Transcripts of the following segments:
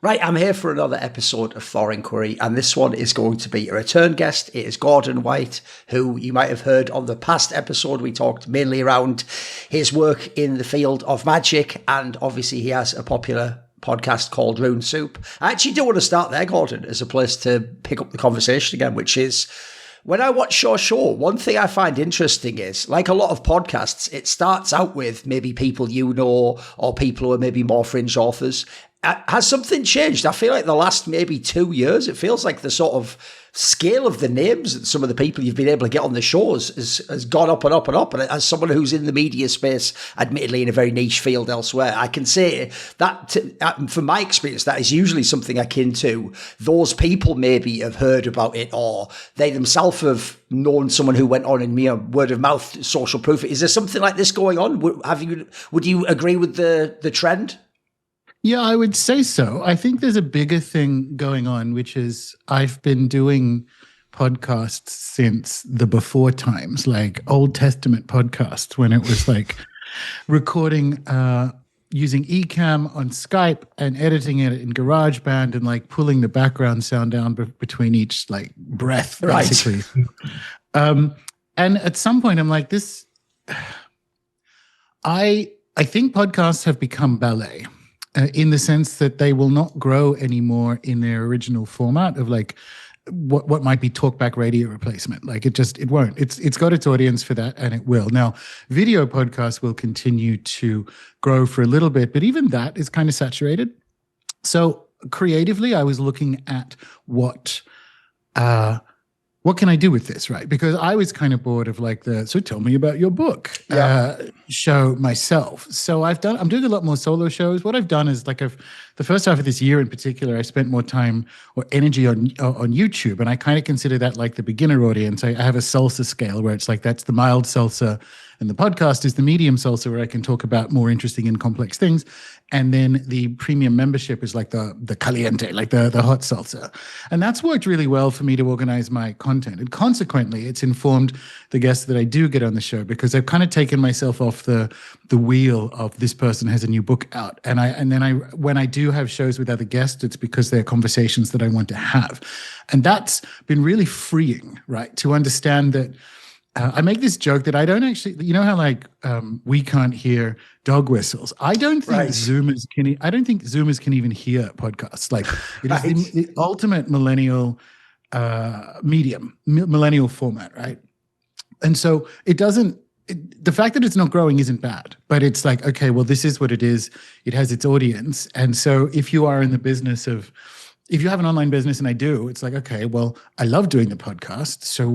Right, I'm here for another episode of Thorinquiry, and this one is going to be a return guest. It is Gordon White, who you might have heard on the past episode. We talked mainly around his work in the field of magic, and obviously he has a popular podcast called Rune Soup. I actually do want to start there, Gordon, as a place to pick up the conversation again, which is, when I watch your show, one thing I find interesting is, like a lot of podcasts, it starts out with maybe people you know or people who are maybe more fringe authors. Has something changed? I feel like the last maybe 2 years, it feels like the sort of scale of the names that some of the people you've been able to get on the shows has gone up and up and up. And as someone who's in the media space, admittedly in a very niche field elsewhere, I can say that from my experience, that is usually something akin to those people maybe have heard about it, or they themselves have known someone who went on and, word of mouth, social proof. Is there something like this going on? Would you agree with the trend? Yeah, I would say so. I think there's a bigger thing going on, which is I've been doing podcasts since the before times, like Old Testament podcasts, when it was like recording using Ecamm on Skype and editing it in GarageBand and like pulling the background sound down between each like breath, basically. Right. And at some point I'm like, I think podcasts have become ballet. In the sense that they will not grow anymore in their original format of like what might be talkback radio replacement. Like it won't. It's got its audience for that, and it will. Now, video podcasts will continue to grow for a little bit, but even that is kind of saturated. So creatively, I was looking at what can I do with this, right? Because I was kind of bored of like so tell me about your book show myself. So I'm doing a lot more solo shows. What I've done is like the first half of this year in particular, I spent more time or energy on YouTube, and I kind of consider that like the beginner audience. I have a salsa scale where it's like that's the mild salsa, and the podcast is the medium salsa where I can talk about more interesting and complex things. And then the premium membership is like the caliente, like the hot salsa. And that's worked really well for me to organize my content. And consequently, it's informed the guests that I do get on the show, because I've kind of taken myself off the wheel of this person has a new book out. And when I do have shows with other guests, it's because they're conversations that I want to have. And that's been really freeing, right? To understand that I make this joke that I don't actually, you know how like we can't hear dog whistles. I don't think Zoomers can even hear podcasts. Like it is the ultimate millennial medium, millennial format, right? And so the fact that it's not growing isn't bad, but it's like, okay, well, this is what it is. It has its audience. And so if you are in the business of, if you have an online business, and I do, it's like, okay, well, I love doing the podcast. So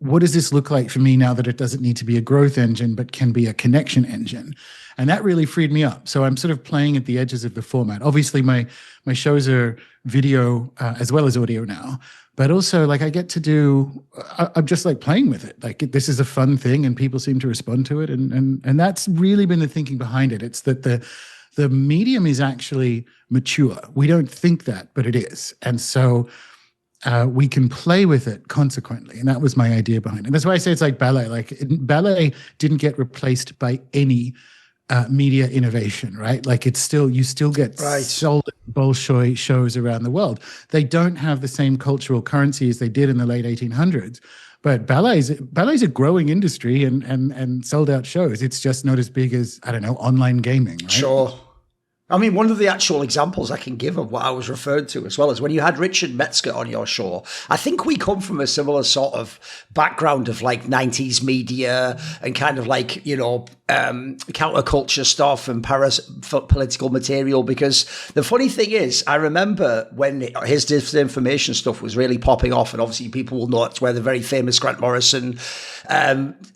what does this look like for me now that it doesn't need to be a growth engine, but can be a connection engine? And that really freed me up. So I'm sort of playing at the edges of the format. Obviously, my shows are video as well as audio now, but also like I get to do, I'm just like playing with it. Like this is a fun thing and people seem to respond to it. And that's really been the thinking behind it. It's that the medium is actually mature. We don't think that, but it is. And so we can play with it consequently. And that was my idea behind it. And that's why I say it's like ballet. Like ballet didn't get replaced by any media innovation, right? Like you still get solid Bolshoi shows around the world. They don't have the same cultural currency as they did in the late 1800s. But ballet's a growing industry and sold out shows. It's just not as big as, I don't know, online gaming, right? Sure. I mean, one of the actual examples I can give of what I was referred to as well is when you had Richard Metzger on your show. I think we come from a similar sort of background of like 90s media and kind of like, counterculture stuff and political material, because the funny thing is, I remember when his disinformation stuff was really popping off, and obviously people will know it's where the very famous Grant Morrison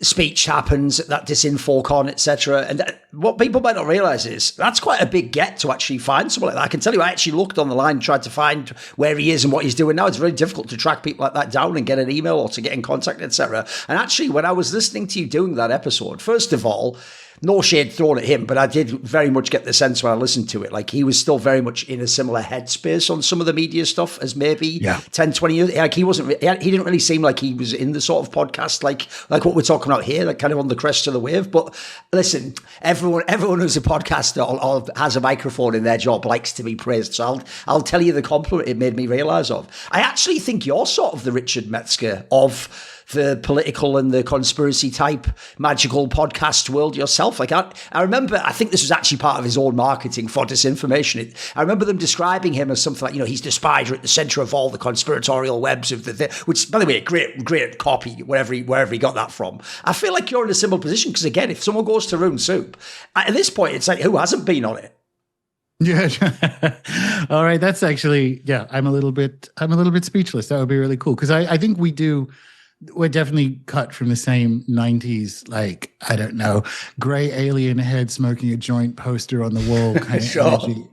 speech happens at that DisinfoCon, etc. And what people might not realize is that's quite a big get to actually find someone like that. I can tell you, I actually looked on the line and tried to find where he is and what he's doing now. It's very difficult to track people like that down and get an email or to get in contact, etc. And actually, when I was listening to you doing that episode, first of all, no shade thrown at him, but I did very much get the sense when I listened to it, like he was still very much in a similar headspace on some of the media stuff as maybe 10, 20 years. Like he wasn't, he didn't really seem like he was in the sort of podcast like what we're talking about here, like kind of on the crest of the wave. But listen, everyone who's a podcaster or has a microphone in their job likes to be praised. So I'll tell you the compliment it made me realise of. I actually think you're sort of the Richard Metzger of the political and the conspiracy type magical podcast world yourself. Like I remember, I think this was actually part of his own marketing for disinformation. I remember them describing him as something like, he's the spider at the center of all the conspiratorial webs of which, by the way, great copy, wherever he got that from. I feel like you're in a similar position because, again, if someone goes to Rune Soup, at this point, it's like, who hasn't been on it? Yeah. All right. That's actually, I'm a little bit speechless. That would be really cool. Because I think we're definitely cut from the same 90s, like, I don't know, gray alien head smoking a joint poster on the wall kind of energy.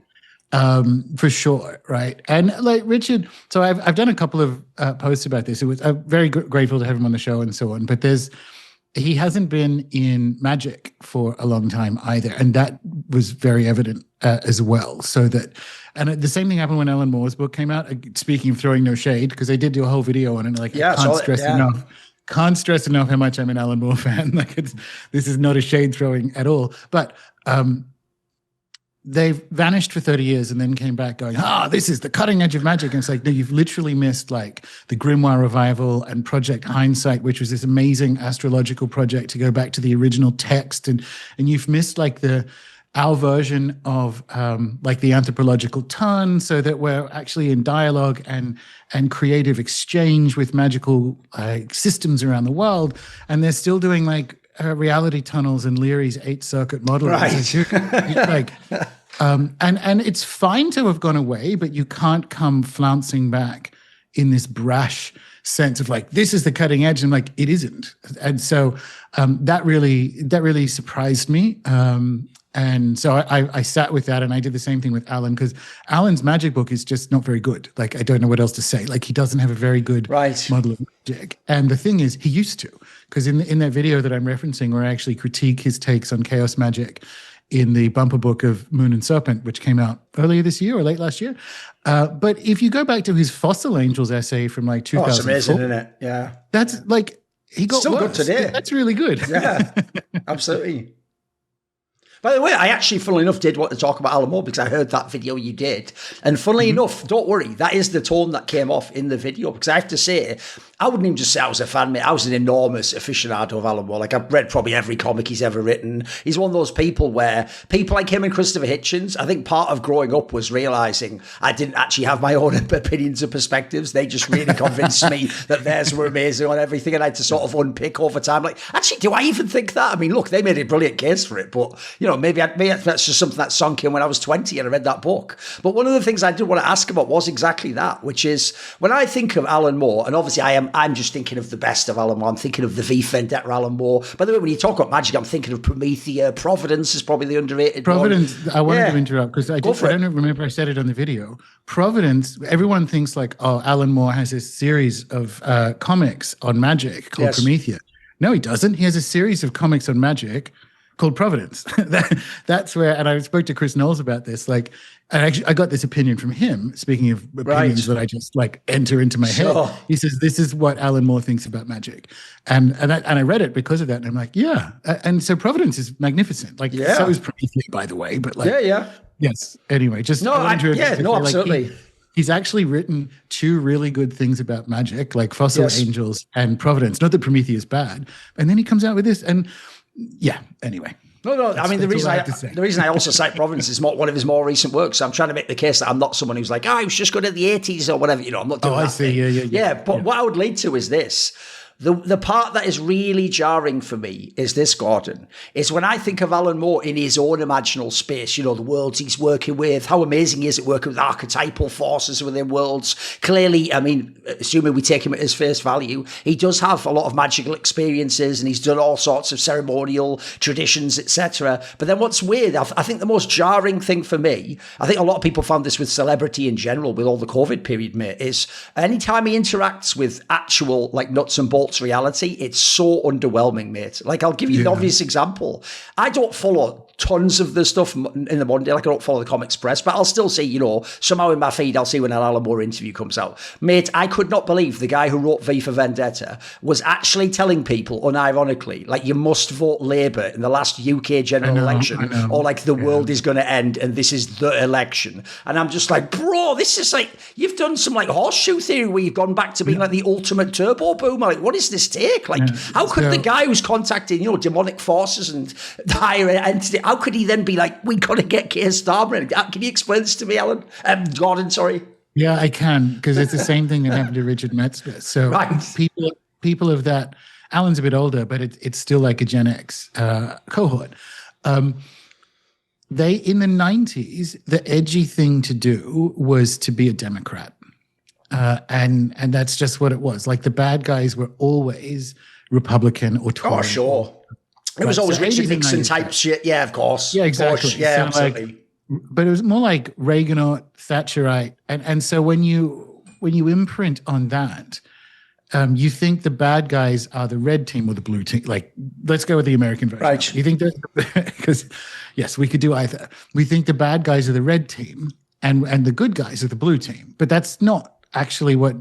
For sure, right? And like Richard, so I've done a couple of posts about this. I'm very grateful to have him on the show and so on, but he hasn't been in magic for a long time either. And that was very evident as well. And the same thing happened when Alan Moore's book came out. Speaking of throwing no shade, because they did do a whole video on it. Like, can't stress enough how much I'm an Alan Moore fan. Like, this is not a shade throwing at all. But they've vanished for 30 years and then came back going, this is the cutting edge of magic. And it's like, no, you've literally missed like the Grimoire Revival and Project Hindsight, which was this amazing astrological project to go back to the original text. And you've missed like our version of like the anthropological ton, so that we're actually in dialogue and creative exchange with magical systems around the world. And they're still doing like reality tunnels and Leary's 8-circuit model. Right. And it's fine to have gone away, but you can't come flouncing back in this brash sense of like, this is the cutting edge. And like, it isn't. And so that really surprised me. And so I sat with that, and I did the same thing with Alan, because Alan's magic book is just not very good. Like, I don't know what else to say. Like, he doesn't have a very good model of magic. And the thing is, he used to, because in that video that I'm referencing, where I actually critique his takes on chaos magic in the bumper book of Moon and Serpent, which came out earlier this year or late last year. But if you go back to his Fossil Angels essay from like 2004. Oh, it's amazing, isn't it? Yeah. That's like, he got still worse. Good today. That's really good. Yeah, absolutely. By the way, I actually, funnily enough, did want to talk about Alan Moore because I heard that video you did. And funnily enough, don't worry, that is the tone that came off in the video. Because I have to say, I wouldn't even just say I was a fan, mate. I was an enormous aficionado of Alan Moore. Like, I've read probably every comic he's ever written. He's one of those people where people like him and Christopher Hitchens, I think part of growing up was realising I didn't actually have my own opinions and perspectives. They just really convinced me that theirs were amazing on everything, and I had to sort of unpick over time. Like, actually, do I even think that? I mean, look, they made a brilliant case for it, but, maybe that's just something that sunk in when I was 20 and I read that book. But one of the things I did want to ask about was exactly that, which is when I think of Alan Moore, and obviously I'm just thinking of the best of Alan Moore. I'm thinking of the V Vendetta Alan Moore. By the way, when you talk about magic, I'm thinking of Promethea. Providence is probably the underrated Providence, one. I wanted to interrupt because I don't remember I said it on the video. Providence, everyone thinks like, Alan Moore has this series of comics on magic called Promethea. No, he doesn't. He has a series of comics on magic called Providence. That's where, and I spoke to Chris Knowles about this. Like, I got this opinion from him. Speaking of opinions that I just like enter into my head, he says this is what Alan Moore thinks about magic, and I read it because of that, and I'm like, and so Providence is magnificent. Like, so is Promethea, by the way. But like, yes. Anyway, just absolutely. Like he's actually written two really good things about magic, like Fossil Angels and Providence. Not that Promethea is bad, and then he comes out with this and. Yeah. Anyway. No. I mean, the reason I also cite Providence is one of his more recent works. So I'm trying to make the case that I'm not someone who's like, I was just good at the 80s or whatever. I'm not doing that. I see. Yeah. But what I would lead to is this. The part that is really jarring for me is this, Gordon, is when I think of Alan Moore in his own imaginal space, the worlds he's working with, how amazing he is at working with archetypal forces within worlds. Clearly, I mean, assuming we take him at his face value, he does have a lot of magical experiences and he's done all sorts of ceremonial traditions, etc. But then what's weird, I think the most jarring thing for me, I think a lot of people found this with celebrity in general, with all the COVID period, mate, is anytime he interacts with actual like nuts and bolts what's reality, it's so underwhelming, mate. Like, I'll give you an obvious example. I don't follow tons of the stuff in the Monday, like I don't follow the Comics Press, but I'll still see, you know, somehow in my feed, I'll see when an Alan Moore interview comes out. Mate, I could not believe the guy who wrote V for Vendetta was actually telling people, unironically, like, you must vote Labour in the last UK general election, or like the world is going to end and this is the election. And I'm just like, bro, this is like, you've done some like horseshoe theory where you've gone back to being like the ultimate turbo boomer. Like, what is this take? Like, how could the guy who's contacting, you know, demonic forces and higher entity, how could he then be like, we got to get Keir Starmer in? Can you explain this to me, Alan? Gordon, sorry. Yeah, I can, because it's the same thing that happened to Richard Metzger. So people of that, Alan's a bit older, but it's still like a Gen X cohort. They, in the 90s, the edgy thing to do was to be a Democrat. And that's just what it was. Like, the bad guys were always Republican or Tory. Oh, sure. It was always Richard Nixon type shit. Yeah, of course. Yeah, exactly. Yeah, so absolutely. Like, but it was more like Reaganite, Thatcherite. And so when you imprint on that, you think the bad guys are the red team or the blue team. Like, let's go with the American version. Right. You think that, because, yes, we could do either. We think the bad guys are the red team and the good guys are the blue team. But that's not actually what.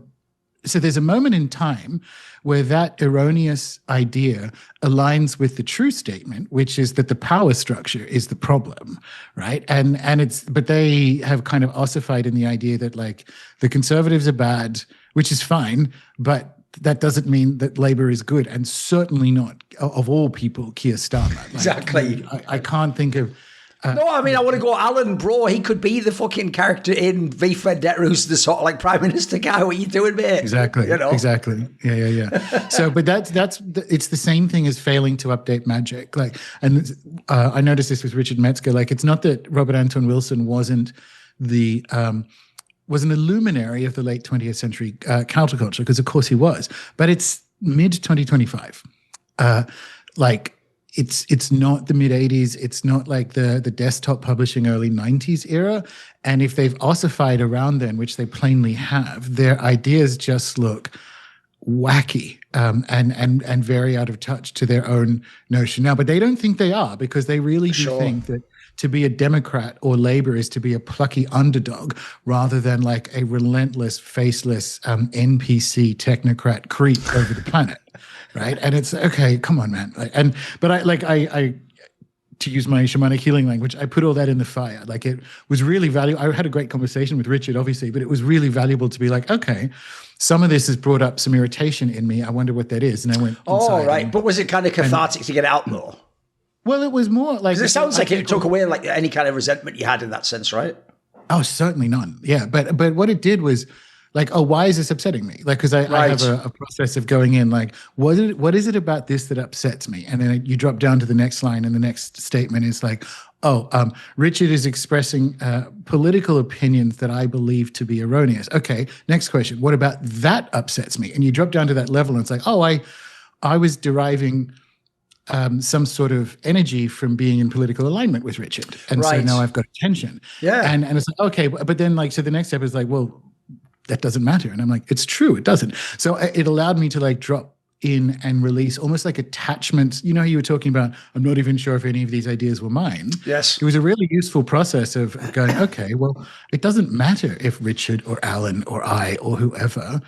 So there's a moment in time where that erroneous idea aligns with the true statement, which is that the power structure is the problem, right? But they have kind of ossified in the idea that, like, the conservatives are bad, which is fine, but that doesn't mean that Labour is good, and certainly not, of all people, Keir Starmer. Like, exactly. I can't think of. No, I mean, I want to go, Alan, bro. He could be the fucking character in V for Vendetta, who's the sort of like Prime Minister guy. What are you doing, mate? Exactly. You know? Exactly. Yeah. So, but it's the same thing as failing to update magic. Like, and I noticed this with Richard Metzger. Like, it's not that Robert Anton Wilson wasn't an illuminary of the late 20th century counterculture, because of course he was. But it's mid 2025. Like, it's not the mid 80s. It's not like the desktop publishing early 90s era. And if they've ossified around then, which they plainly have, their ideas just look wacky and very out of touch to their own notion now. But they don't think they are, because they really do think that to be a Democrat or Labour is to be a plucky underdog rather than like a relentless, faceless NPC technocrat creep over the planet. Right. And it's okay, come on, man. But I to use my shamanic healing language, I put all that in the fire. Like, it was really valuable. I had a great conversation with Richard, obviously, but it was really valuable to be like, okay, some of this has brought up some irritation in me. I wonder what that is. And I went, oh, right. But was it kind of cathartic to get it out though? Well, it was more like, because it sounds like it took away like any kind of resentment you had in that sense, right? Oh, certainly none. Yeah. But what it did was, like, oh, why is this upsetting me? Like, because I have a process of going in, like, what is it about this that upsets me? And then you drop down to the next line, and the next statement is like, Richard is expressing political opinions that I believe to be erroneous. Okay, next question. What about that upsets me? And you drop down to that level, and it's like, oh, I was deriving some sort of energy from being in political alignment with Richard. And so now I've got attention. Yeah. And it's like, okay, but then, like, so the next step is like, well, that doesn't matter. And I'm like, it's true, it doesn't. So it allowed me to like drop in and release almost like attachments. You know how you were talking about, I'm not even sure if any of these ideas were mine. Yes. It was a really useful process of going, okay, well, it doesn't matter if Richard or Alan or I or whoever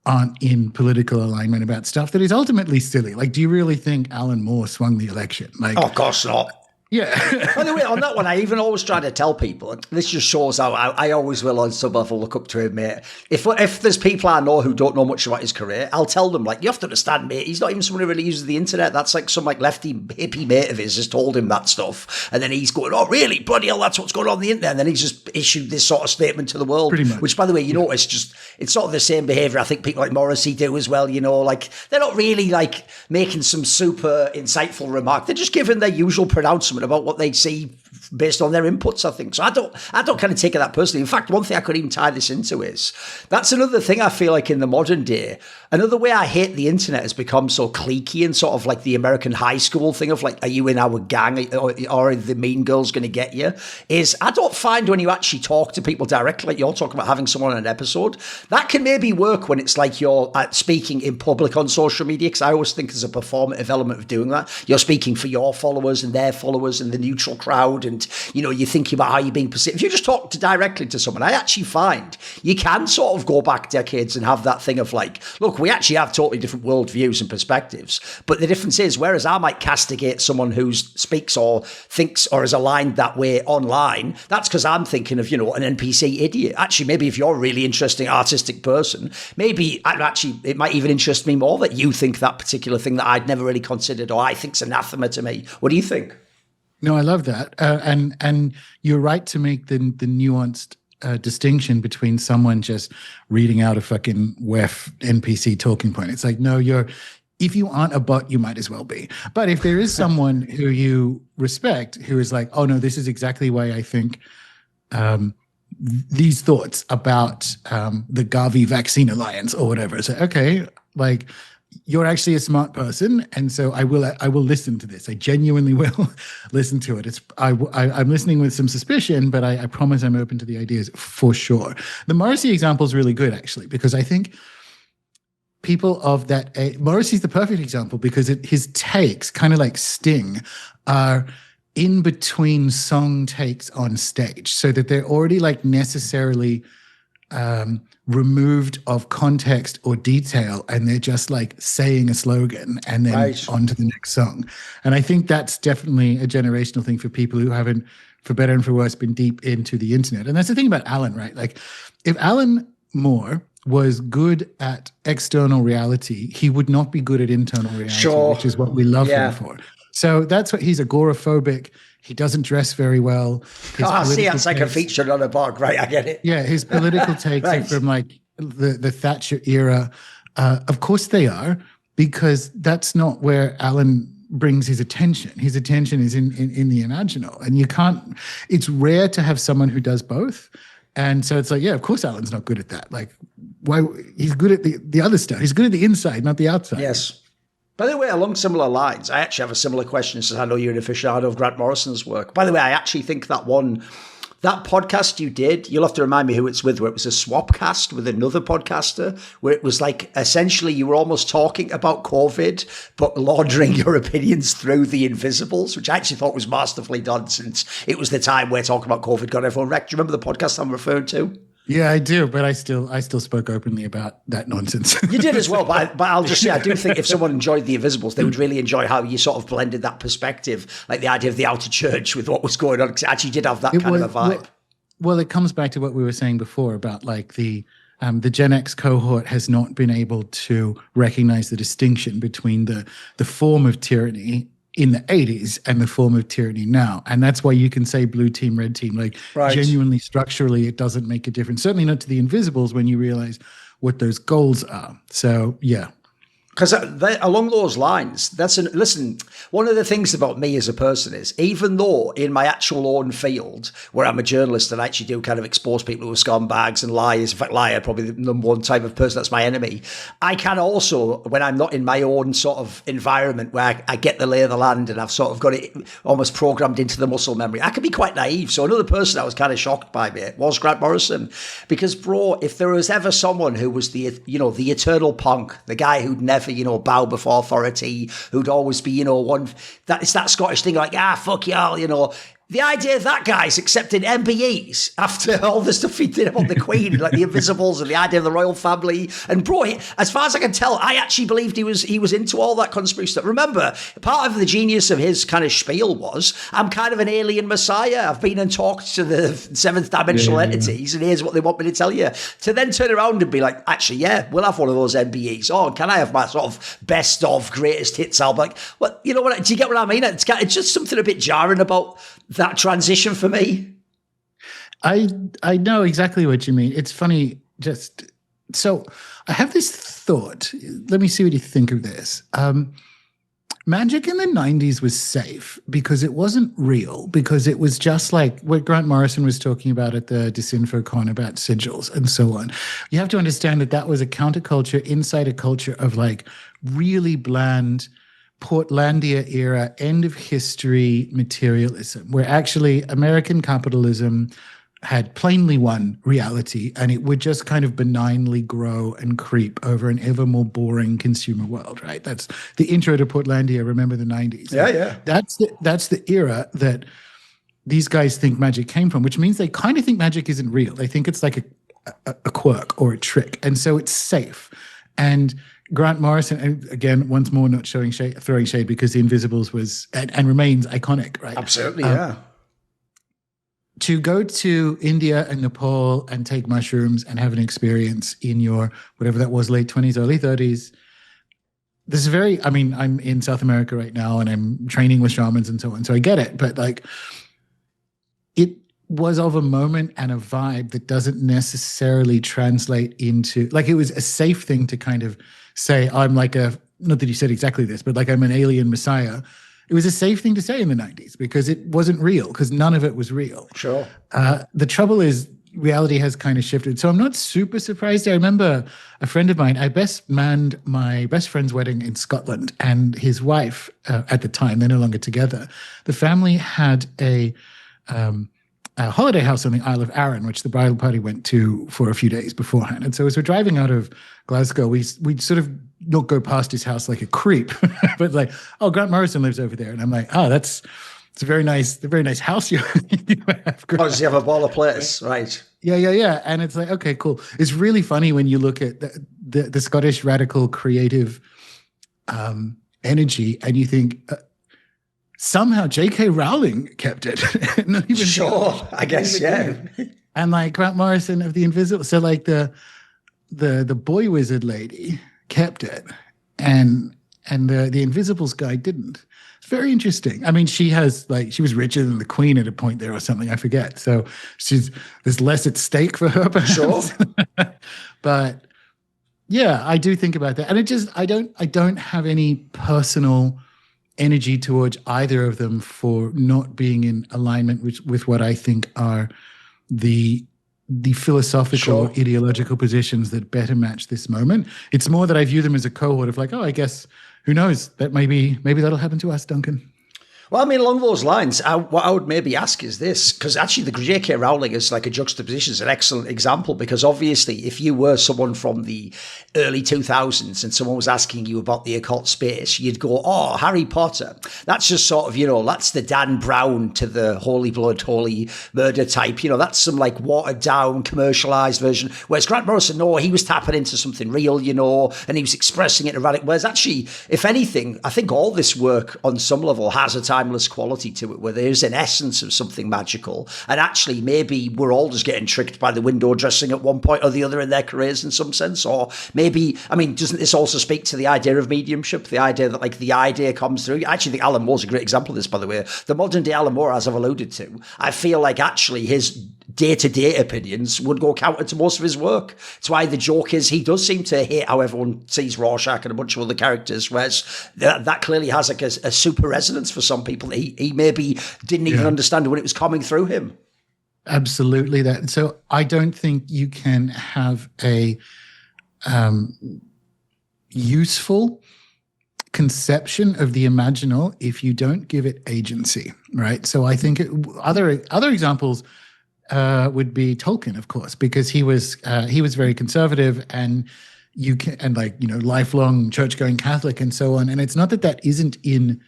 aren't in political alignment about stuff that is ultimately silly. Like, do you really think Alan Moore swung the election? Like, oh, of course not. Yeah. By the way, on that one, I even always try to tell people, and this just shows how I always will on some level look up to him, mate. If there's people I know who don't know much about his career, I'll tell them, like, you have to understand, mate, he's not even someone who really uses the internet. That's like some like lefty hippie mate of his has told him that stuff. And then he's going, oh, really? Bloody hell, that's what's going on the internet. And then he's just issued this sort of statement to the world. Pretty much. Which, by the way, you notice just, it's sort of the same behaviour I think people like Morrissey do as well, you know, like, they're not really like making some super insightful remark. They're just giving their usual pronouncement about what they see based on their inputs, I think. So I don't kind of take it that personally. In fact, one thing I could even tie this into is, that's another thing I feel like in the modern day, another way I hate the internet has become so cliquey and sort of like the American high school thing of like, are you in our gang, or are the mean girls going to get you? Is I don't find when you actually talk to people directly, like you're talking about having someone on an episode, that can maybe work when it's like you're speaking in public on social media, because I always think there's a performative element of doing that. You're speaking for your followers and their followers and the neutral crowd, and you're thinking about how you're being perceived. If you just talk directly to someone, I actually find you can sort of go back decades and have that thing of like, look, we actually have totally different worldviews and perspectives, but the difference is, whereas I might castigate someone who speaks or thinks or is aligned that way online, that's because I'm thinking of, an NPC idiot. Actually, maybe if you're a really interesting artistic person, maybe it might even interest me more that you think that particular thing that I'd never really considered or I think's anathema to me. What do you think? No, I love that. And you're right to make the nuanced distinction between someone just reading out a fucking WEF NPC talking point. It's like, no, if you aren't a bot, you might as well be. But if there is someone who you respect, who is like, oh no, this is exactly why I think these thoughts about the Gavi Vaccine Alliance or whatever. So, okay, like, you're actually a smart person, and so I will listen to this. I genuinely will listen to it. I'm listening with some suspicion, but I promise I'm open to the ideas for sure. The Morrissey example is really good, actually, because I think people of that age, Morrissey's the perfect example because his takes, kind of like Sting, are in between song takes on stage, so that they're already like necessarily removed of context or detail, and they're just like saying a slogan and then on to the next song. And I think that's definitely a generational thing for people who haven't, for better and for worse, been deep into the internet. And that's the thing about Alan, right? Like, if Alan Moore was good at external reality, he would not be good at internal reality, which is what we love him for. So that's what he's agoraphobic. He doesn't dress very well. That's like a feature on a blog, right? I get it. Yeah, his political takes are from like the Thatcher era. Of course they are, because that's not where Alan brings his attention. His attention is in the imaginal, and you can't. It's rare to have someone who does both. And so it's like, yeah, of course Alan's not good at that. Like, why? He's good at the other stuff. He's good at the inside, not the outside. Yes. By the way, along similar lines, I actually have a similar question, since I know you're an aficionado of Grant Morrison's work. By the way, I actually think that podcast you did, you'll have to remind me who it's with, where it was a swap cast with another podcaster, where it was like, essentially you were almost talking about COVID, but laundering your opinions through the invisibles, which I actually thought was masterfully done, since it was the time where talking about COVID got everyone wrecked. Do you remember the podcast I'm referring to? Yeah, I do, but I still spoke openly about that nonsense. You did as well, but I'll just say, I do think if someone enjoyed the Invisibles, they would really enjoy how you sort of blended that perspective, like the idea of the outer church with what was going on, because it actually did have that kind of a vibe. Well, it comes back to what we were saying before about like the Gen X cohort has not been able to recognize the distinction between the form of tyranny in the 80s and the form of tyranny now. And that's why you can say blue team, red team, like genuinely structurally, it doesn't make a difference. Certainly not to the Invisibles when you realize what those goals are. So, yeah. Because along those lines, listen, one of the things about me as a person is, even though in my actual own field, where I'm a journalist and I actually do kind of expose people who are scumbags and liars, in fact, liar, probably the number one type of person that's my enemy, I can also, when I'm not in my own sort of environment where I get the lay of the land and I've sort of got it almost programmed into the muscle memory, I can be quite naive. So another person I was kind of shocked by was Grant Morrison, because, bro, if there was ever someone who was the eternal punk, the guy who'd never bow before authority, who'd always be, it's that Scottish thing like, fuck y'all, the idea of that guy's accepting MBEs after all the stuff he did about the Queen, like the Invisibles and the idea of the royal family. And bro, as far as I can tell, I actually believed he was into all that conspiracy stuff. Remember, part of the genius of his kind of spiel was, I'm kind of an alien messiah. I've been and talked to the seventh dimensional entities, and here's what they want me to tell you. To then turn around and be like, actually, yeah, we'll have one of those MBEs. Oh, can I have my sort of best of greatest hits album? Like, what, do you get what I mean? It's just something a bit jarring about that transition for me. I know exactly what you mean. It's funny, so I have this thought. Let me see what you think of this. Magic in the 90s was safe because it wasn't real, because it was just like what Grant Morrison was talking about at the DisinfoCon about sigils and so on. You have to understand that that was a counterculture inside a culture of like really bland Portlandia era, end of history materialism, where actually American capitalism had plainly won reality, and it would just kind of benignly grow and creep over an ever more boring consumer world, right? That's the intro to Portlandia. Remember the 90s. Yeah. That's the era that these guys think magic came from, which means they kind of think magic isn't real. They think it's like a quirk or a trick. And so it's safe. And Grant Morrison, and again, once more, not throwing shade, because The Invisibles was and remains iconic, right? Absolutely, yeah. To go to India and Nepal and take mushrooms and have an experience in your, whatever that was, late 20s, early 30s. This is I'm in South America right now and I'm training with shamans and so on. So I get it. But like, it was of a moment and a vibe that doesn't necessarily translate into, like, it was a safe thing to kind of say, I'm like not that you said exactly this, but like I'm an alien messiah. It was a safe thing to say in the 90s because it wasn't real, because none of it was real. Sure. The trouble is reality has kind of shifted. So I'm not super surprised. I remember a friend of mine, I best manned my best friend's wedding in Scotland, and his wife at the time, they're no longer together. The family had a holiday house on the Isle of Arran, which the bridal party went to for a few days beforehand. And so as we're driving out of Glasgow, we sort of not go past his house like a creep, but like, oh, Grant Morrison lives over there. And I'm like, oh, it's a very nice house you have. Oh, does he have a ball of place? Right. Yeah. And it's like, okay, cool. It's really funny when you look at the Scottish radical creative energy and you think, somehow J.K. Rowling kept it. Not even sure, I guess, yeah. And like Grant Morrison of The Invisible, so like the boy wizard lady kept it, and the Invisibles guy didn't. It's very interesting. I mean, she was richer than the Queen at a point there or something, I forget. So there's less at stake for her, perhaps. Sure. But yeah, I do think about that, and I don't have any personal energy towards either of them for not being in alignment with what I think are the philosophical, ideological positions that better match this moment. It's more that I view them as a cohort of like, oh, I guess, who knows, that maybe that'll happen to us, Duncan. Well, I mean, along those lines, what I would maybe ask is this, because actually the J.K. Rowling is like a juxtaposition, is an excellent example, because obviously if you were someone from the early 2000s and someone was asking you about the occult space, you'd go, oh, Harry Potter. That's just sort of, that's the Dan Brown to the Holy Blood, Holy Murder type. That's some like watered down, commercialized version. Whereas Grant Morrison, no, he was tapping into something real, and he was expressing it erratic. Whereas actually, if anything, I think all this work on some level has a timeless quality to it, where there's an essence of something magical. And actually, maybe we're all just getting tricked by the window dressing at one point or the other in their careers in some sense. Or maybe, I mean, doesn't this also speak to the idea of mediumship? The idea that like the idea comes through. I actually think Alan Moore's a great example of this, by the way. The modern day Alan Moore, as I've alluded to, I feel like actually his day-to-day opinions would go counter to most of his work. It's why the joke is he does seem to hate how everyone sees Rorschach and a bunch of other characters, whereas that clearly has like a super resonance for some people that he maybe didn't even understand when it was coming through him. Absolutely that. So I don't think you can have a useful conception of the imaginal if you don't give it agency, right? So I think other examples would be Tolkien, of course, because he was very conservative and lifelong church-going Catholic and so on. And it's not that isn't in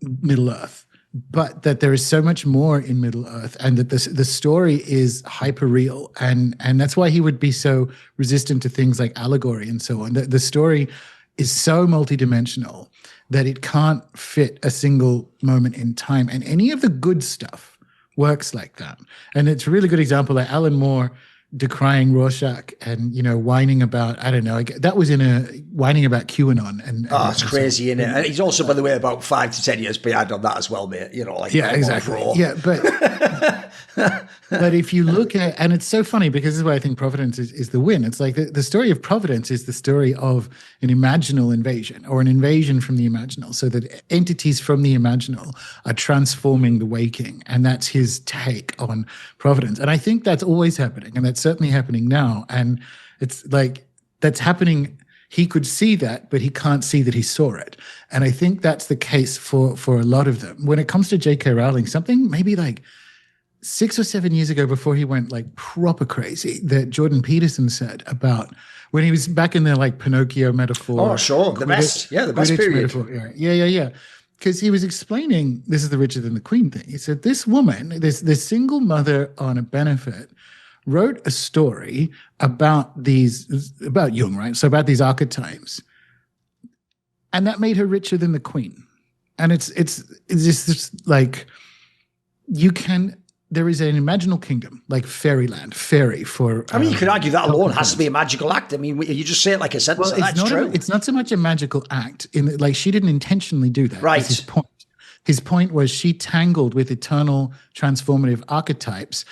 Middle Earth, but that there is so much more in Middle Earth, and that the story is hyper real, and that's why he would be so resistant to things like allegory and so on. The story is so multidimensional that it can't fit a single moment in time, and any of the good stuff works like that. And it's a really good example, like Alan Moore decrying Rorschach and whining about, I don't know, that was in whining about QAnon and it's crazy, isn't it? And he's also, by the way, about 5 to 10 years behind on that as well, mate. Yeah, exactly. Yeah, but But if you look at, and it's so funny because this is why I think Providence is the win. It's like the story of Providence is the story of an imaginal invasion or an invasion from the imaginal, so that entities from the imaginal are transforming the waking. And that's his take on Providence. And I think that's always happening. And that's certainly happening now. And it's like, that's happening. He could see that, but he can't see that he saw it. And I think that's the case for a lot of them. When it comes to J.K. Rowling, something maybe like 6 or 7 years ago, before he went like proper crazy, that Jordan Peterson said about when he was back in the like Pinocchio metaphor. Oh, sure. The best period. Metaphor. Yeah. Because he was explaining, this is the Richard and the Queen thing. He said, this woman, this single mother on a benefit, wrote a story about Jung, right? So about these archetypes. And that made her richer than the Queen. And it's just like, there is an imaginal kingdom, like fairyland, fairy for... I mean, you could argue that alone has to be a magical act. I mean, you just say it like a sentence, well, that's true. It's not so much a magical act, like she didn't intentionally do that. Right. That's his point. His point was she tangled with eternal transformative archetypes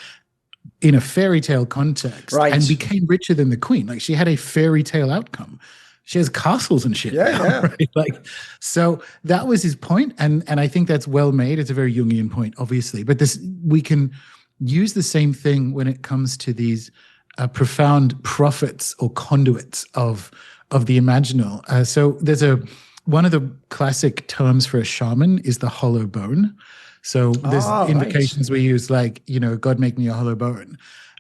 in a fairy tale context, right, and became richer than the Queen. Like she had a fairy tale outcome. She has castles and shit. Yeah. Right? Like, so that was his point, and I think that's well made. It's a very Jungian point, obviously, but we can use the same thing when it comes to these profound prophets or conduits of the imaginal. So there's one of the classic terms for a shaman is the hollow bone. So there's invocations we use like, God make me a hollow bone.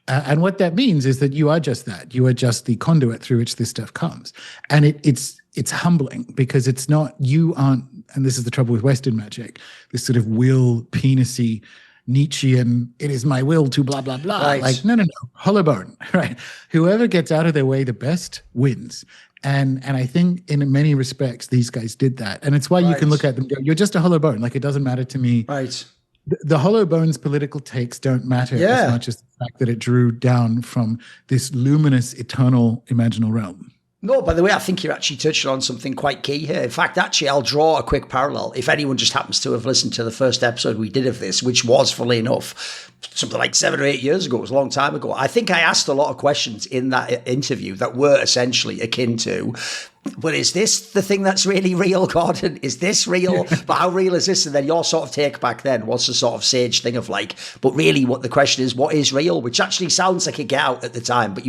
And what that means is that you are just that. You are just the conduit through which this stuff comes. And it's humbling because it's not, you aren't, and this is the trouble with Western magic, this sort of will, penisy, Nietzschean, it is my will to blah, blah, blah. Right. Like, no, hollow bone, right? Whoever gets out of their way the best wins. And I think in many respects, these guys did that. And it's why you can look at them and go, you're just a hollow bone. Like, it doesn't matter to me. Right. The hollow bone's political takes don't matter as much as the fact that it drew down from this luminous, eternal, imaginal realm. No, by the way, I think you're actually touching on something quite key here. In fact, actually, I'll draw a quick parallel. If anyone just happens to have listened to the first episode we did of this, which was, funnily enough, something like 7 or 8 years ago, it was a long time ago, I think I asked a lot of questions in that interview that were essentially akin to, but is this the thing that's really real, Gordon? Is this real? But how real is this? And then your sort of take back then was the sort of sage thing of like, but really what the question is, what is real? Which actually sounds like a get out at the time. But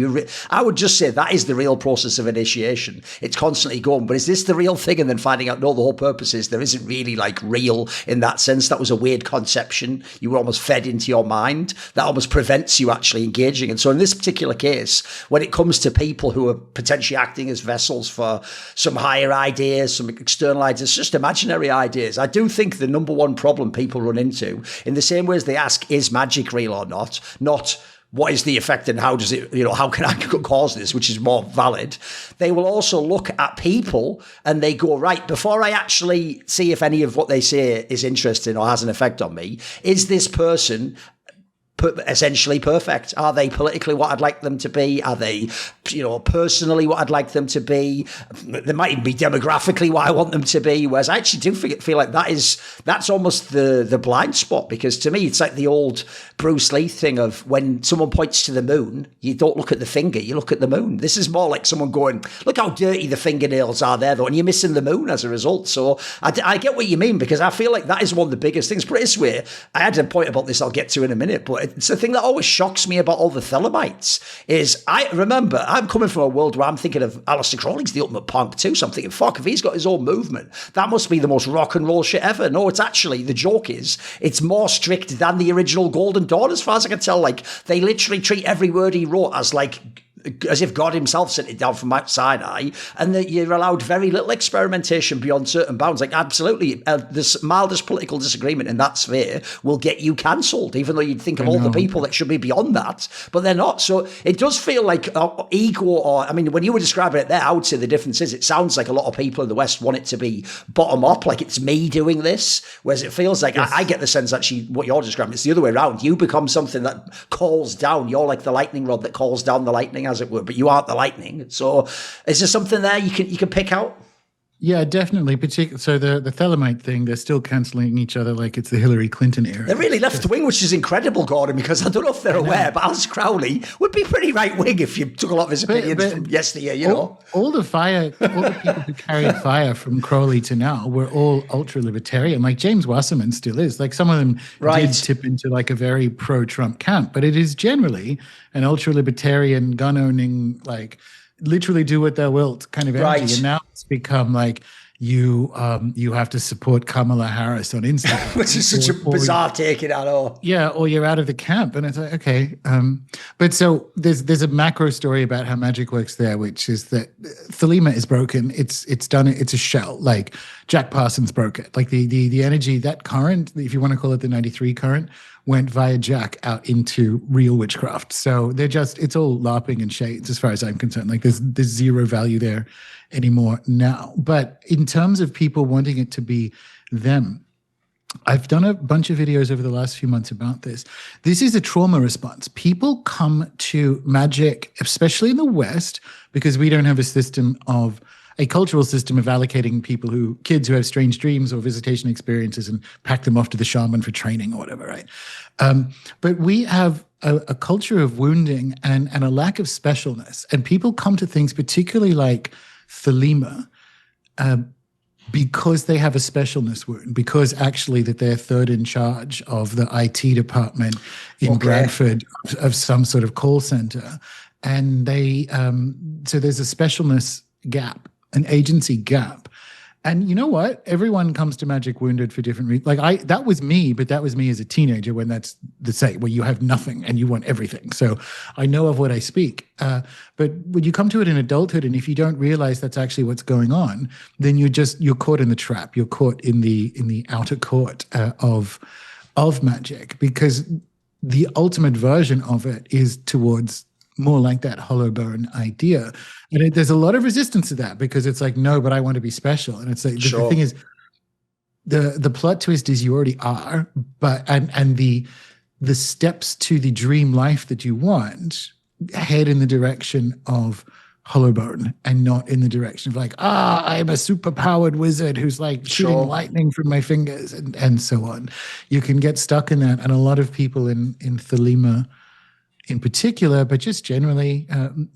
I would just say that is the real process of initiation. It's constantly going, but is this the real thing? And then finding out, no, the whole purpose is there isn't really like real in that sense. That was a weird conception. You were almost fed into your mind. That almost prevents you actually engaging. And so in this particular case, when it comes to people who are potentially acting as vessels for some higher ideas, some external ideas, just imaginary ideas. I do think the number one problem people run into, in the same way as they ask, is magic real or not what is the effect and how does it, how can I cause this, which is more valid. They will also look at people and they go, right, before I actually see if any of what they say is interesting or has an effect on me, is this person essentially perfect? Are they politically what I'd like them to be? Are they, personally what I'd like them to be? They might even be demographically what I want them to be. Whereas I actually do feel like that's almost the blind spot, because to me, it's like the old Bruce Lee thing of when someone points to the moon, you don't look at the finger, you look at the moon. This is more like someone going, look how dirty the fingernails are there though, and you're missing the moon as a result. So I get what you mean, because I feel like that is one of the biggest things. Put it this way, I had a point about this I'll get to in a minute, but it's the thing that always shocks me about all the Thelemites is I remember I'm coming from a world where I'm thinking of Aleister Crowley's the ultimate punk too. So I'm thinking, fuck, if he's got his own movement, that must be the most rock and roll shit ever. No, it's actually, the joke is, it's more strict than the original Golden Dawn as far as I can tell. Like, they literally treat every word he wrote as if God himself sent it down from Mount Sinai, and that you're allowed very little experimentation beyond certain bounds. Like, absolutely, the mildest political disagreement in that sphere will get you cancelled, even though you'd think of all the people that should be beyond that, but they're not. So it does feel like ego, or, I mean, when you were describing it there, I would say the difference is it sounds like a lot of people in the West want it to be bottom up, like it's me doing this, whereas it feels like, I get the sense actually what you're describing, it's the other way around. You become something that calls down. You're like the lightning rod that calls down the lightning, as it were, but you aren't the lightning. So is there something there you can pick out? Yeah, definitely. So the Thelemite thing, they're still cancelling each other like it's the Hillary Clinton era. They're really left wing, which is incredible, Gordon, because I don't know if they're aware, but Alice Crowley would be pretty right wing if you took a lot of his opinions from yesteryear, you know. All the people who carried fire from Crowley to now were all ultra libertarian. Like James Wasserman still is. Like some of them did tip into like a very pro-Trump camp, but it is generally an ultra libertarian, gun owning, like literally do what thou wilt kind of energy. And now it's become like you have to support Kamala Harris on Instagram. Which is such a bizarre take it at all. Yeah, or you're out of the camp. And it's like, okay. But so there's a macro story about how magic works there, which is that Thelema is broken. It's done. It's a shell. Like Jack Parsons broke it. Like the energy, that current, if you want to call it the 93 current, went via Jack out into real witchcraft. So it's all LARPing and shades as far as I'm concerned. Like there's zero value there anymore now. But in terms of people wanting it to be them, I've done a bunch of videos over the last few months about this. This is a trauma response. People come to magic, especially in the West, because we don't have a cultural system of allocating kids who have strange dreams or visitation experiences and pack them off to the shaman for training or whatever, right? But we have a culture of wounding and a lack of specialness. And people come to things particularly like Thelema because they have a specialness wound, because actually that they're third in charge of the IT department in Bradford of some sort of call center. And so there's a specialness gap, an agency gap. And you know what? Everyone comes to magic wounded for different reasons. Like that was me, but that was me as a teenager when that's the say, where you have nothing and you want everything. So I know of what I speak. But when you come to it in adulthood, and if you don't realize that's actually what's going on, then you're caught in the trap. You're caught in the outer court of magic, because the ultimate version of it is towards more like that hollow bone idea. And there's a lot of resistance to that, because it's like, no, but I want to be special. And it's like, the thing is, the plot twist is you already are, but, and the steps to the dream life that you want head in the direction of hollow bone and not in the direction of like, I'm a super powered wizard who's like shooting lightning from my fingers and so on. You can get stuck in that. And a lot of people in Thelema in particular, but just generally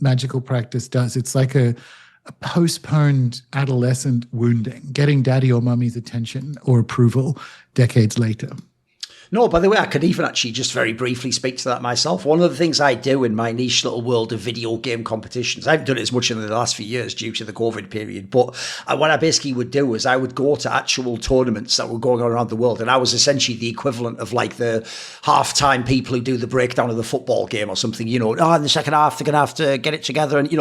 magical practice does. It's like a postponed adolescent wounding, getting daddy or mummy's attention or approval decades later. No, by the way, I could even actually just very briefly speak to that myself. One of the things I do in my niche little world of video game competitions, I haven't done it as much in the last few years due to the COVID period, but what I basically would do is I would go to actual tournaments that were going on around the world, and I was essentially the equivalent of like the halftime people who do the breakdown of the football game or something, in the second half, they're going to have to get it together. And,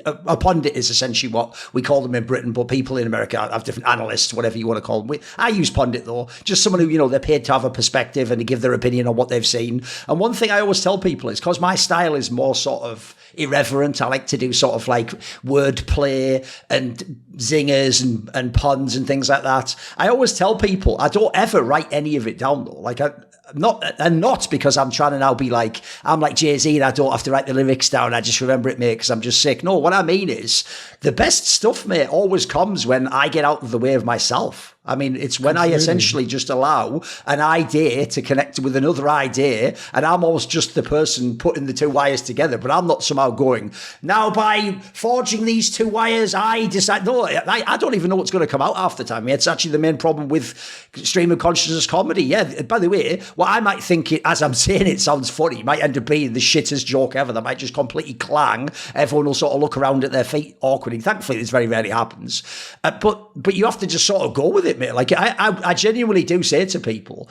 a pundit is essentially what we call them in Britain, but people in America have different analysts, whatever you want to call them. I use pundit, though, just someone who, they're paid to have a perspective and to give their opinion on what they've seen. And one thing I always tell people is, because my style is more sort of irreverent, I like to do sort of like wordplay and zingers and puns and things like that. I always tell people I don't ever write any of it down, though. Like not because I'm trying to now be like, I'm like Jay-Z and I don't have to write the lyrics down. I just remember it, mate, because I'm just sick. No, what I mean is the best stuff, mate, always comes when I get out of the way of myself. I mean, it's when I essentially just allow an idea to connect with another idea, and I'm almost just the person putting the two wires together, but I'm not somehow going, now by forging these two wires, I decide. No, I don't even know what's going to come out half the time. It's actually the main problem with stream of consciousness comedy. Yeah, by the way, what I might think, as I'm saying it sounds funny, might end up being the shittest joke ever that might just completely clang. Everyone will sort of look around at their feet awkwardly. Thankfully, this very rarely happens. But you have to just sort of go with it, mate. Like I genuinely do say to people,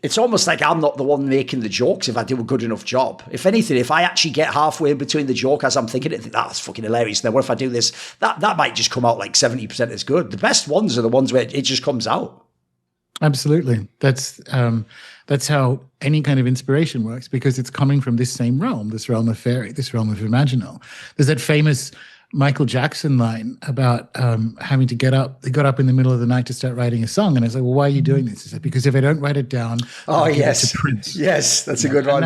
it's almost like I'm not the one making the jokes if I do a good enough job. If anything, if I actually get halfway in between the joke as I'm thinking it, that's fucking hilarious. Then what if I do this? That might just come out like 70% as good. The best ones are the ones where it just comes out. Absolutely. That's how any kind of inspiration works, because it's coming from this same realm, this realm of fairy, this realm of imaginal. There's that famous Michael Jackson line about having to get up. They got up in the middle of the night to start writing a song. And I was like, well, why are you doing this? He said, because if I don't write it down, I'll give it to Prince. Yes, that's a good one.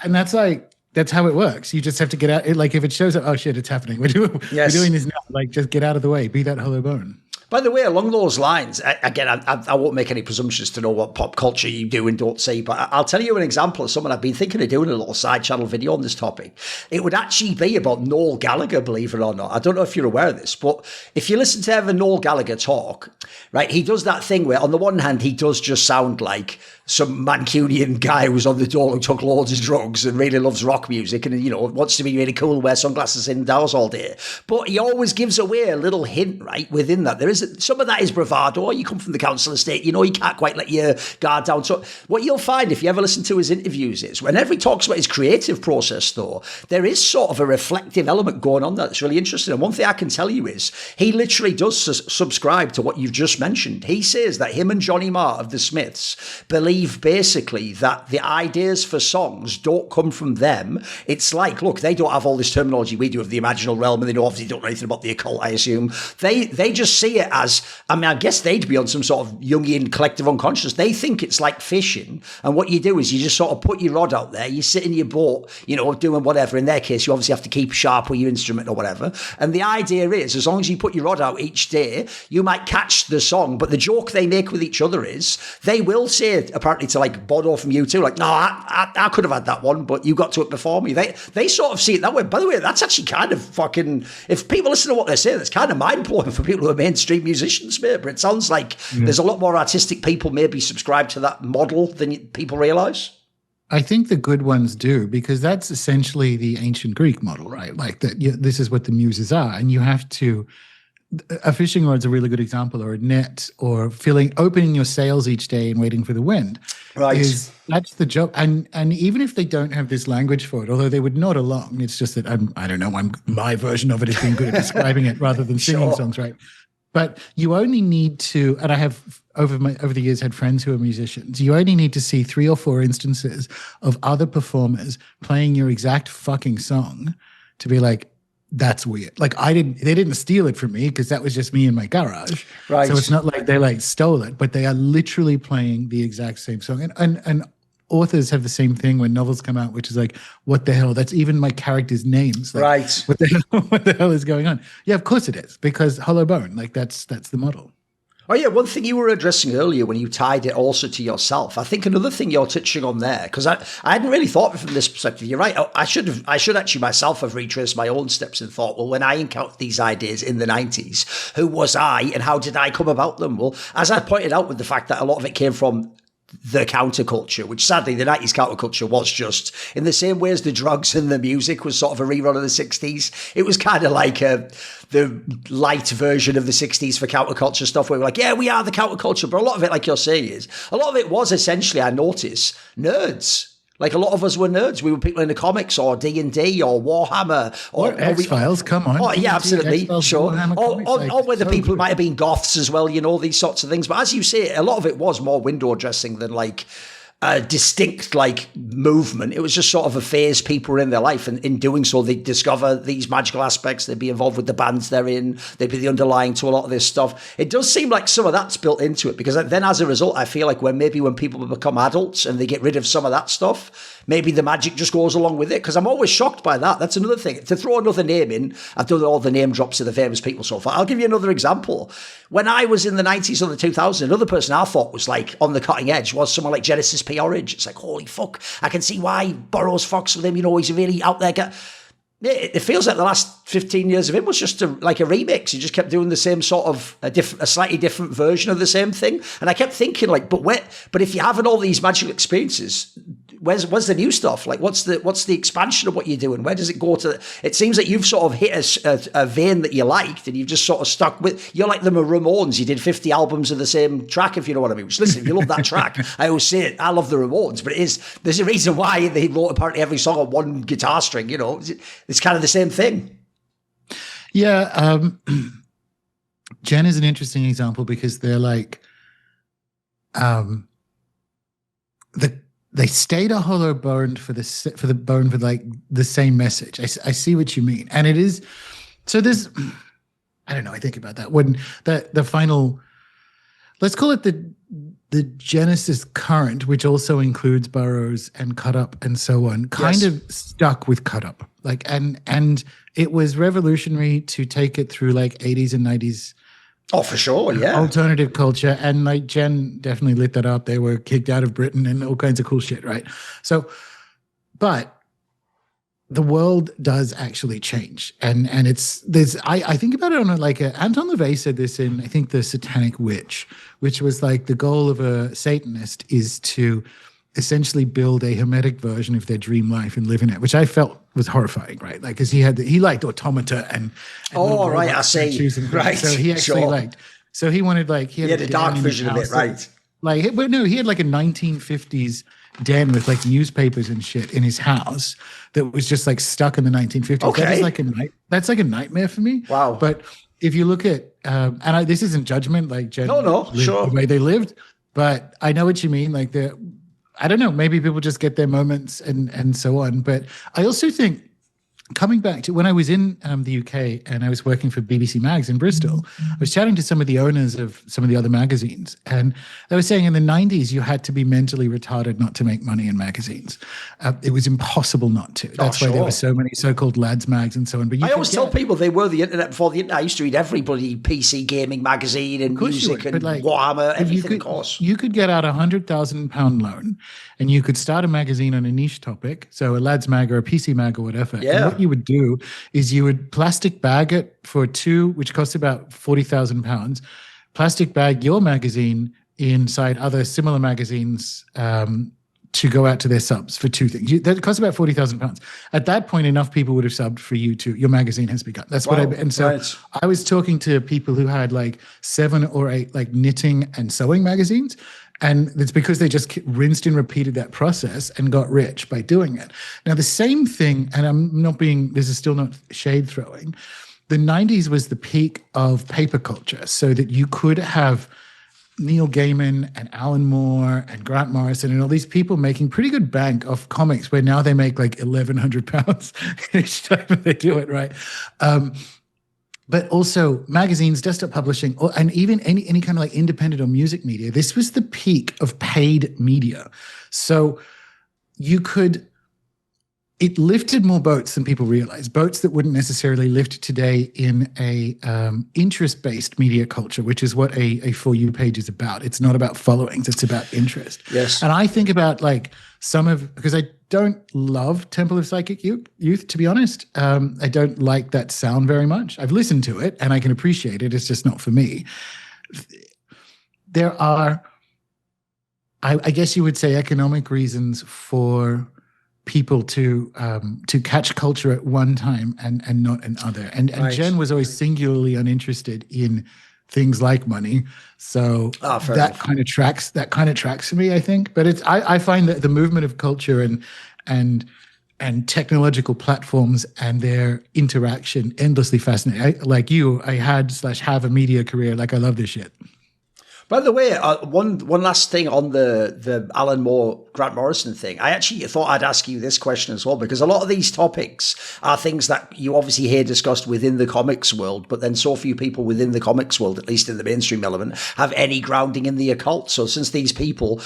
And that's how it works. You just have to get out. Like if it shows up, oh shit, it's happening. We're doing this now. Like just get out of the way. Be that hollow bone. By the way, along those lines, again, I won't make any presumptions to know what pop culture you do and don't see, but I'll tell you an example of someone I've been thinking of doing a little side channel video on this topic. It would actually be about Noel Gallagher, believe it or not. I don't know if you're aware of this, but if you listen to ever Noel Gallagher talk, right, he does that thing where on the one hand, he does just sound like some Mancunian guy who's on the door who took loads of drugs and really loves rock music and, you know, wants to be really cool, wear sunglasses indoors all day. But he always gives away a little hint, right, within that. There is some of that is bravado. You come from the council estate, you know, you can't quite let your guard down. So what you'll find if you ever listen to his interviews is whenever he talks about his creative process, though, there is sort of a reflective element going on that's really interesting. And one thing I can tell you is he literally does subscribe to what you've just mentioned. He says that him and Johnny Marr of the Smiths believe basically that the ideas for songs don't come from them. It's like, look, they don't have all this terminology we do of the imaginal realm, and they obviously don't know anything about the occult, I assume. They just see it as, I mean, I guess they'd be on some sort of Jungian collective unconscious. They think it's like fishing, and what you do is you just sort of put your rod out there, you sit in your boat, you know, doing whatever. In their case, you obviously have to keep sharp with your instrument or whatever. And the idea is, as long as you put your rod out each day, you might catch the song. But the joke they make with each other is they will say, apparently to like Bono from U2, like, no, I could have had that one, but you got to it before me. They sort of see it that way. By the way, that's actually kind of fucking, if people listen to what they're saying, it's kind of mind-blowing for people who are mainstream musicians, mate. But it sounds like there's a lot more artistic people maybe subscribe to that model than people realise. I think the good ones do, because that's essentially the ancient Greek model, right? Like that, this is what the muses are, and you have to. A fishing rod's a really good example, or a net, or opening your sails each day and waiting for the wind. Right. That's the job. And even if they don't have this language for it, although they would nod along, it's just that my version of it has been good at describing it rather than singing songs, right? But you only need to, and I have over the years had friends who are musicians, you only need to see 3 or 4 instances of other performers playing your exact fucking song to be like, that's weird. Like they didn't steal it from me, because that was just me in my garage. Right. So it's not like they like stole it, but they are literally playing the exact same song. And authors have the same thing when novels come out, which is like, what the hell? That's even my characters' names. Like, right. What the hell is going on? Yeah, of course it is, because Hollow Bone, like that's the model. Oh, yeah, one thing you were addressing earlier when you tied it also to yourself, I think another thing you're touching on there, because I hadn't really thought of it from this perspective. You're right. I should actually myself have retraced my own steps and thought, well, when I encountered these ideas in the 90s, who was I and how did I come about them? Well, as I pointed out with the fact that a lot of it came from the counterculture, which sadly the 90s counterculture was just in the same way as the drugs and the music was sort of a rerun of the 60s. It was kind of like the light version of the 60s for counterculture stuff, where we're like, yeah, we are the counterculture. But a lot of it, like you're saying, a lot of it was essentially, I notice, nerds. Like a lot of us were nerds. We were people into comics or D&D or Warhammer or X-Files. Come on. Oh, yeah, absolutely. X-Files, sure. Or whether people who might have been goths as well, you know, these sorts of things. But as you say, a lot of it was more window dressing than like a distinct like movement. It was just sort of a phase people were in their life, and in doing so they'd discover these magical aspects. They'd be involved with the bands they're in. They'd be the underlying to a lot of this stuff. It does seem like some of that's built into it, because then as a result I feel like when people become adults and they get rid of some of that stuff, maybe the magic just goes along with it, because I'm always shocked by that. That's another thing. To throw another name in, I've done all the name drops of the famous people so far. I'll give you another example. When I was in the 90s or the 2000s, another person I thought was like on the cutting edge was someone like Genesis P. Orridge. It's like, holy fuck, I can see why Burroughs fucks with him. You know, he's a really out there guy. It feels like the last 15 years of him was just like a remix. He just kept doing the same sort of a slightly different version of the same thing. And I kept thinking like, but if you're having all these magical experiences, where's the new stuff? Like, what's the expansion of what you're doing? Where does it go to? It seems that you've sort of hit a vein that you liked, and you've just sort of stuck with. You're like the Ramones. You did 50 albums of the same track, if you know what I mean. Which, listen, if you love that track, I always say it. I love the Ramones, but there's a reason why they wrote apparently every song on one guitar string. You know, it's kind of the same thing. Yeah, Jen is an interesting example, because they're like, they stayed a hollow bone for like the same message. I see what you mean, and it is so. There's, I don't know. I think about that when the final, let's call it the Genesis current, which also includes Burroughs and Cut Up and so on, kind of stuck with Cut Up, like and it was revolutionary to take it through like 80s and 90s Oh, for sure, yeah. Alternative culture. And like Jen definitely lit that up. They were kicked out of Britain and all kinds of cool shit, right? So, but the world does actually change. And I think about it on Anton LaVey said this in, I think, The Satanic Witch, which was like the goal of a Satanist is to essentially build a hermetic version of their dream life and live in it, which I felt was horrifying, right? Like, because he liked automata and oh, right, I see. Right, so he actually so he wanted he had a dark vision of it, right? He had like a 1950s den with like newspapers and shit in his house that was just like stuck in the 1950s. Okay. That's like a nightmare for me. Wow. But if you look at, this isn't judgment, like Jen sure. the way they lived, but I know what you mean. Like I don't know, maybe people just get their moments and so on. But I also think, coming back to when I was in the UK and I was working for BBC Mags in Bristol, I was chatting to some of the owners of some of the other magazines, and they were saying in the 90s you had to be mentally retarded not to make money in magazines. It was impossible not to. That's why there were so many so-called lads mags and so on. But I always tell people they were the internet before the internet. I used to read every bloody PC gaming magazine and music and Warhammer, everything, of course. You could get out £100,000 loan and you could start a magazine on a niche topic, so a lads mag or a PC mag or whatever. Yeah. And what you would do is you would plastic bag it for two, which costs about £40,000. Plastic bag your magazine inside other similar magazines to go out to their subs for two things. That costs about £40,000. At that point, enough people would have subbed for you to, your magazine has begun. That's what I was talking to people who had like 7 or 8 like knitting and sewing magazines. And it's because they just rinsed and repeated that process and got rich by doing it. Now, the same thing, and this is still not shade throwing, the 90s was the peak of paper culture, so that you could have Neil Gaiman and Alan Moore and Grant Morrison and all these people making pretty good bank off comics, where now they make like £1,100 each time they do it, right? But also magazines, desktop publishing, and even any kind of like independent or music media. This was the peak of paid media. So it lifted more boats than people realize, boats that wouldn't necessarily lift today in a interest-based media culture, which is what a For You page is about. It's not about followings, it's about interest. Yes. And I think about like because I don't love Temple of Psychic Youth, to be honest. I don't like that sound very much. I've listened to it and I can appreciate it. It's just not for me. There are, I guess you would say, economic reasons for people to catch culture at one time and not another. And right. Jen was always singularly uninterested in things like money, so that kind of tracks for me, I think. But I find that the movement of culture and technological platforms and their interaction endlessly fascinating. Like you, I have a media career. Like, I love this shit. By the way, one last thing on the Alan Moore, Grant Morrison thing. I actually thought I'd ask you this question as well, because a lot of these topics are things that you obviously hear discussed within the comics world, but then so few people within the comics world, at least in the mainstream element, have any grounding in the occult. So since these people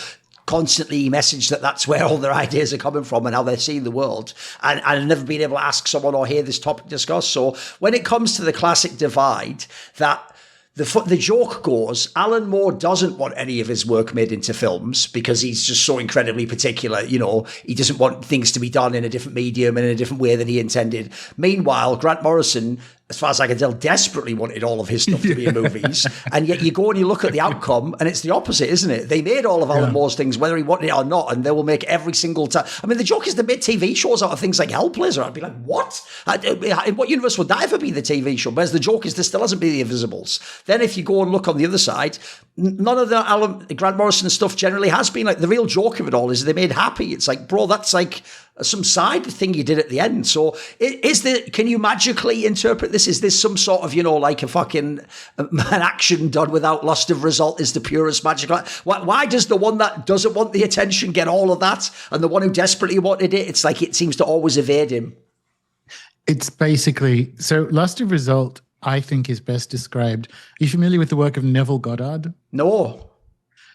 constantly message that that's where all their ideas are coming from and how they're seeing the world, and I've never been able to ask someone or hear this topic discussed. So when it comes to the classic divide, that the joke goes, Alan Moore doesn't want any of his work made into films because he's just so incredibly particular. You know, he doesn't want things to be done in a different medium and in a different way than he intended. Meanwhile, Grant Morrison, as far as I can tell, desperately wanted all of his stuff to be in movies. And yet you go and you look at the outcome and it's the opposite, isn't it? They made all of Alan Moore's things, whether he wanted it or not, and they will make every single time. I mean, the joke is they made TV shows out of things like Hellblazer. I'd be like, what? In what universe would that ever be the TV show? Whereas the joke is there still hasn't been the Invisibles. Then if you go and look on the other side, none of the Grant Morrison stuff generally has been like, the real joke of it all is they made Happy. It's like, bro, that's like some side thing you did at the end. So can you magically interpret this? Is this some sort of, like a fucking an action done without lust of result is the purest magic? Why does the one that doesn't want the attention get all of that, and the one who desperately wanted it, it's like it seems to always evade him? It's basically, so lust of result, I think, is best described. Are you familiar with the work of Neville Goddard? No.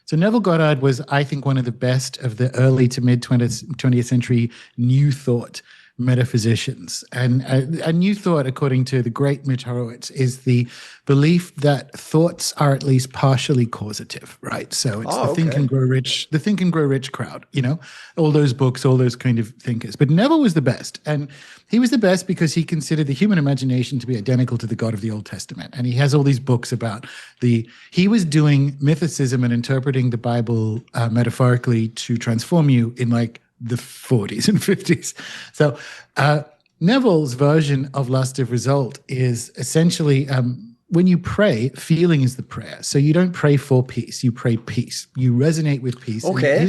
So Neville Goddard was, I think, one of the best of the early to mid 20th century New Thought metaphysicians. And a new thought, according to the great Mitch Horowitz, is the belief that thoughts are at least partially causative, right? So it's Think and Grow Rich, the Think and Grow Rich crowd, all those books, all those kind of thinkers. But Neville was the best. And he was the best because he considered the human imagination to be identical to the God of the Old Testament. And he has all these books about he was doing mythicism and interpreting the Bible metaphorically to transform you in like the 40s and 50s. So Neville's version of lust of result is essentially when you pray, feeling is the prayer. So you don't pray for peace, you pray peace. You resonate with peace. Okay.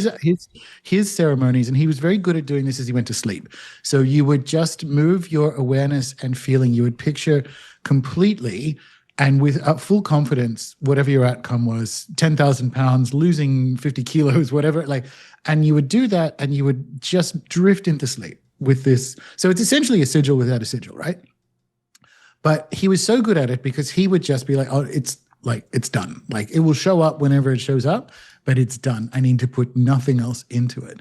His ceremonies, and he was very good at doing this as he went to sleep. So you would just move your awareness and feeling. You would picture completely and with full confidence, whatever your outcome was, 10,000 pounds, losing 50 kilos, whatever, and you would do that and you would just drift into sleep with this. So it's essentially a sigil without a sigil, right? But he was so good at it because he would just be like, oh, it's done. Like it will show up whenever it shows up, but it's done. I need to put nothing else into it.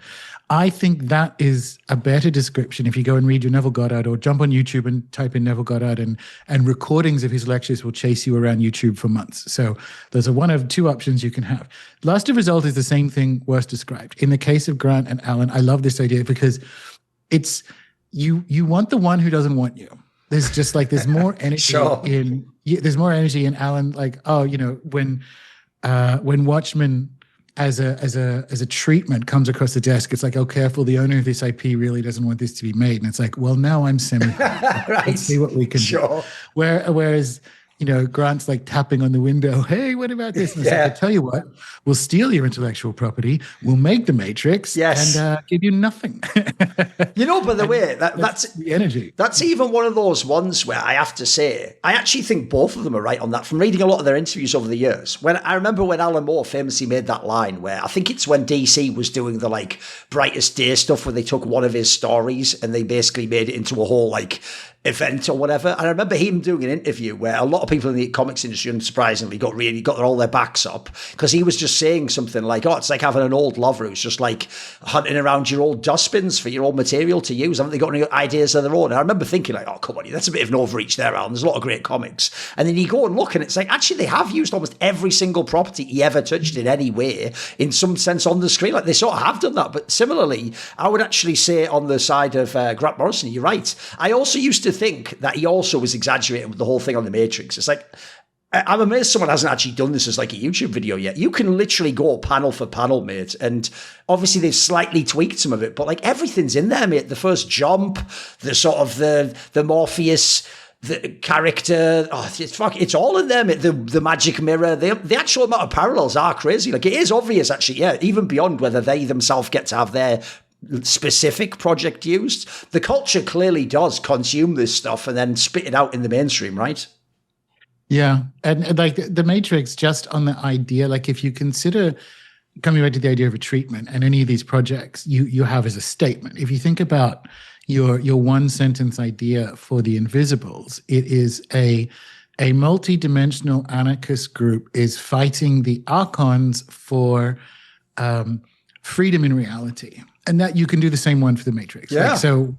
I think that is a better description. If you go and read your Neville Goddard or jump on YouTube and type in Neville Goddard and recordings of his lectures will chase you around YouTube for months. So there's one of two options you can have. Last of result is the same thing worse described. In the case of Grant and Alan, I love this idea because it's you want the one who doesn't want you. There's just there's more energy there's more energy in Alan. When Watchmen as a treatment comes across the desk, it's like, oh, careful, the owner of this IP really doesn't want this to be made. And it's like, well, now I'm right. Let's see what we can do. Whereas, Grant's like tapping on the window, hey, what about this? And it's like, I tell you what, we'll steal your intellectual property, we'll make the Matrix, and give you nothing. By the way, that's the energy. That's even one of those ones where I have to say, I actually think both of them are right on that from reading a lot of their interviews over the years. I remember when Alan Moore famously made that line where I think it's when DC was doing the Brightest Day stuff where they took one of his stories and they basically made it into a whole event or whatever. And I remember him doing an interview where a lot of people in the comics industry, unsurprisingly, got all their backs up because he was just saying something like, oh, it's like having an old lover who's just hunting around your old dustbins for your old material to use. Haven't they got any ideas of their own? And I remember thinking oh, come on, that's a bit of an overreach there, Alan. There's a lot of great comics. And then you go and look and it's actually they have used almost every single property he ever touched in any way in some sense on the screen. They sort of have done that. But similarly, I would actually say on the side of Grant Morrison, you're right. I also used to think that he also was exaggerating with the whole thing on the Matrix. It's I'm amazed someone hasn't actually done this as a YouTube video yet. You can literally go panel for panel, mate. And obviously they've slightly tweaked some of it, but everything's in there, mate. The first jump, the sort of the Morpheus, the character, it's all in there, mate. The magic mirror, the actual amount of parallels are crazy. It is obvious actually, even beyond whether they themselves get to have their specific project used. The culture clearly does consume this stuff and then spit it out in the mainstream, right? Yeah. And the Matrix, just on the idea, if you consider coming back to the idea of a treatment and any of these projects you have as a statement, if you think about your one sentence idea for the Invisibles, it is a multi-dimensional anarchist group is fighting the Archons for freedom in reality. And that you can do the same one for the Matrix. Yeah. So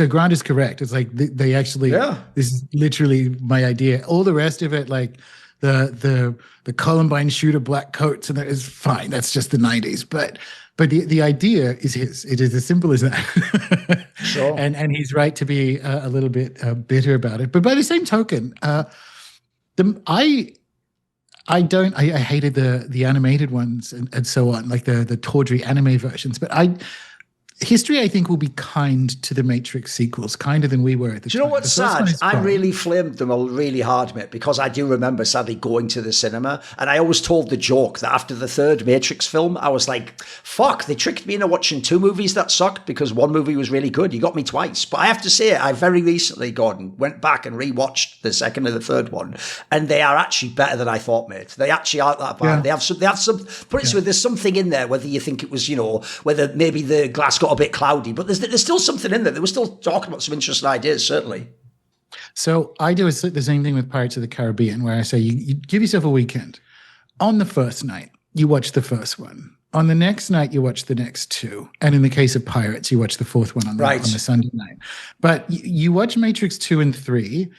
Grant is correct. It's they actually, this is literally my idea. All the rest of it, the Columbine shooter black coats, and that is fine. That's just the 90s. But the idea is his. It is as simple as that. Sure. And he's right to be a little bit bitter about it. But by the same token, I hated the animated ones and so on, the tawdry anime versions. But history, I think, will be kind to the Matrix sequels, kinder than we were at the time. Do you know what's sad? I really flamed them really hard, mate, because I do remember sadly going to the cinema, and I always told the joke that after the third Matrix film, I was like, fuck, they tricked me into watching two movies that sucked because one movie was really good. You got me twice. But I have to say, I very recently, Gordon, went back and rewatched the second and the third one, and they are actually better than I thought, mate. They actually aren't that bad. Yeah. They have some, put it this way, there's something in there, whether you think it was, whether maybe the glass got a bit cloudy, but there's still something in there. They were still talking about some interesting ideas, certainly. So I do the same thing with Pirates of the Caribbean, where I say you give yourself a weekend. On the first night, you watch the first one. On the next night, you watch the next two. And in the case of Pirates, you watch the fourth one on the Sunday night. But you watch Matrix 2 and 3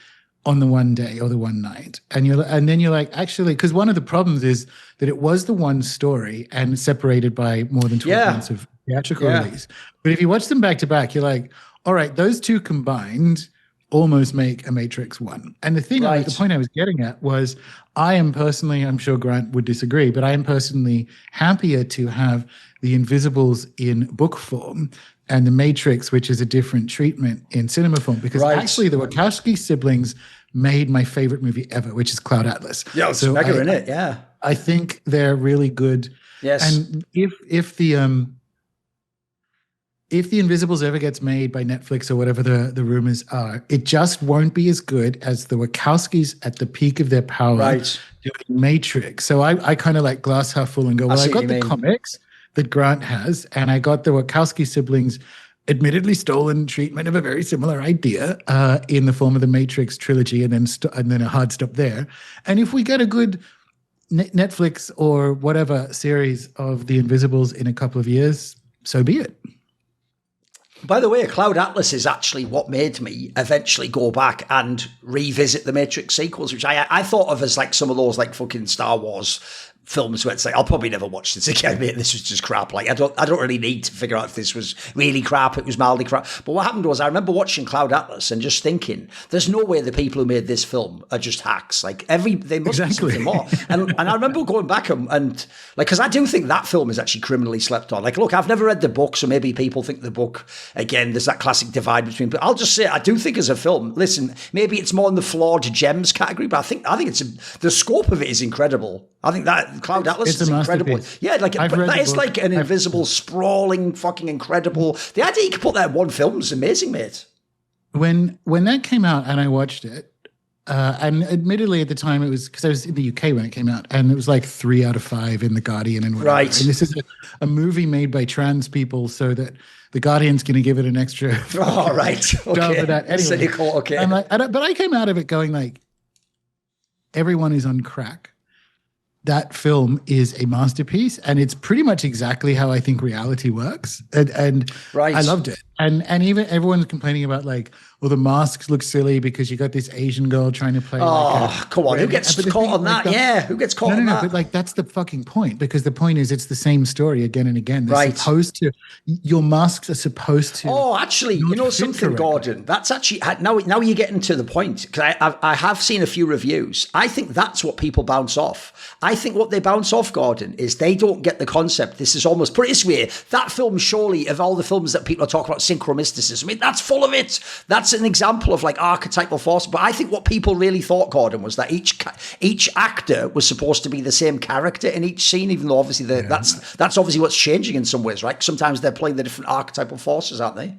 on the one day or the one night. And then you're like, actually, because one of the problems is that it was the one story and separated by more than 12 months of theatrical release. But if you watch them back to back, you're like, all right, those two combined almost make a Matrix 1. And the thing, the point I was getting at was, I am personally, I'm sure Grant would disagree, but I am personally happier to have the Invisibles in book form and the Matrix, which is a different treatment, in cinema form, because actually the Wachowski siblings made my favorite movie ever, which is Cloud Atlas. Yeah, it's mega in it. Yeah, I think they're really good. Yes, and if the Invisibles ever gets made by Netflix or whatever the rumors are, it just won't be as good as the Wachowskis at the peak of their power doing Matrix. So I kind of like glass half full and go, well, I got the comics that Grant has, and I got the Wachowski siblings' admittedly stolen treatment of a very similar idea in the form of the Matrix trilogy, and then a hard stop there. And if we get a good Netflix or whatever series of the Invisibles in a couple of years, so be it. By the way, Cloud Atlas is actually what made me eventually go back and revisit the Matrix sequels, which I thought of as like some of those like fucking Star Wars films where it's like, I'll probably never watch this again, mate. This was just crap. Like, I don't really need to figure out if this was really crap. It was mildly crap. But what happened was, I remember watching Cloud Atlas and just thinking, there's no way the people who made this film are just hacks. Like, they must be something more. And I remember going back and like, because I do think that film is actually criminally slept on. Like, look, I've never read the book, so maybe people think the book, again, there's that classic divide between, but I'll just say, I do think as a film, listen, maybe it's more in the flawed gems category, but I think the scope of it is incredible. I think that Cloud Atlas is incredible. Yeah, like that is like an invisible, sprawling, fucking incredible. The idea you could put that in one film is amazing, mate. When that came out and I watched it, and admittedly at the time it was because I was in the UK when it came out, and it was like 3 out of 5 in The Guardian and whatever. Right. And this is a movie made by trans people, so that The Guardian's going to give it an extra. Oh, right. Okay. For that. Anyway, cynical. Okay. But I came out of it going like, everyone is on crack. That film is a masterpiece, and it's pretty much exactly how I think reality works. And I loved it. And even everyone's complaining about like, well, the masks look silly because you got this Asian girl trying to play. Come on, who gets caught on that? Who gets caught on that? But like, that's the fucking point, because the point is it's the same story again and again. They're supposed to, your masks are supposed to. Oh, actually, you know something, Gordon? That's actually, now you're getting to the point, because I have seen a few reviews. I think that's what people bounce off. I think what they bounce off, Gordon, is they don't get the concept. This is almost, put it this way, that film, surely, of all the films that people are talking about, Synchromysticism, I mean, that's full of it. That's an example of like archetypal force. But I think what people really thought, Gordon, was that each actor was supposed to be the same character in each scene, even though obviously that's obviously what's changing in some ways, right? Sometimes they're playing the different archetypal forces, aren't they?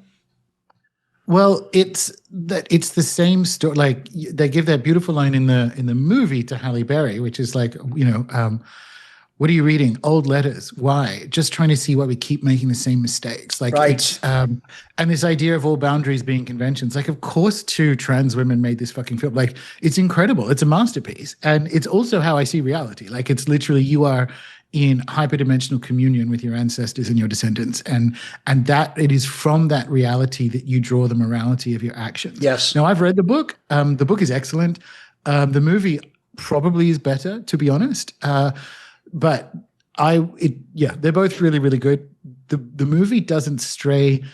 Well, it's the same story. Like, they give that beautiful line in the movie to Halle Berry, which is like, what are you reading? Old letters. Why? Just trying to see why we keep making the same mistakes. Like, and this idea of all boundaries being conventions. Like, of course, 2 trans women made this fucking film. Like, it's incredible. It's a masterpiece. And it's also how I see reality. Like, it's literally, you are in hyperdimensional communion with your ancestors and your descendants. And that it is from that reality that you draw the morality of your actions. Yes. Now, I've read the book. The book is excellent. The movie probably is better, to be honest. But they're both really, really good. The movie doesn't stray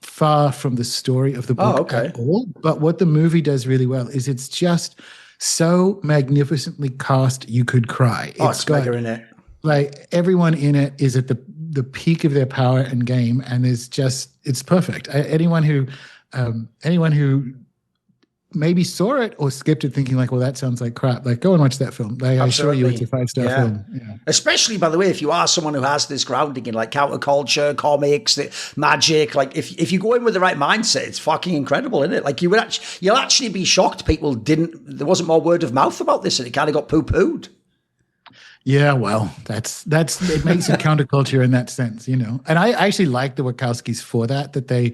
far from the story of the book at all. But what the movie does really well is it's just so magnificently cast you could cry. It's mega in it. Like, everyone in it is at the peak of their power and game, and it's perfect. Anyone who maybe saw it or skipped it thinking like, well, that sounds like crap, like, go and watch that film. Like, I assure you it's a 5-star film. Yeah. Especially, by the way, if you are someone who has this grounding in like counterculture, comics, magic, like if you go in with the right mindset, it's fucking incredible, isn't it? Like, you'll actually be shocked there wasn't more word of mouth about this, and it kind of got poo-pooed. Yeah, well, that's it makes it counterculture in that sense, And I actually like the Wachowskis for that they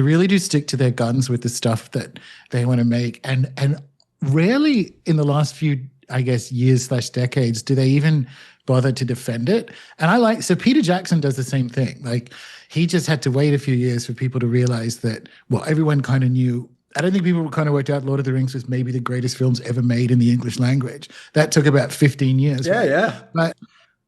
really do stick to their guns with the stuff that they want to make. And rarely in the last few I guess, years/decades, do they even bother to defend it? And so Peter Jackson does the same thing. Like, he just had to wait a few years for people to realize that, well, everyone kind of knew. I don't think people kind of worked out Lord of the Rings was maybe the greatest films ever made in the English language. That took about 15 years. Yeah, right? yeah.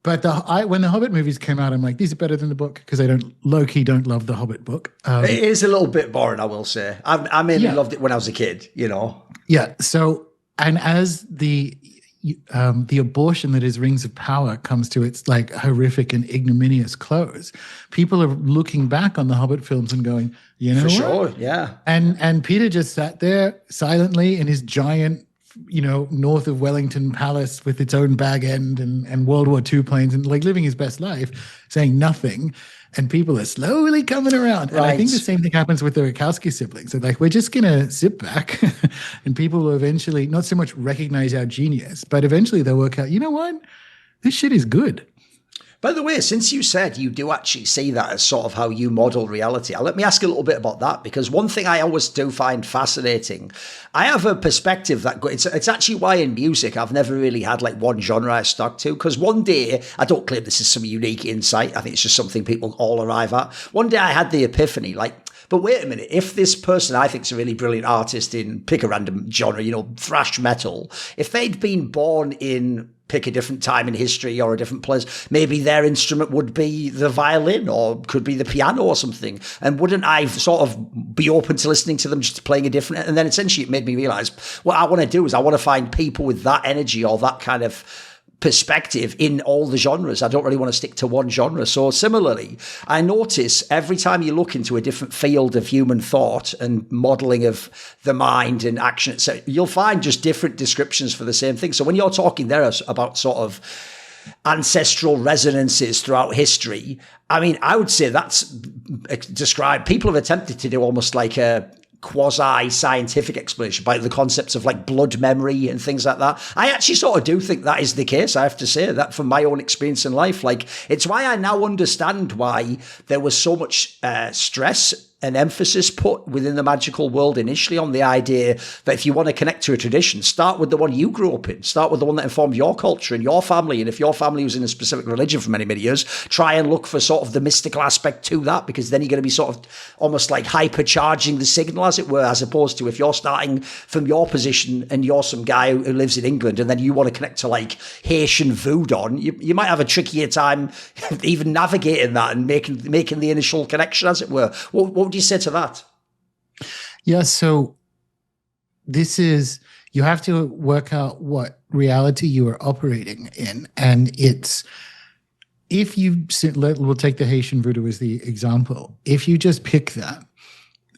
But when the Hobbit movies came out, I'm like, these are better than the book, because I low-key don't love the Hobbit book. It is a little bit boring, I will say. I mainly loved it when I was a kid, you know. Yeah. So, and as the abortion that is Rings of Power comes to its like horrific and ignominious close, people are looking back on the Hobbit films and going, you know, for what? sure, yeah. And Peter just sat there silently in his giant, north of Wellington palace with its own bag end and World War II planes, and like living his best life, saying nothing. And people are slowly coming around. Right. And I think the same thing happens with the Wachowski siblings. They're like, we're just going to sit back and people will eventually not so much recognize our genius, but eventually they'll work out, you know what? This shit is good. By the way, since you said you do actually see that as sort of how you model reality, let me ask you a little bit about that, because one thing I always do find fascinating, I have a perspective that it's actually why in music I've never really had like one genre I stuck to, because one day, I don't claim this is some unique insight, I think it's just something people all arrive at. One day I had the epiphany, like, but wait a minute, if this person I think is a really brilliant artist in, pick a random genre, thrash metal, if they'd been born in, pick a different time in history or a different place, maybe their instrument would be the violin or could be the piano or something. And wouldn't I sort of be open to listening to them just playing a different? And then essentially it made me realize what I want to do is I want to find people with that energy or that kind of perspective in all the genres. I don't really want to stick to one genre. So similarly, I notice every time you look into a different field of human thought and modeling of the mind and action, so you'll find just different descriptions for the same thing. So when you're talking there about sort of ancestral resonances throughout history, I mean, I would say that's described. People have attempted to do almost like a quasi-scientific explanation by the concepts of like blood memory and things like that. I actually sort of do think that is the case. I have to say that from my own experience in life, like it's why I now understand why there was so much stress and emphasis put within the magical world initially on the idea that if you want to connect to a tradition, start with the one you grew up in, start with the one that informed your culture and your family. And if your family was in a specific religion for many, many years, try and look for sort of the mystical aspect to that, because then you're going to be sort of almost like hypercharging the signal, as it were, as opposed to if you're starting from your position and you're some guy who lives in England and then you want to connect to like Haitian voodoo, you might have a trickier time even navigating that and making the initial connection, as it were. What would you say to that? Yeah, so this is, you have to work out what reality you are operating in. And it's, if you, we'll take the Haitian voodoo as the example. If you just pick that,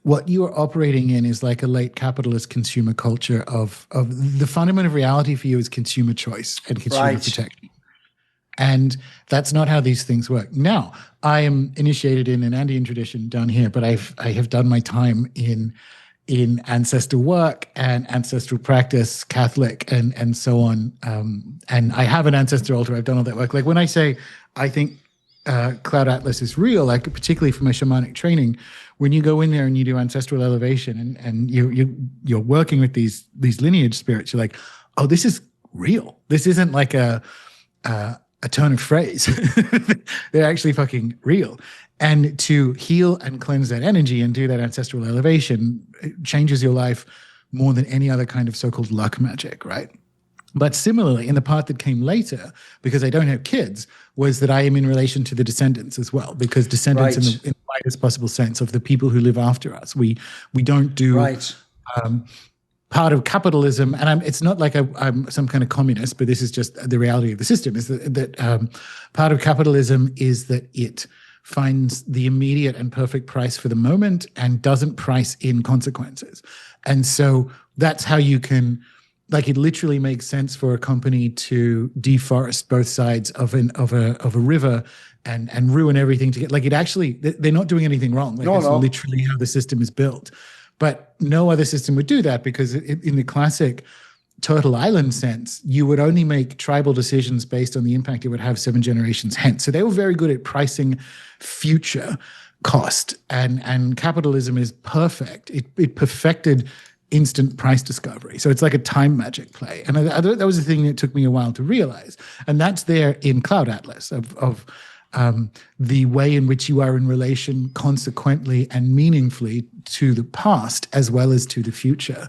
what you are operating in is like a late capitalist consumer culture of the fundament of reality for you is consumer choice and consumer protection. And that's not how these things work. Now, I am initiated in an Andean tradition down here, but I have done my time in ancestral work and ancestral practice, Catholic, and so on. And I have an ancestor altar. I've done all that work. Like when I say I think Cloud Atlas is real, like particularly for my shamanic training, when you go in there and you do ancestral elevation and you're working with these lineage spirits, you're like, oh, this is real. This isn't like a turn of phrase. They're actually fucking real. And to heal and cleanse that energy and do that ancestral elevation, it changes your life more than any other kind of so-called luck magic, right? But similarly, in the part that came later, because I don't have kids, was that I am in relation to the descendants as well, because descendants in the widest possible sense of the people who live after us. We don't do part of capitalism, and it's not like I'm some kind of communist, but this is just the reality of the system, is that part of capitalism is that it finds the immediate and perfect price for the moment and doesn't price in consequences. And so that's how you can, like, it literally makes sense for a company to deforest both sides of a river and ruin everything to get, like, it actually, they're not doing anything wrong. Like, it's literally how the system is built. But no other system would do that, because in the classic Turtle Island sense, you would only make tribal decisions based on the impact it would have 7 generations hence. So they were very good at pricing future cost, and capitalism is perfect. It perfected instant price discovery. So it's like a time magic play. And I thought that was the thing that took me a while to realize. And that's there in Cloud Atlas of the way in which you are in relation consequently and meaningfully to the past as well as to the future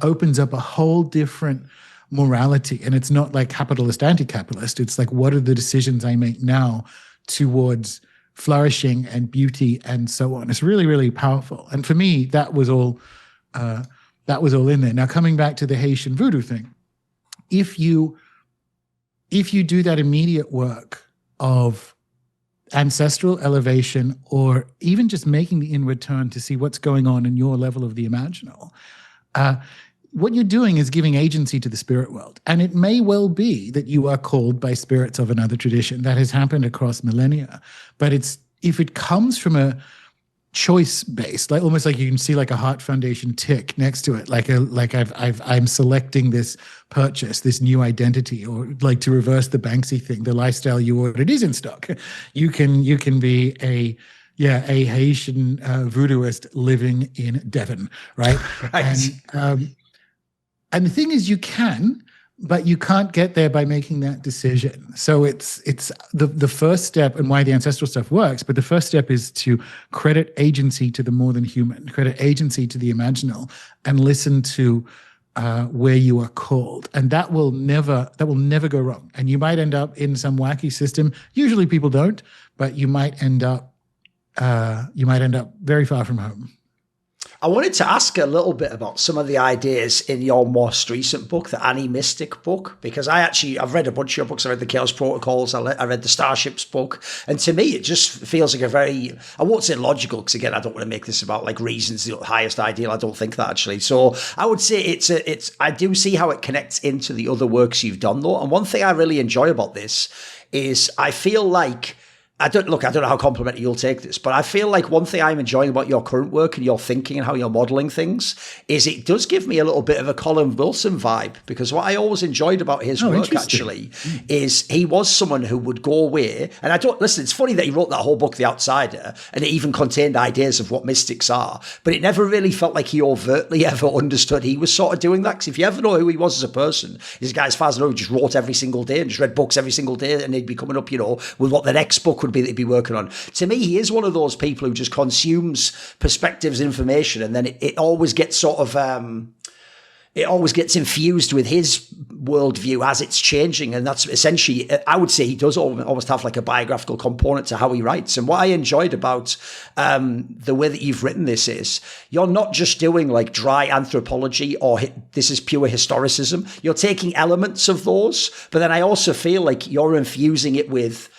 opens up a whole different morality. And it's not like capitalist, anti-capitalist. It's like, what are the decisions I make now towards flourishing and beauty and so on? It's really, really powerful. And for me, that was all in there. Now, coming back to the Haitian voodoo thing, if you do that immediate work of ancestral elevation, or even just making the inward turn to see what's going on in your level of the imaginal, what you're doing is giving agency to the spirit world. And it may well be that you are called by spirits of another tradition. That has happened across millennia. But if it comes from a choice-based, like almost like you can see like a Heart Foundation tick next to it, I'm selecting this purchase, this new identity, or like to reverse the Banksy thing, the lifestyle you ordered is in stock. You can be a Haitian voodooist living in Devon, right? Right. And the thing is, you can, but you can't get there by making that decision. So it's the first step, and why the ancestral stuff works, but the first step is to credit agency to the more than human, credit agency to the imaginal, and listen to where you are called. And that will never go wrong. And you might end up in some wacky system. Usually people don't, but you might end up very far from home. I wanted to ask a little bit about some of the ideas in your most recent book, the Ani.Mystic book, because I've read a bunch of your books. I read the Chaos Protocols, I read the Star.Ships book, and to me it just feels like a very, I won't say logical, because again I don't want to make this about like reasons, the highest ideal. I don't think that actually. So I would say I do see how it connects into the other works you've done though. And one thing I really enjoy about this is I feel like, I don't know how complimentary you'll take this, but I feel like one thing I'm enjoying about your current work and your thinking and how you're modeling things is it does give me a little bit of a Colin Wilson vibe, because what I always enjoyed about his work actually is he was someone who would go away, and it's funny that he wrote that whole book, The Outsider, and it even contained ideas of what mystics are, but it never really felt like he overtly ever understood he was sort of doing that, because if you ever know who he was as a person, he's a guy, as far as I know, who just wrote every single day and just read books every single day, and he'd be coming up, with what the next book would be that he'd be working on. To me, he is one of those people who just consumes perspectives, information, and then it always gets sort of it always gets infused with his worldview as it's changing. And that's essentially, I would say he does almost have like a biographical component to how he writes. And what I enjoyed about the way that you've written this is you're not just doing like dry anthropology or this is pure historicism. You're taking elements of those, but then I also feel like you're infusing it with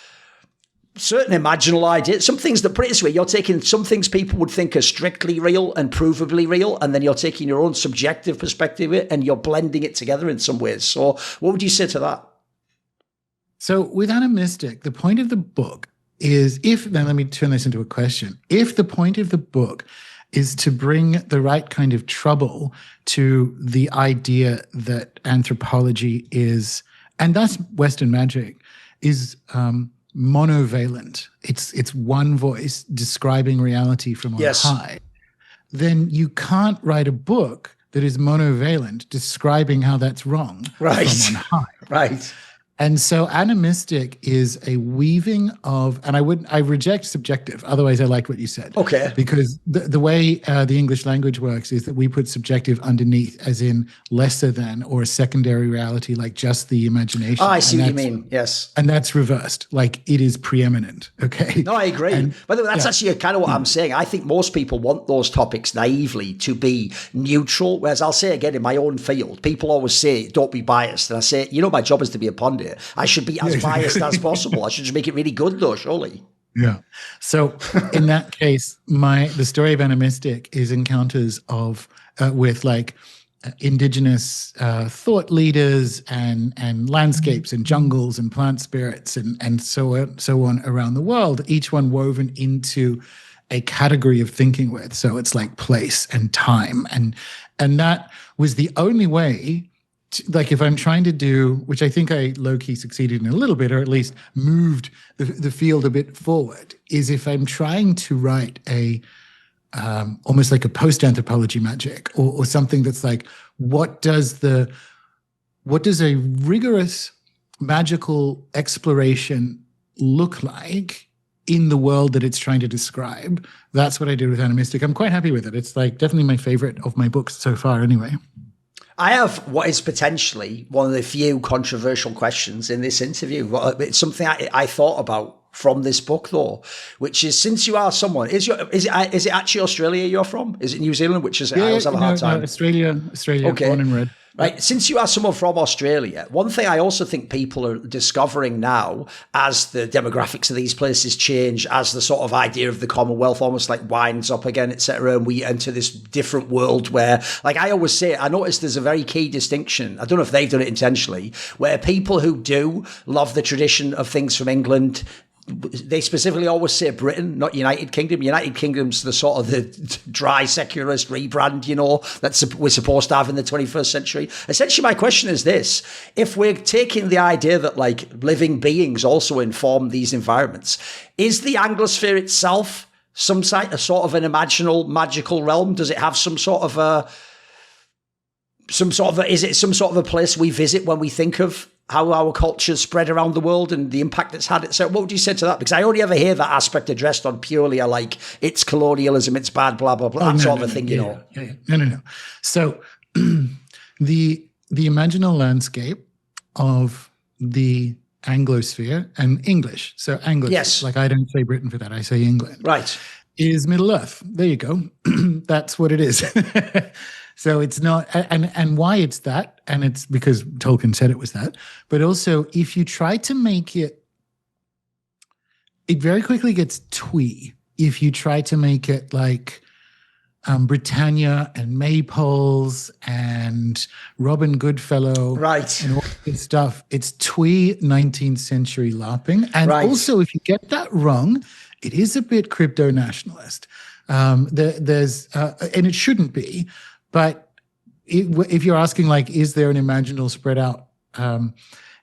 certain imaginal ideas, some things that, put it this way, you're taking some things people would think are strictly real and provably real, and then you're taking your own subjective perspective and you're blending it together in some ways. So what would you say to that? So with Ani.Mystic, the point of the book is, then let me turn this into a question. If the point of the book is to bring the right kind of trouble to the idea that anthropology is, and that's Western magic, is monovalent. It's one voice describing reality from on high. Then you can't write a book that is monovalent describing how that's wrong from on high. Right. And so Animistic is a weaving of, and I reject subjective. Otherwise, I like what you said. Okay. Because the way the English language works is that we put subjective underneath, as in lesser than or a secondary reality, like just the imagination. Oh, I see what you mean. Yes. And that's reversed. Like it is preeminent. Okay. No, I agree. But that's actually kind of what I'm saying. I think most people want those topics naively to be neutral. Whereas I'll say again, in my own field, people always say, don't be biased. And I say, my job is to be a pundit. I should be as biased as possible. I should just make it really good, though, surely. Yeah. So in that case, the story of Animistic is encounters with like indigenous thought leaders and landscapes and jungles and plant spirits and so on around the world. Each one woven into a category of thinking with. So it's like place and time, and that was the only way. Like if I'm trying to do, which I think I low-key succeeded in a little bit, or at least moved the field a bit forward, is if I'm trying to write a almost like a post-anthropology magic, or something that's like, what does a rigorous magical exploration look like in the world that it's trying to describe? That's what I did with Ani.Mystic. I'm quite happy with it. It's like definitely my favorite of my books so far anyway. I have what is potentially one of the few controversial questions in this interview. It's something I thought about from this book, though, which is, since you are someone, is it actually Australia you're from? Is it New Zealand? Which is, I always have a hard time. No, Australia, okay. Born and bred. Right. Since you are someone from Australia, one thing I also think people are discovering now, as the demographics of these places change, as the sort of idea of the Commonwealth almost like winds up again, etc., and we enter this different world where, like I always say, I noticed there's a very key distinction. I don't know if they've done it intentionally, where people who do love the tradition of things from England, they specifically always say Britain, not United Kingdom. United Kingdom's the sort of the dry secularist rebrand, that we're supposed to have in the 21st century. Essentially, my question is this. If we're taking the idea that like living beings also inform these environments, is the Anglosphere itself a sort of an imaginal magical realm? Does it have is it some sort of a place we visit when we think of how our culture spread around the world and the impact it's had? So what would you say to that? Because I only ever hear that aspect addressed on purely like it's colonialism, it's bad, blah, blah, blah, sort of a thing, No. So the imaginal landscape of the Anglosphere and English. So English, yes. Like I don't say Britain for that, I say England. Right. Is Middle Earth. There you go. That's what it is. So it's not, and why it's that, and it's because Tolkien said it was that, but also if you try to make it very quickly gets twee. If you try to make it like Britannia and maypoles and Robin Goodfellow, right, and all this stuff, it's twee 19th century LARPing. And also, if you get that wrong, it is a bit crypto nationalist. There's and it shouldn't be. But if you're asking, like, is there an imaginal spread out?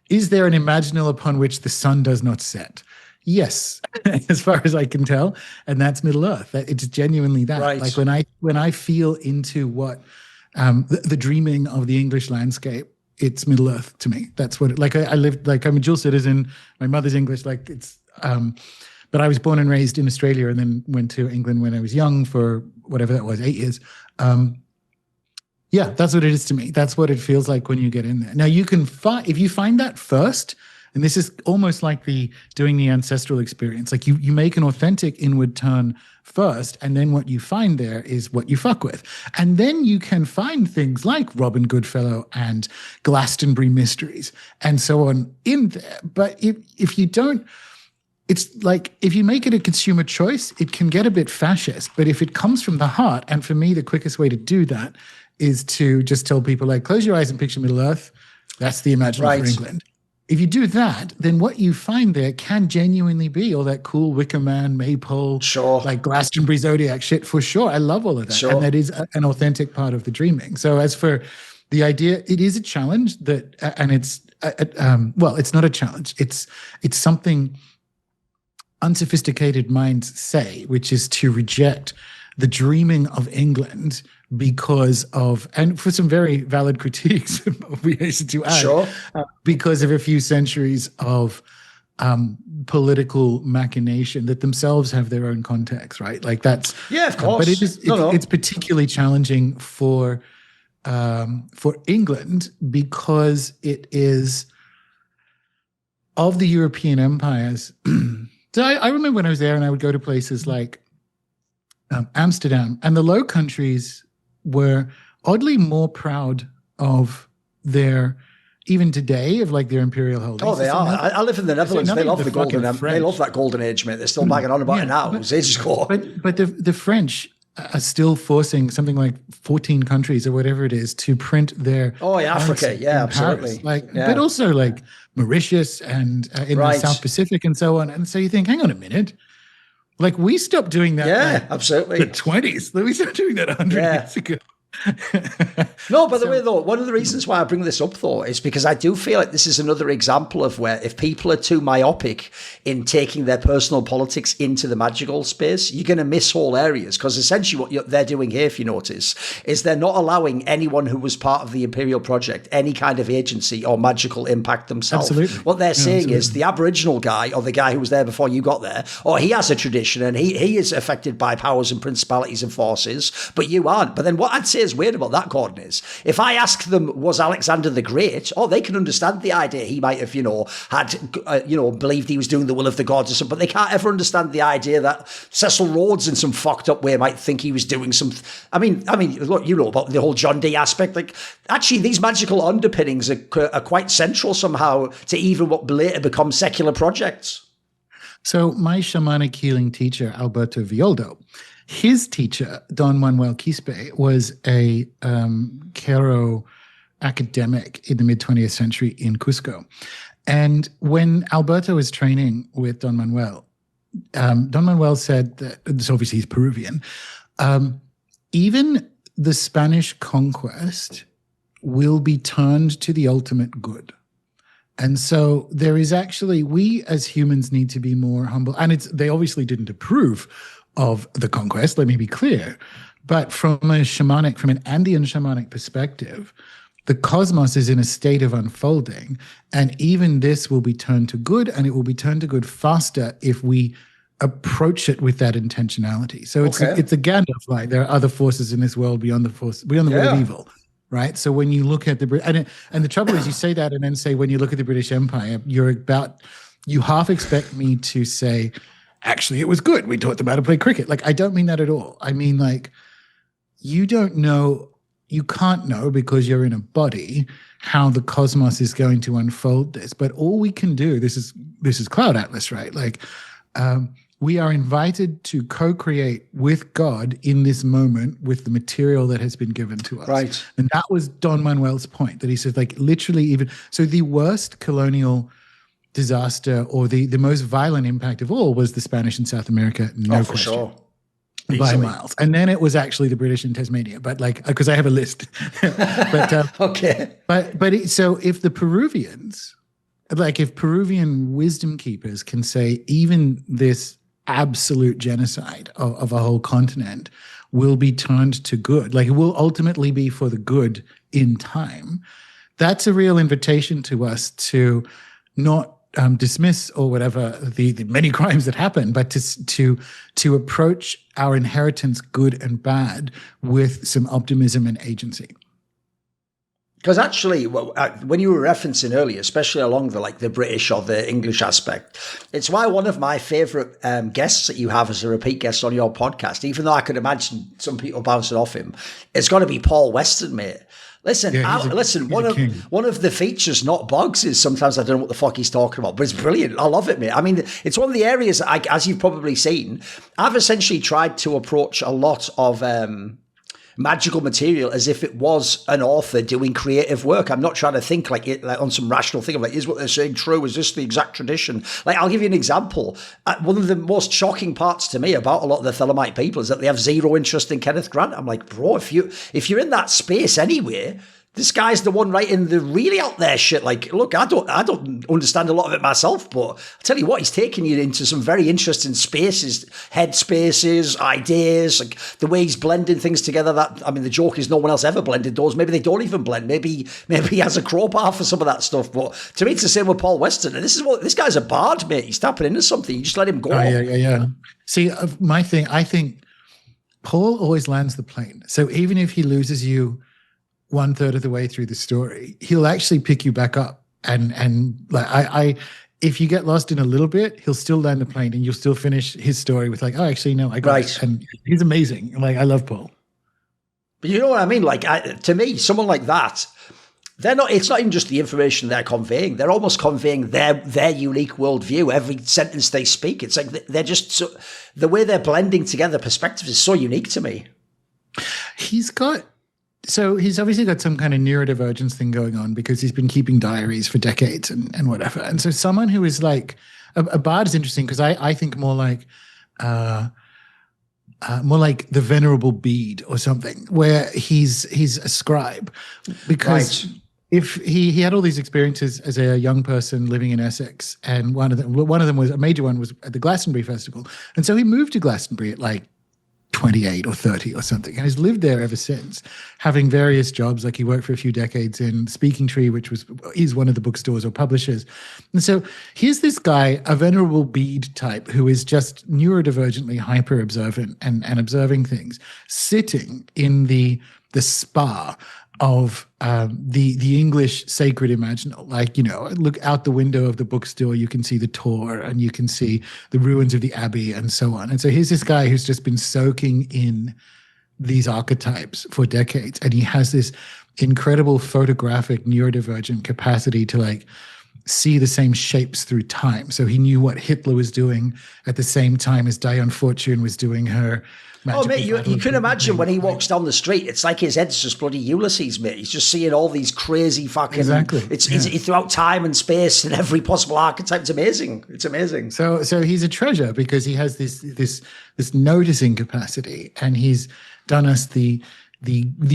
Is there an imaginal upon which the sun does not set? Yes, as far as I can tell, and that's Middle Earth. It's genuinely that. Right. Like when I feel into what the dreaming of the English landscape, it's Middle Earth to me. That's what. I lived, like, I'm a dual citizen. My mother's English. Like it's. But I was born and raised in Australia, and then went to England when I was young for whatever that was, 8 years. Yeah, that's what it is to me. That's what it feels like when you get in there. Now you can if you find that first, and this is almost like doing the ancestral experience. Like you make an authentic inward turn first, and then what you find there is what you fuck with. And then you can find things like Robin Goodfellow and Glastonbury Mysteries and so on in there. But if you don't, it's like if you make it a consumer choice, it can get a bit fascist. But if it comes from the heart, and for me, the quickest way to do that is to just tell people, like, close your eyes and picture Middle Earth. That's the imaginal for England. If you do that, then what you find there can genuinely be all that cool Wicker Man, maypole, like Glastonbury Zodiac shit, for sure. I love all of that. And that is an authentic part of the dreaming. So as for the idea, it is a challenge that, and it's, well, it's not a challenge. It's something unsophisticated minds say, which is to reject the dreaming of England because of, and for some very valid critiques, we hasten to add, because of a few centuries of political machination that themselves have their own context, right? Like that's, of course. But it's particularly challenging for England because it is of the European empires. So I remember when I was there, and I would go to places like Amsterdam, and the Low Countries were oddly more proud of their, even today, of like their imperial holdings. Oh, they are. I live in the Netherlands. They love the golden. They love that golden age, mate. They're still banging on about it now. It was ages ago. But the French are still forcing something like 14 countries or whatever it is to print their. Oh, yeah, Africa. Yeah, absolutely. But also like Mauritius and in the South Pacific and so on. And so you think, hang on a minute. Like we stopped doing that. Yeah, absolutely. The 20s. We stopped doing that 100 years ago. No, by the way, though, one of the reasons why I bring this up, though, is because I do feel like this is another example of where if people are too myopic in taking their personal politics into the magical space, you're going to miss whole areas. Because essentially what they're doing here, if you notice, is they're not allowing anyone who was part of the Imperial Project any kind of agency or magical impact themselves. Absolutely. What they're saying is the Aboriginal guy or the guy who was there before you got there, or he has a tradition and he is affected by powers and principalities and forces, but you aren't. But then what I'd say is weird about that, Gordon, is if I ask them, was Alexander the Great, they can understand the idea he might have, believed he was doing the will of the gods or something, but they can't ever understand the idea that Cecil Rhodes in some fucked up way might think he was doing some. I mean, look, you know about the whole John Dee aspect. Like, actually, these magical underpinnings are quite central somehow to even what later become secular projects. So my shamanic healing teacher, Alberto Violdo, his teacher, Don Manuel Quispe, was a Quero academic in the mid-20th century in Cusco. And when Alberto was training with Don Manuel said that, so obviously he's Peruvian, even the Spanish conquest will be turned to the ultimate good. And so there is actually, we as humans need to be more humble. And they obviously didn't approve of the conquest, let me be clear. But from an Andean shamanic perspective, the cosmos is in a state of unfolding, and even this will be turned to good, and it will be turned to good faster if we approach it with that intentionality. So it's a Gandalf line. There are other forces in this world beyond the will of evil. Right. So when you look at and the trouble is you say that and then say, when you look at the British Empire, you half expect me to say, actually, it was good. We taught them how to play cricket. Like, I don't mean that at all. I mean, like, you don't know, you can't know because you're in a body how the cosmos is going to unfold this. But all we can do, this is Cloud Atlas, right? Like, we are invited to co-create with God in this moment with the material that has been given to us. Right. And that was Don Manuel's point, that he said, like, literally so the worst colonial disaster or the most violent impact of all was the Spanish in South America, no question. Sure. By miles. And then it was actually the British in Tasmania, but like, because I have a list. Okay. So if the Peruvians, like if Peruvian wisdom keepers can say even this absolute genocide of a whole continent will be turned to good, like it will ultimately be for the good in time, that's a real invitation to us to not dismiss or whatever the many crimes that happen, but to approach our inheritance, good and bad, with some optimism and agency. Because actually, when you were referencing earlier, especially along the British or the English aspect, it's why one of my favourite guests that you have as a repeat guest on your podcast, even though I could imagine some people bouncing off him, it's got to be Paul Weston, mate. Listen, one of the features, not Boggs, is sometimes I don't know what the fuck he's talking about, but it's brilliant. I love it, mate. I mean, it's one of the areas that as you've probably seen, I've essentially tried to approach a lot of magical material as if it was an author doing creative work. I'm not trying to think like on some rational thing of like, is what they're saying true? Is this the exact tradition? Like, I'll give you an example. One of the most shocking parts to me about a lot of the Thelemite people is that they have zero interest in Kenneth Grant. I'm like, bro, if you're in that space anyway, this guy's the one writing the really out there shit. Like, look, I don't understand a lot of it myself, but I tell you what, he's taking you into some very interesting spaces, head spaces, ideas, like the way he's blending things together. The joke is no one else ever blended those. Maybe they don't even blend. Maybe he has a crowbar for some of that stuff. But to me, it's the same with Paul Weston. And this guy's a bard, mate. He's tapping into something. You just let him go. Oh, yeah. See, my thing, I think Paul always lands the plane. So even if he loses you 1/3 of the way through the story, he'll actually pick you back up. And like if you get lost in a little bit, he'll still land the plane and you'll still finish his story with like, oh, actually, no, I got it. And he's amazing. Like, I love Paul. But you know what I mean? Like, to me, someone like that, it's not even just the information they're conveying. They're almost conveying their unique worldview. Every sentence they speak, it's like they're just the way they're blending together perspectives is so unique to me. So he's obviously got some kind of neurodivergence thing going on because he's been keeping diaries for decades and whatever. And so someone who is like, a bard is interesting because I think more like more like the Venerable Bede or something, where he's a scribe, because if he had all these experiences as a young person living in Essex, and one of them was a major one was at the Glastonbury Festival, and so he moved to Glastonbury at like 28 or 30 or something, and has lived there ever since, having various jobs. Like he worked for a few decades in Speaking Tree, which is one of the bookstores or publishers. And so here's this guy, a Venerable Bede type, who is just neurodivergently hyper observant and observing things, sitting in the spa of the English sacred imaginal. Like, look out the window of the bookstore, you can see the Tor, and you can see the ruins of the Abbey and so on. And so here's this guy who's just been soaking in these archetypes for decades, and he has this incredible photographic neurodivergent capacity to like see the same shapes through time. So he knew what Hitler was doing at the same time as Diane Fortune was doing her. Oh, mate, you can imagine when he walks down the street, it's like his head's just bloody Ulysses, mate. He's just seeing all these crazy fucking... Exactly. It's throughout time and space and every possible archetype. It's amazing. It's amazing. So he's a treasure because he has this noticing capacity, and he's done us the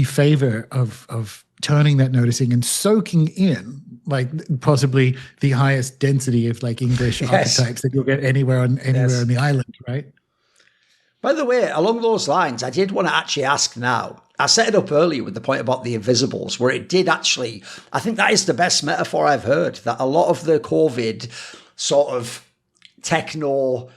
favor of turning that noticing and soaking in like possibly the highest density of like English archetypes that you'll get anywhere on the island, right? By the way, along those lines, I did want to actually ask now. I set it up earlier with the point about the invisibles, where it did actually, I think that is the best metaphor I've heard, that a lot of the COVID sort of techno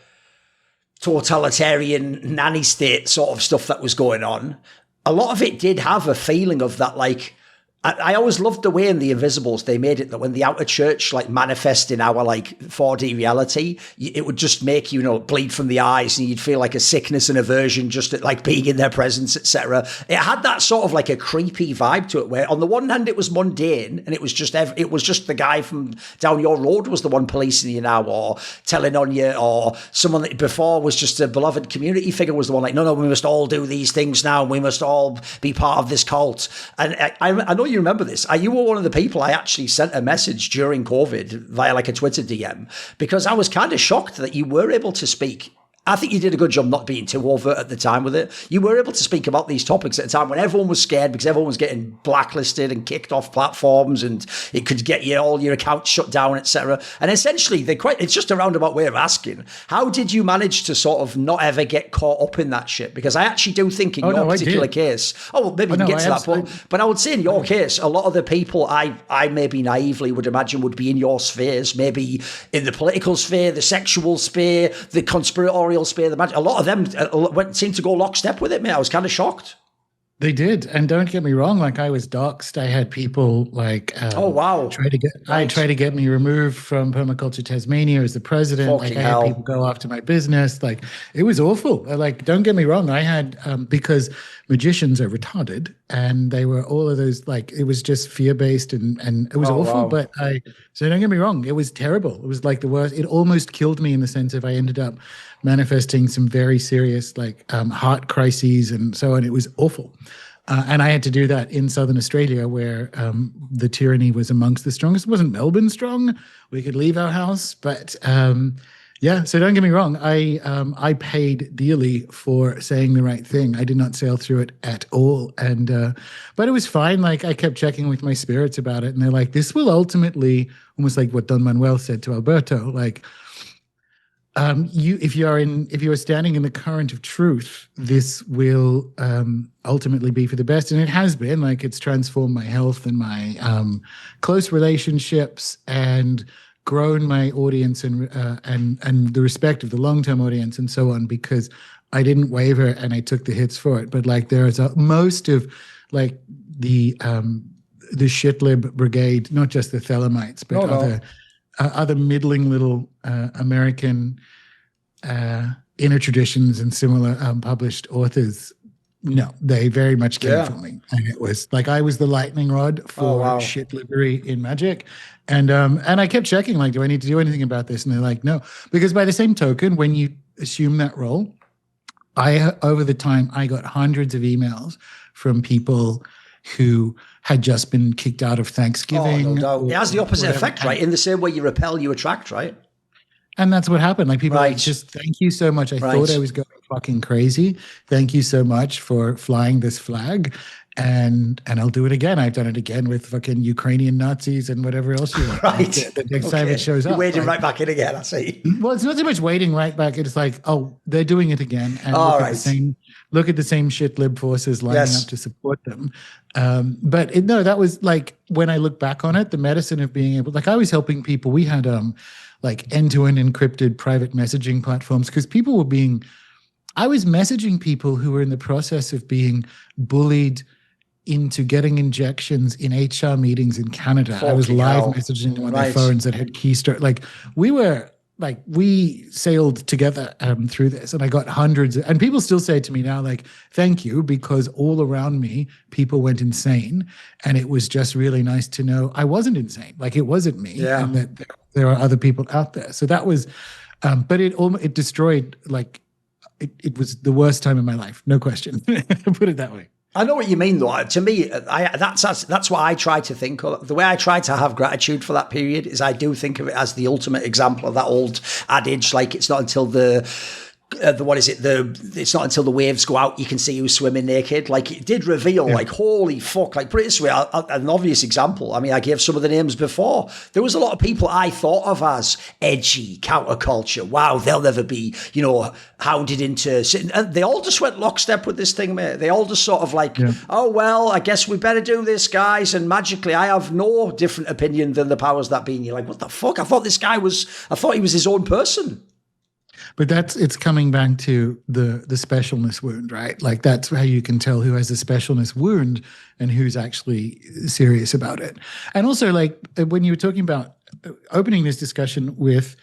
totalitarian nanny state sort of stuff that was going on, a lot of it did have a feeling of that, like, I always loved the way in the Invisibles they made it that when the outer church like manifest in our like 4D reality, it would just make you bleed from the eyes, and you'd feel like a sickness and aversion just at like being in their presence, etc. It had that sort of like a creepy vibe to it, where on the one hand it was mundane, and it was just the guy from down your road was the one policing you now, or telling on you, or someone that before was just a beloved community figure was the one like, no, we must all do these things now, and we must all be part of this cult. And I know you remember this. You were one of the people I actually sent a message during COVID via like a Twitter DM, because I was kind of shocked that you were able to speak. I think you did a good job not being too overt at the time with it. You were able to speak about these topics at a time when everyone was scared because everyone was getting blacklisted and kicked off platforms, and it could get all your accounts shut down, etc. And essentially, it's just a roundabout way of asking, how did you manage to sort of not ever get caught up in that shit? Because I actually do think in your particular case, maybe we can get to that point, but I would say in your case, a lot of the people I maybe naively would imagine would be in your spheres, maybe in the political sphere, the sexual sphere, the conspiratorial sphere, the magic. A lot of them seemed to go lockstep with it, mate. I was kind of shocked. They did, and don't get me wrong. Like, I was doxxed. I had people like, try to get me removed from Permaculture Tasmania as the president. Fucking I had people go after my business. Like, it was awful. Like, don't get me wrong. I had because magicians are retarded, and they were all of those. Like, it was just fear based, and it was awful. Wow. But so don't get me wrong. It was terrible. It was like the worst. It almost killed me in the sense of I ended up manifesting some very serious like heart crises and so on. It was awful. And I had to do that in Southern Australia, where the tyranny was amongst the strongest. It wasn't Melbourne strong. We could leave our house. But so don't get me wrong. I paid dearly for saying the right thing. I did not sail through it at all. And but it was fine. Like, I kept checking with my spirits about it. And they're like, this will ultimately, almost like what Don Manuel said to Alberto, like, if you are standing in the current of truth, this will ultimately be for the best, and it has been. Like, it's transformed my health and my close relationships, and grown my audience and the respect of the long-term audience and so on, because I didn't waver and I took the hits for it. But like, there is most of like the shitlib brigade, not just the Thelemites, but other middling little American inner traditions and similar published authors. No, they very much came from me. And it was like, I was the lightning rod for shitlibbery in magic. And I kept checking, like, do I need to do anything about this? And they're like, no. Because by the same token, when you assume that role, over the time, I got hundreds of emails from people who had just been kicked out of Thanksgiving. Oh, no doubt. It has the opposite effect, right? In the same way you repel, you attract, right? And that's what happened. Like, people like, just thank you so much. I thought I was going fucking crazy. Thank you so much for flying this flag. And I'll do it again. I've done it again with fucking Ukrainian Nazis and whatever else you want. Right. The next time it shows up. You're wading right back in again, I see. Well, it's not so much wading right back. It's like, oh, they're doing it again. And look at the same shit lib forces lining up to support them. But that was like, when I look back on it, the medicine of being able, like I was helping people. We had like end-to-end encrypted private messaging platforms because people were I was messaging people who were in the process of being bullied into getting injections in HR meetings in Canada. I was live messaging them on their phones that had keystroke. Like we sailed together through this, and I got hundreds and people still say to me now, like, thank you, because all around me, people went insane. And it was just really nice to know I wasn't insane. Like it wasn't me, and that there are other people out there. So that was, but it destroyed, like, it was the worst time in my life. No question. Put it that way. I know what you mean, though. To me, that's what I try to think of. The way I try to have gratitude for that period is I do think of it as the ultimate example of that old adage, like it's not until it's not until the waves go out you can see who's swimming naked. Like it did reveal, like, holy fuck, like put it this way, an obvious example. I mean, I gave some of the names before. There was a lot of people I thought of as edgy, counterculture. Wow, they'll never be, hounded into, and they all just went lockstep with this thing, mate. They all just sort of like, oh, well, I guess we better do this, guys. And magically, I have no different opinion than the powers that be. And you're like, what the fuck? I thought he was his own person. But it's coming back to the specialness wound, right? Like that's how you can tell who has a specialness wound and who's actually serious about it. And also, like when you were talking about opening this discussion with,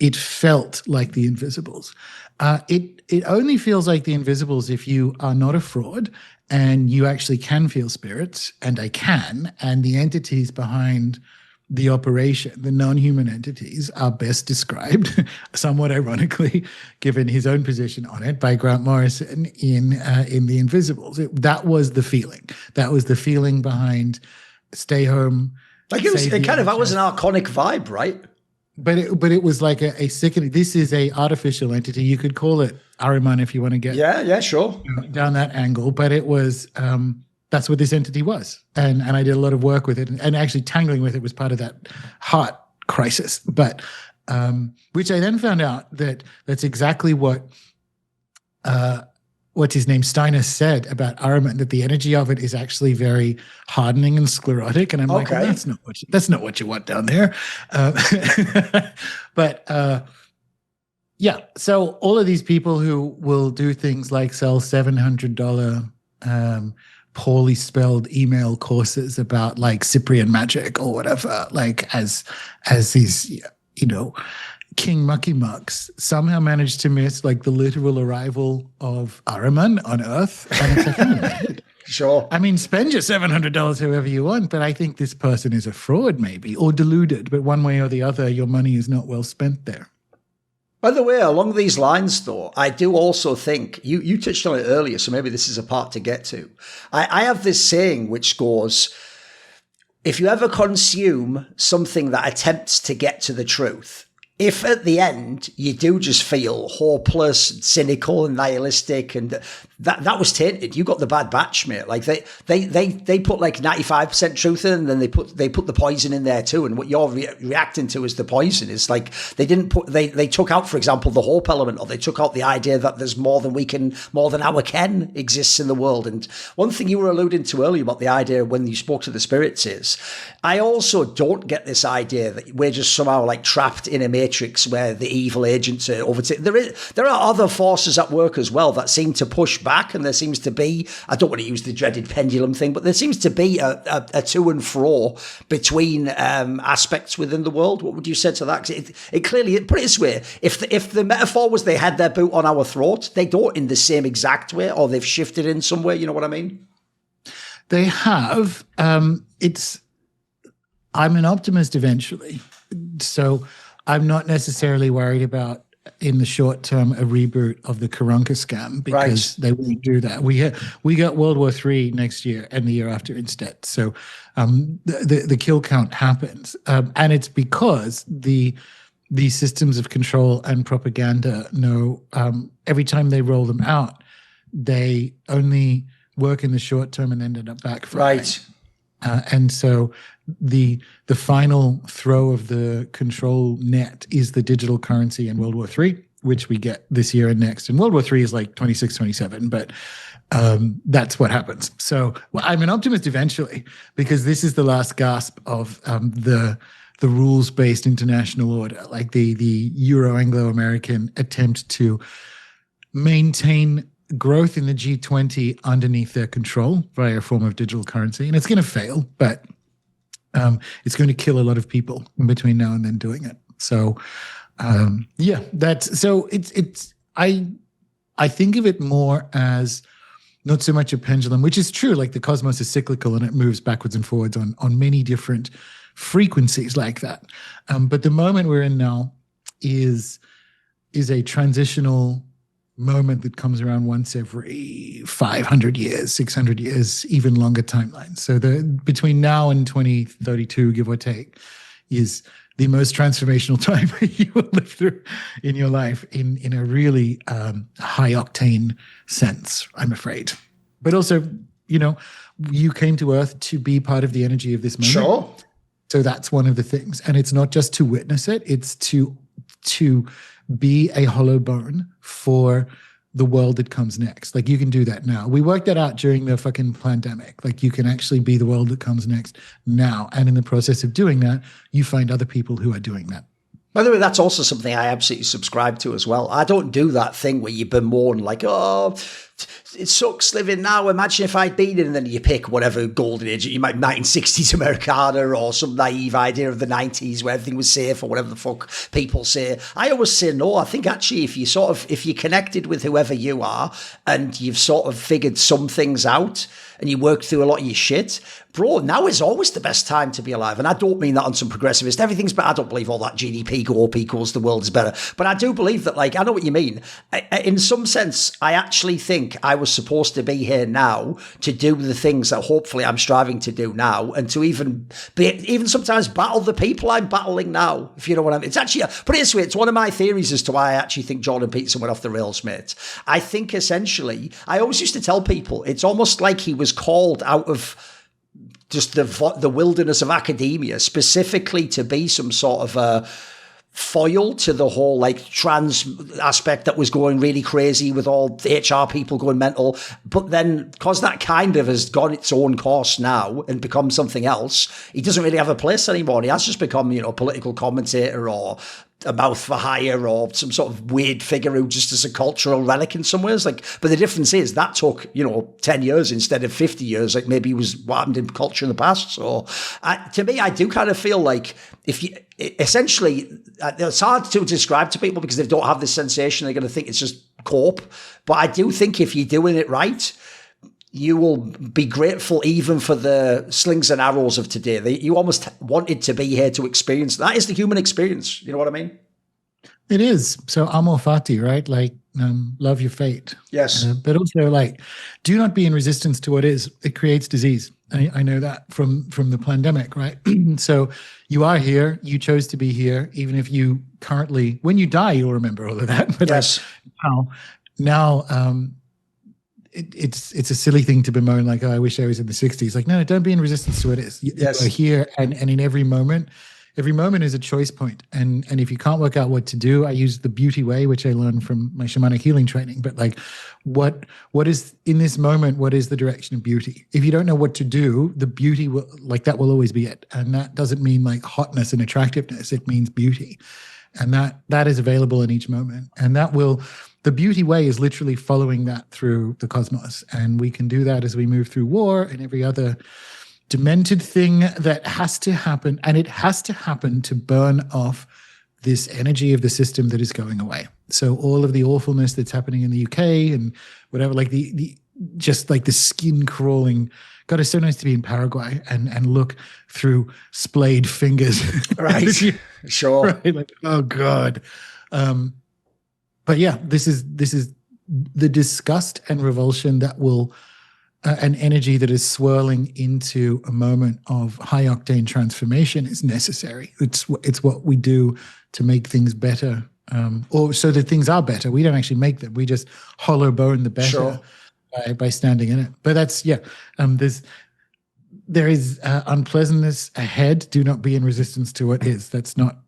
it felt like the Invisibles. It only feels like the Invisibles if you are not a fraud and you actually can feel spirits, and I can, and the entities behind the operation, the non-human entities, are best described, somewhat ironically, given his own position on it, by Grant Morrison in The Invisibles. That was the feeling. That was the feeling behind stay home. Like that was an archonic vibe, right? But it was like a sickening. This is a artificial entity. You could call it Ahriman if you want to get sure down that angle. But it was. That's what this entity was. And I did a lot of work with it. And actually tangling with it was part of that heart crisis. But which I then found out that's exactly what what's his name, Steiner said about Ahriman, that the energy of it is actually very hardening and sclerotic. And I'm like, well, that's not what you want down there. But so all of these people who will do things like sell $700 poorly spelled email courses about like Cyprian magic or whatever, like as these, King Mucky Mucks somehow managed to miss like the literal arrival of Ahriman on Earth. And it's like, sure. I mean, spend your $700 however you want, but I think this person is a fraud maybe, or deluded, but one way or the other, your money is not well spent there. By the way, along these lines, though, I do also think, you touched on it earlier, so maybe this is a part to get to. I have this saying which goes, if you ever consume something that attempts to get to the truth, if at the end you do just feel hopeless, and cynical and nihilistic, and that was tainted, you got the bad batch, mate. Like they put like 95% truth in, and then they put the poison in there too. And what you're reacting to is the poison. It's like they took out, for example, the hope element, or they took out the idea that there's more than our ken exists in the world. And one thing you were alluding to earlier about the idea when you spoke to the spirits is, I also don't get this idea that we're just somehow like trapped in a matrix where the evil agents are overtaking. There are other forces at work as well that seem to push back, and there seems to be, I don't want to use the dreaded pendulum thing, but there seems to be a to and fro between aspects within the world. What would you say to that? 'Cause it clearly, put it this way, if the metaphor was they had their boot on our throat, they don't in the same exact way, or they've shifted in some way, you know what I mean? They have. I'm an optimist eventually, so I'm not necessarily worried about, in the short term, a reboot of the Karanka scam, because they won't do that. We got World War III next year and the year after instead. So the kill count happens, and it's because the these systems of control and propaganda know every time they roll them out, they only work in the short term and ended up backfiring. Right. And so the final throw of the control net is the digital currency in World War III, which we get this year and next. And World War III is like 26, 27, but that's what happens. So I'm an optimist eventually, because this is the last gasp of the rules-based international order, like the Euro-Anglo-American attempt to maintain growth in the G20 underneath their control via a form of digital currency. And it's going to fail, but it's going to kill a lot of people in between now and then doing it. So I think of it more as not so much a pendulum, which is true, like the cosmos is cyclical and it moves backwards and forwards on many different frequencies like that. But the moment we're in now is a transitional moment that comes around once every 500 years, 600 years, even longer timelines. So between now and 2032, give or take, is the most transformational time you will live through in your life in a really high octane sense, I'm afraid. But also, you came to Earth to be part of the energy of this moment. Sure. So that's one of the things. And it's not just to witness it, it's to be a hollow bone for the world that comes next. Like, you can do that now. We worked that out during the fucking pandemic. Like, you can actually be the world that comes next now. And in the process of doing that, you find other people who are doing that. By the way, that's also something I absolutely subscribe to as well. I don't do that thing where you bemoan like, oh, it sucks living now. Imagine if I'd been in, and then you pick whatever golden age, you might 1960s Americana or some naive idea of the 90s where everything was safe or whatever the fuck people say. I always say no. I think actually if you connected with whoever you are and you've sort of figured some things out and you worked through a lot of your shit, bro, now is always the best time to be alive. And I don't mean that on some progressivist, everything's better. I don't believe all that GDP go up equals the world is better. But I do believe that, like, I know what you mean. In some sense, I actually think I was supposed to be here now to do the things that hopefully I'm striving to do now, and to even sometimes battle the people I'm battling now, if you know what I mean. It's actually, put it this way, it's one of my theories as to why I actually think Jordan Peterson went off the rails, mate. I think essentially, I always used to tell people, it's almost like he was called out of just the wilderness of academia specifically to be some sort of a foil to the whole like trans aspect that was going really crazy with all the HR people going mental. But then because that kind of has gone its own course now and become something else, he doesn't really have a place anymore. He has just become, a political commentator or a mouth for hire or some sort of weird figure who just is a cultural relic in some ways. Like, but the difference is that took, 10 years instead of 50 years, like maybe was what happened in culture in the past. So to me, I do kind of feel like if you essentially, it's hard to describe to people because they don't have this sensation. They're going to think it's just cope. But I do think if you're doing it right, you will be grateful even for the slings and arrows of today. You almost wanted to be here to experience. That is the human experience. You know what I mean? It is. So amor fati, right? Like, love your fate. Yes. But also, like, do not be in resistance to what is. It creates disease. I know that from the pandemic, right? So you are here. You chose to be here. Even if you currently, when you die, you'll remember all of that. But yes. Now, it's a silly thing to bemoan, like, oh, I wish I was in the 60s. Like, no, don't be in resistance to what is. Yes. You're here, and in every moment is a choice point. And if you can't work out what to do, I use the beauty way, which I learned from my shamanic healing training. But like, what is in this moment? What is the direction of beauty? If you don't know what to do, the beauty that will always be it. And that doesn't mean like hotness and attractiveness. It means beauty, and that is available in each moment. And the beauty way is literally following that through the cosmos. And we can do that as we move through war and every other demented thing that has to happen. And it has to happen to burn off this energy of the system that is going away. So all of the awfulness that's happening in the UK and whatever, like the just like the skin crawling. God, it's so nice to be in Paraguay and look through splayed fingers. Right. Sure. Right? Like, oh God. But yeah, this is the disgust and revulsion that will an energy that is swirling into a moment of high octane transformation is necessary. It's what we do to make things better, or so that things are better. We don't actually make them. We just hollow bone the better Sure. by standing in it. But that's, there is unpleasantness ahead. Do not be in resistance to what is. That's not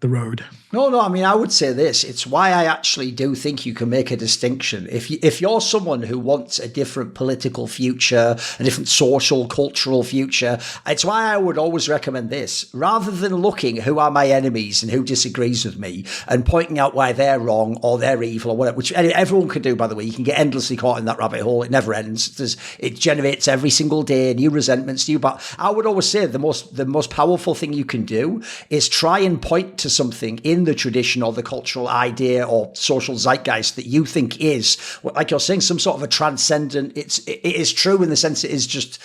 the road. No, I mean, I would say this. It's why I actually do think you can make a distinction. If you're someone who wants a different political future, a different social, cultural future, it's why I would always recommend this. Rather than looking who are my enemies and who disagrees with me and pointing out why they're wrong or they're evil or whatever, which everyone can do, by the way. You can get endlessly caught in that rabbit hole. It never ends. It generates every single day new resentments, but I would always say the most powerful thing you can do is try and point to something in the tradition or the cultural idea or social zeitgeist that you think is, like you're saying, some sort of a transcendent. It is true in the sense it is just,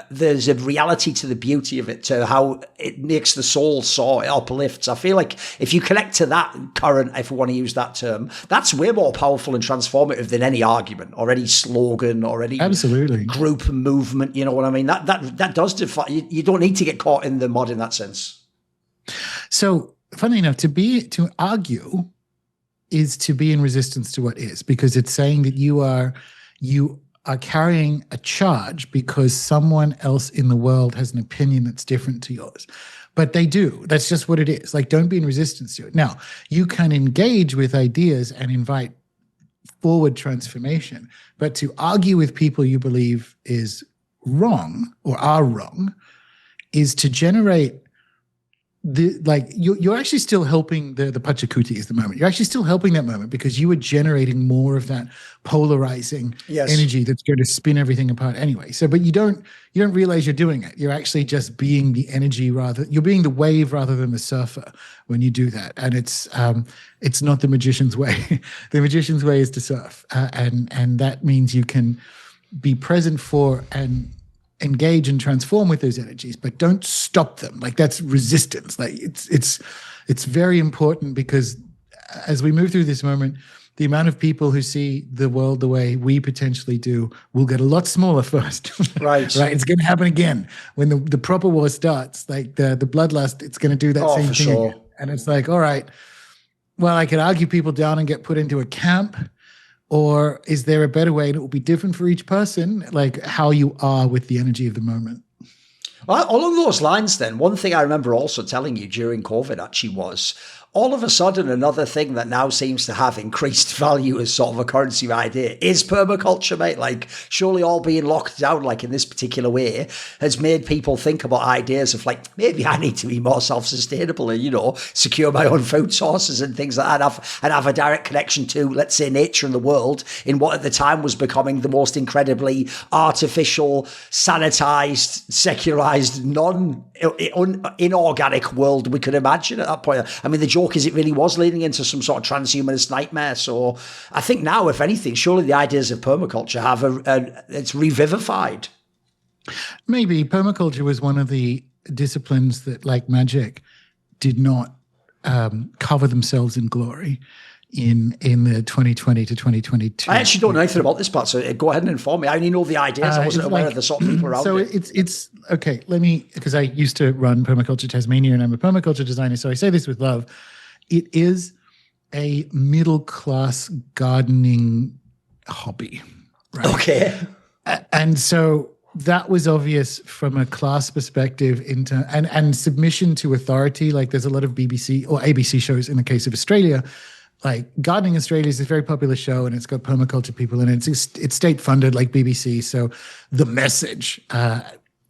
there's a reality to the beauty of it, to how it makes the soul soar, it uplifts. I feel like if you connect to that current, if we want to use that term, that's way more powerful and transformative than any argument or any slogan or any absolutely group movement. You know what I mean? That does define. You don't need to get caught in the mud in that sense. So, funnily enough, to argue is to be in resistance to what is, because it's saying that you are carrying a charge because someone else in the world has an opinion that's different to yours. But they do. That's just what it is. Like, don't be in resistance to it. Now, you can engage with ideas and invite forward transformation, but to argue with people you believe is wrong or are wrong is to generate you're actually still helping the Pachacuti is the moment. You're actually still helping that moment because you are generating more of that polarizing energy that's going to spin everything apart anyway. So, but you don't realize you're doing it. You're actually just being the energy you're being the wave rather than the surfer when you do that. And it's not the magician's way. The magician's way is to surf. And that means you can be present for and engage and transform with those energies, but don't stop them. Like, that's resistance. Like, it's very important, because as we move through this moment, the amount of people who see the world the way we potentially do will get a lot smaller first. Right. Right. It's going to happen again when the proper war starts. Like the bloodlust, it's going to do that same thing. Sure. Again. And it's like, all right, well, I could argue people down and get put into a camp. Or is there a better way, and it will be different for each person, like how you are with the energy of the moment? Well, along those lines, then, one thing I remember also telling you during COVID actually was, all of a sudden, another thing that now seems to have increased value as sort of a currency idea is permaculture, mate. Like, surely all being locked down, like in this particular way, has made people think about ideas of, like, maybe I need to be more self-sustainable and, secure my own food sources and things like that, and have a direct connection to, let's say, nature and the world in what at the time was becoming the most incredibly artificial, sanitized, secularized, inorganic world we could imagine at that point. I mean, the joke is it really was leading into some sort of transhumanist nightmare. So I think now, if anything, surely the ideas of permaculture it's revivified. Maybe permaculture was one of the disciplines that, like magic, did not cover themselves in glory in the 2020 to 2022. I actually don't know anything about this part, so go ahead and inform me. I only know the ideas. I wasn't aware of the sort of people around so it. it's okay. Let me, because I used to run Permaculture Tasmania and I'm a permaculture designer, so I say this with love. It is a middle-class gardening hobby. Right? Okay. And so that was obvious from a class perspective and submission to authority. Like, there's a lot of BBC or ABC shows in the case of Australia. Like, Gardening Australia is a very popular show, and it's got permaculture people in it. It's state funded, like BBC. So the message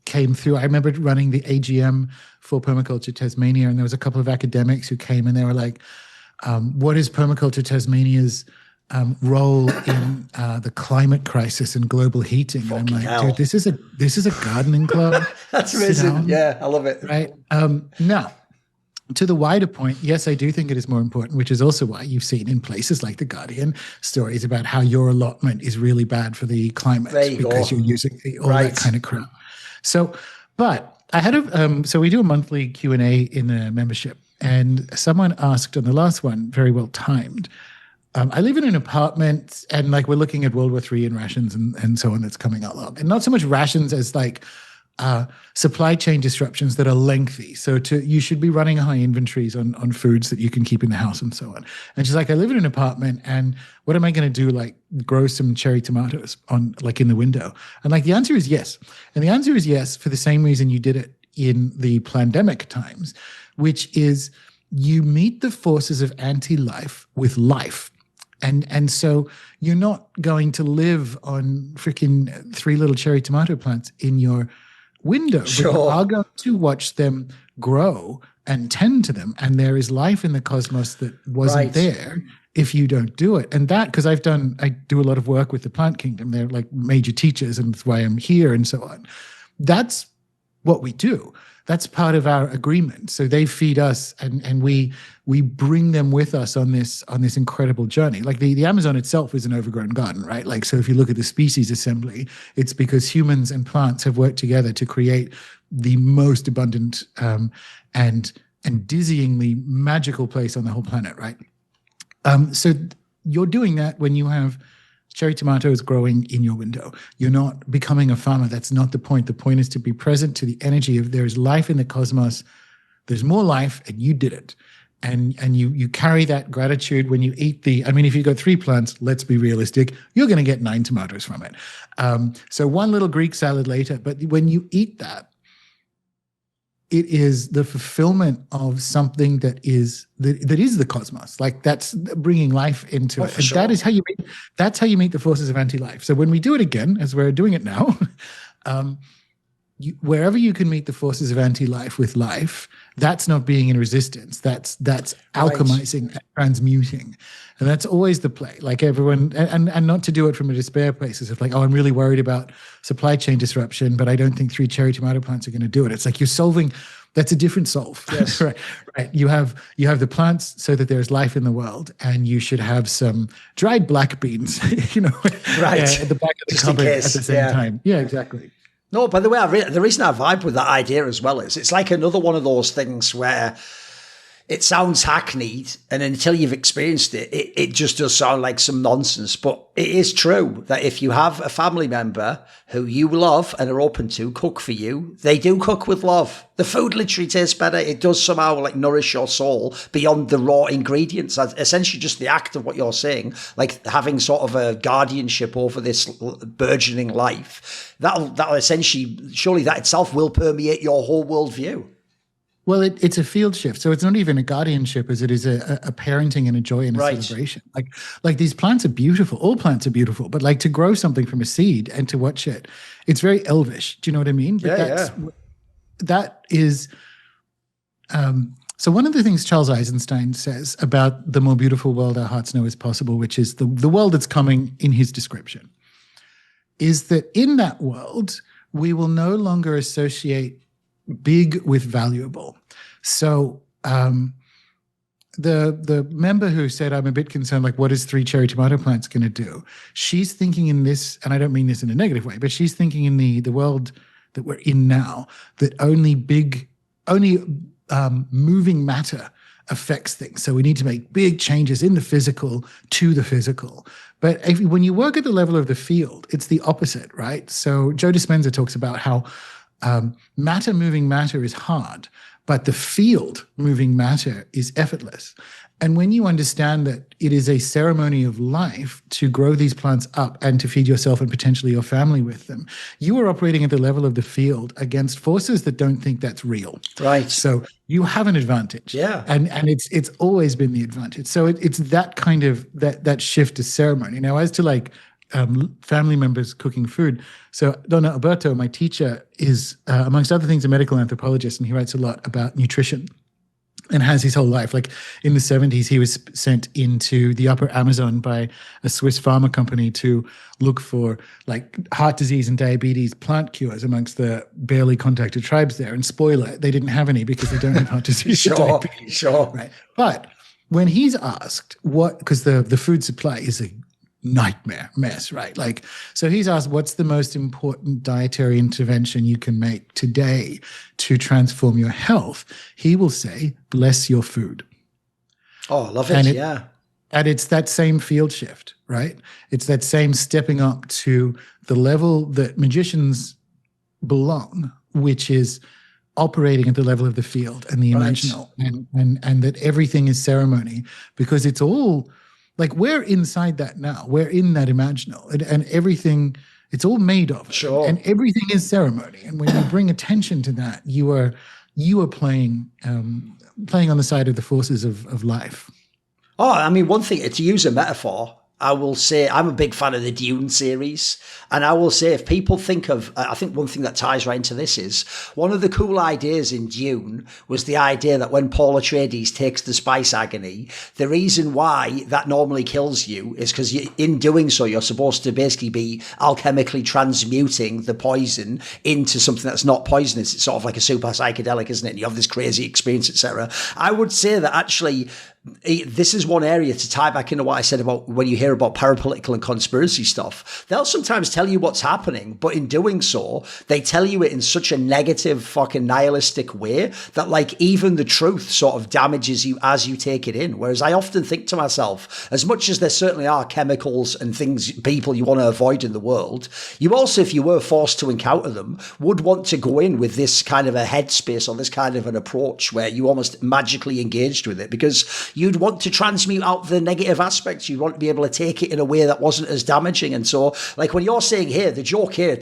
came through. I remember running the AGM for Permaculture Tasmania, and there was a couple of academics who came, and they were like, "What is Permaculture Tasmania's role in the climate crisis and global heating?" And I'm like, hell. dude, this is a gardening club. That's amazing. Yeah, I love it. Right. Now, to the wider point, yes, I do think it is more important, which is also why you've seen in places like The Guardian stories about how your allotment is really bad for the climate because you're using all that kind of crap. So, but I had so we do a monthly Q&A in the membership, and someone asked on the last one, very well timed, I live in an apartment, and like we're looking at World War III and rations and so on that's coming along. And not so much rations as like supply chain disruptions that are lengthy. So you should be running high inventories on foods that you can keep in the house and so on. And she's like, I live in an apartment, and what am I going to do? Like grow some cherry tomatoes on like in the window? And like the answer is yes. And the answer is yes for the same reason you did it in the pandemic times, which is you meet the forces of anti-life with life. And so you're not going to live on freaking 3 little cherry tomato plants in your window. Sure. But you are going to watch them grow and tend to them. And there is life in the cosmos that wasn't there if you don't do it. And that, because I do a lot of work with the plant kingdom. They're like major teachers, and that's why I'm here and so on. That's what we do. That's part of our agreement. So they feed us, and we bring them with us on this incredible journey. Like the Amazon itself is an overgrown garden, right? Like, so if you look at the species assembly, it's because humans and plants have worked together to create the most abundant and dizzyingly magical place on the whole planet, right? So you're doing that when you have cherry tomatoes growing in your window. You're not becoming a farmer. That's not the point. The point is to be present to the energy of there's life in the cosmos. There's more life, and you did it. And you carry that gratitude when you eat if you've got 3 plants, let's be realistic, you're going to get 9 tomatoes from it. So one little Greek salad later, but when you eat that, it is the fulfillment of something that is the cosmos. Like that's bringing life into it. And sure. That's how you meet the forces of anti-life. So when we do it again, as we're doing it now, wherever you can meet the forces of anti-life with life, that's not being in resistance. That's alchemizing and transmuting. And that's always the play. Like everyone, and not to do it from a despair place, of like, oh, I'm really worried about supply chain disruption, but I don't think 3 cherry tomato plants are going to do it. It's like you're solving, that's a different solve. Yes. Right. You have the plants so that there's life in the world, and you should have some dried black beans, at the back of the cupboard at the same time. Yeah, exactly. No, by the way, the reason I vibe with that idea as well is it's like another one of those things where it sounds hackneyed, and until you've experienced it, it just does sound like some nonsense. But it is true that if you have a family member who you love and are open to cook for you, they do cook with love. The food literally tastes better. It does somehow like nourish your soul beyond the raw ingredients. Essentially just the act of what you're saying, like having sort of a guardianship over this burgeoning life. That'll essentially, surely that itself will permeate your whole worldview. Well, it's a field shift. So it's not even a guardianship as it is a parenting and a joy and a celebration. Like these plants are beautiful. All plants are beautiful. But like to grow something from a seed and to watch it, it's very elvish. Do you know what I mean? But that is... So one of the things Charles Eisenstein says about the more beautiful world our hearts know is possible, which is the world that's coming in his description, is that in that world, we will no longer associate big with valuable. So the member who said, I'm a bit concerned, like, what is 3 cherry tomato plants going to do? She's thinking in this, and I don't mean this in a negative way, but she's thinking in the world that we're in now, that only moving matter affects things. So we need to make big changes in the physical to the physical. But when you work at the level of the field, it's the opposite, right? So Joe Dispenza talks about how matter moving matter is hard, but the field moving matter is effortless. And when you understand that it is a ceremony of life to grow these plants up and to feed yourself and potentially your family with them, you are operating at the level of the field against forces that don't think that's real. Right. So you have an advantage. Yeah. And it's always been the advantage. So it's that kind of that shift to ceremony. Now, as to like family members cooking food. So Donna Alberto, my teacher, is, amongst other things, a medical anthropologist, and he writes a lot about nutrition and has his whole life. Like in the 70s, he was sent into the upper Amazon by a Swiss pharma company to look for like heart disease and diabetes plant cures amongst the barely contacted tribes there. And spoiler, they didn't have any because they don't have heart disease or diabetes. Sure. Right. But when he's asked because the food supply is a nightmare mess, right? Like, so he's asked, what's the most important dietary intervention you can make today to transform your health? He will say, bless your food. Oh, I love it. Yeah. And it's that same field shift, right? It's that same stepping up to the level that magicians belong, which is operating at the level of the field and the imaginal, and that everything is ceremony, because it's all like we're inside that now. We're in that imaginal, and everything, it's all made of it. Sure. And everything is ceremony. And when you bring attention to that, you are playing on the side of the forces of life. Oh, I mean, one thing, to use a metaphor, I will say I'm a big fan of the Dune series. And I will say, if people think of, I think one thing that ties right into this is one of the cool ideas in Dune was the idea that when Paul Atreides takes the spice agony, the reason why that normally kills you is because in doing so, you're supposed to basically be alchemically transmuting the poison into something that's not poisonous. It's sort of like a super psychedelic, isn't it? And you have this crazy experience, etc. I would say that actually, this is one area to tie back into what I said about when you hear about parapolitical and conspiracy stuff. They'll sometimes tell you what's happening, but in doing so, they tell you it in such a negative, fucking nihilistic way that like even the truth sort of damages you as you take it in. Whereas I often think to myself, as much as there certainly are chemicals and things, people you want to avoid in the world, you also, if you were forced to encounter them, would want to go in with this kind of a headspace or this kind of an approach where you almost magically engaged with it, because you'd want to transmute out the negative aspects. You'd want to be able to take it in a way that wasn't as damaging. And so, like when you're saying here, the joke here,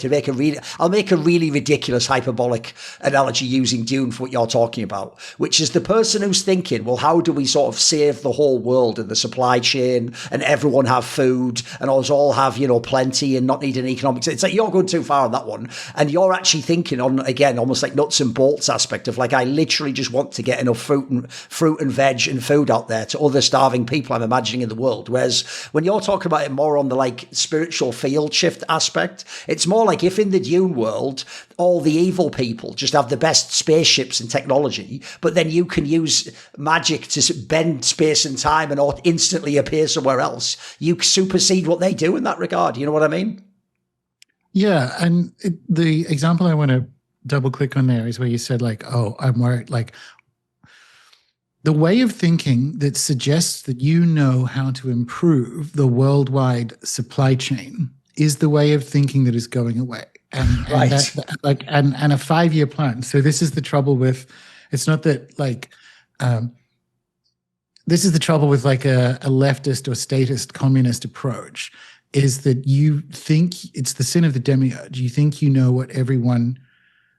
I'll make a really ridiculous hyperbolic analogy using Dune for what you're talking about, which is the person who's thinking, well, how do we sort of save the whole world and the supply chain and everyone have food and us all have, plenty and not need an economic. It's like you're going too far on that one. And you're actually thinking on, again, almost like nuts and bolts aspect of like, I literally just want to get enough fruit and veg and food out there to other starving people I'm imagining in the world. Whereas when you're talking about it more on the like spiritual field shift aspect, it's more like if in the Dune world, all the evil people just have the best spaceships and technology, but then you can use magic to bend space and time and instantly appear somewhere else, you supersede what they do in that regard. You know what I mean? Yeah. And the example I want to double click on there is where you said like, oh, I'm worried, like, the way of thinking that suggests that you know how to improve the worldwide supply chain is the way of thinking that is going away. And right. And a 5-year plan. So this is the trouble with, it's not that like, this is the trouble with like a leftist or statist communist approach, is that you think it's the sin of the demiurge. You think you know what everyone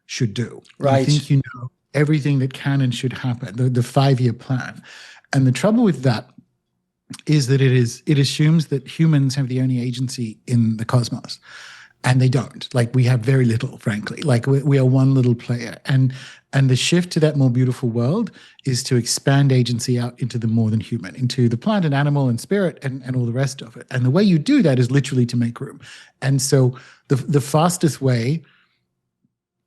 should do. Right. You think you know everything that can and should happen, the 5-year plan. And the trouble with that is that it assumes that humans have the only agency in the cosmos. And they don't. Like, we have very little, frankly. Like, we are one little player. And the shift to that more beautiful world is to expand agency out into the more than human, into the plant and animal and spirit and all the rest of it. And the way you do that is literally to make room. And so the fastest way,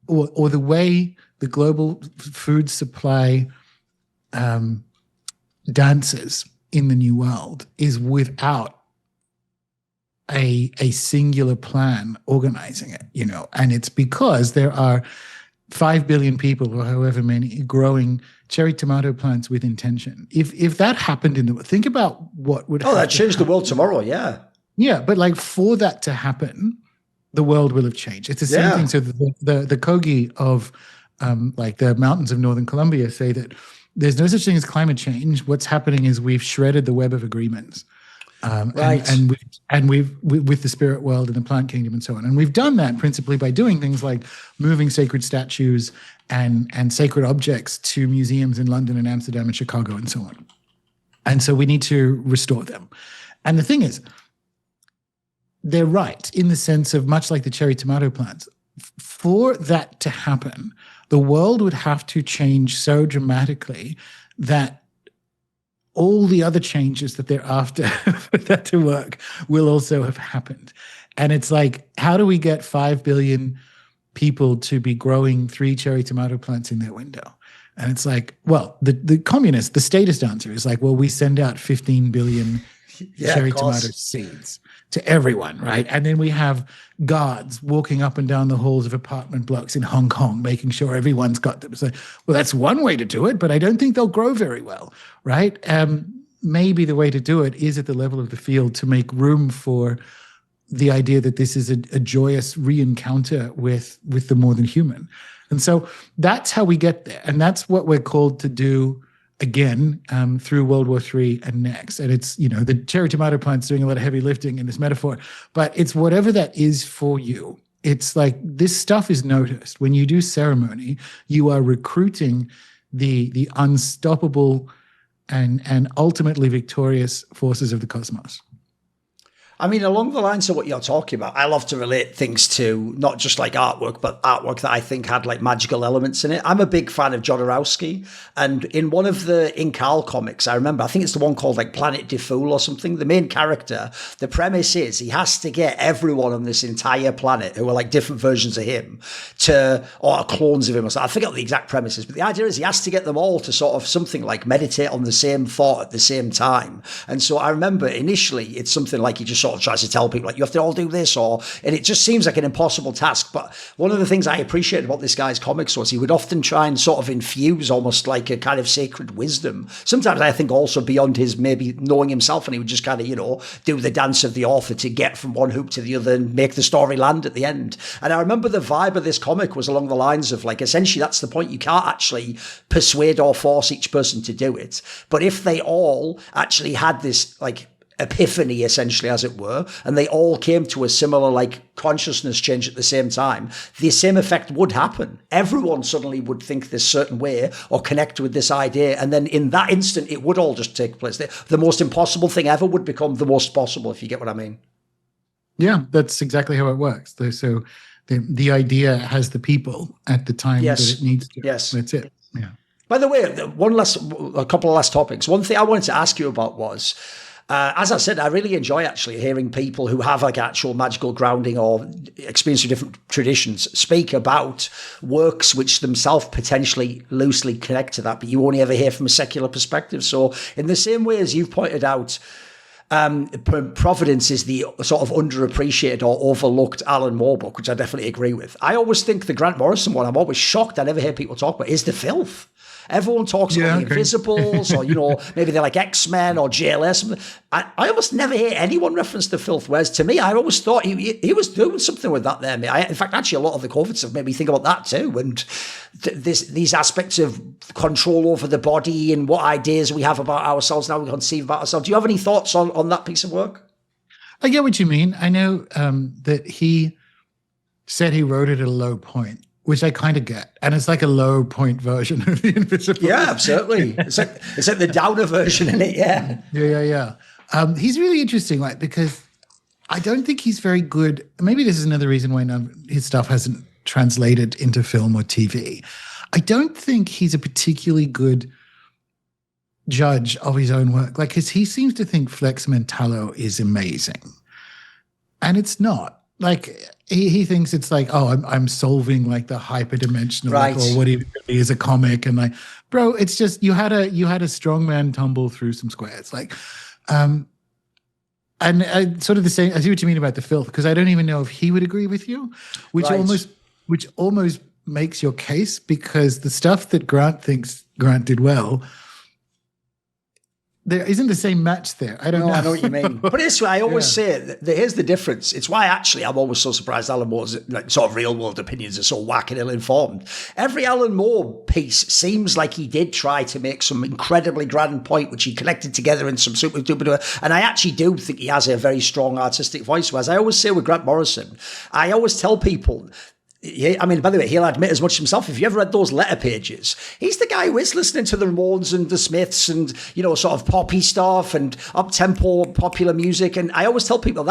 or the way the global food supply dances in the new world is without a singular plan organizing it, and it's because there are 5 billion people or however many growing cherry tomato plants with intention. If that happened in the world, think about what would happen. Oh, that changed the world tomorrow, yeah. Yeah, but like for that to happen, the world will have changed. It's the same thing. So the Kogi of like the mountains of northern Colombia say that there's no such thing as climate change. What's happening is we've shredded the web of agreements. Right. And we've with the spirit world and the plant kingdom and so on. And we've done that principally by doing things like moving sacred statues and sacred objects to museums in London and Amsterdam and Chicago and so on. And so we need to restore them. And the thing is, they're right in the sense of, much like the cherry tomato plants, for that to happen, the world would have to change so dramatically that all the other changes that they're after for that to work will also have happened. And it's like, how do we get 5 billion people to be growing 3 cherry tomato plants in their window? And it's like, well, the communist, the statist answer is like, well, we send out 15 billion cherry tomato seeds to everyone, right? And then we have guards walking up and down the halls of apartment blocks in Hong Kong, making sure everyone's got them. So, well, that's one way to do it, but I don't think they'll grow very well, right? maybe the way to do it is at the level of the field to make room for the idea that this is a joyous re-encounter with the more than human. And so that's how we get there. And that's what we're called to do again through World War III and next. And it's, the cherry tomato plant's doing a lot of heavy lifting in this metaphor, but it's whatever that is for you. It's like this stuff is noticed. When you do ceremony, you are recruiting the unstoppable and ultimately victorious forces of the cosmos. I mean, along the lines of what you're talking about, I love to relate things to not just like artwork, but artwork that I think had like magical elements in it. I'm a big fan of Jodorowsky, and in one of the Incal comics, I remember, I think it's the one called like Planet de Fool or something. The main character, the premise is he has to get everyone on this entire planet who are like different versions of him or clones of him or something. I forget what the exact premise is, but the idea is he has to get them all to sort of something like meditate on the same thought at the same time. And so I remember initially it's something like he just sort of tries to tell people like you have to all do this, and it just seems like an impossible task. But one of the things I appreciated about this guy's comics was he would often try and sort of infuse almost like a kind of sacred wisdom. Sometimes I think also beyond his maybe knowing himself, and he would just kind of, do the dance of the author to get from one hoop to the other and make the story land at the end. And I remember the vibe of this comic was along the lines of like, essentially that's the point. You can't actually persuade or force each person to do it. But if they all actually had this like epiphany, essentially, as it were, and they all came to a similar like consciousness change at the same time, the same effect would happen. Everyone suddenly would think this certain way or connect with this idea, and then in that instant it would all just take place. The most impossible thing ever would become the most possible, if you get what I mean. Yeah, that's exactly how it works. So the idea has the people at the time that it needs to. Yes, that's it. Yeah. By the way, a couple of last topics. One thing I wanted to ask you about was, as I said, I really enjoy actually hearing people who have like actual magical grounding or experience of different traditions speak about works which themselves potentially loosely connect to that, but you only ever hear from a secular perspective. So in the same way as you've pointed out, Providence is the sort of underappreciated or overlooked Alan Moore book, which I definitely agree with. I always think the Grant Morrison one, I'm always shocked I never hear people talk about, is The Filth. Everyone talks about the Invisibles or, maybe they're like X-Men or JLS. I almost never hear anyone reference The Filth, whereas to me, I always thought he was doing something with that there. In fact, actually, a lot of the COVID stuff made me think about that too. And these aspects of control over the body and what ideas we have about ourselves, now we conceive about ourselves. Do you have any thoughts on that piece of work? I get what you mean. I know that he said he wrote it at a low point, which I kind of get. And it's like a low point version of the Invisible. Yeah, absolutely. It's like the downer version in it, yeah. Yeah. He's really interesting, right? Because I don't think he's very good. Maybe this is another reason why his stuff hasn't translated into film or TV. I don't think he's a particularly good judge of his own work. Like, because he seems to think Flex Mentallo is amazing. And it's not. Like, he thinks it's like, oh, I'm solving like the hyperdimensional, right, or what he is a comic, and like, bro, it's just you had a strongman tumble through some squares, like, and I, sort of the same. I see what you mean about The Filth, because I don't even know if he would agree with you, which almost makes your case, because the stuff that Grant thinks Grant did well, there isn't the same match there. I don't know. I know what you mean. But it's why I always say that here's the difference. It's why actually I'm always so surprised Alan Moore's like sort of real world opinions are so whack and ill-informed. Every Alan Moore piece seems like he did try to make some incredibly grand point, which he collected together in some super duper. And I actually do think he has a very strong artistic voice. Whereas I always say with Grant Morrison, I always tell people, I mean, by the way, he'll admit as much himself. If you ever read those letter pages, he's the guy who is listening to the Ramones and the Smiths and, sort of poppy stuff and up-tempo popular music. And I always tell people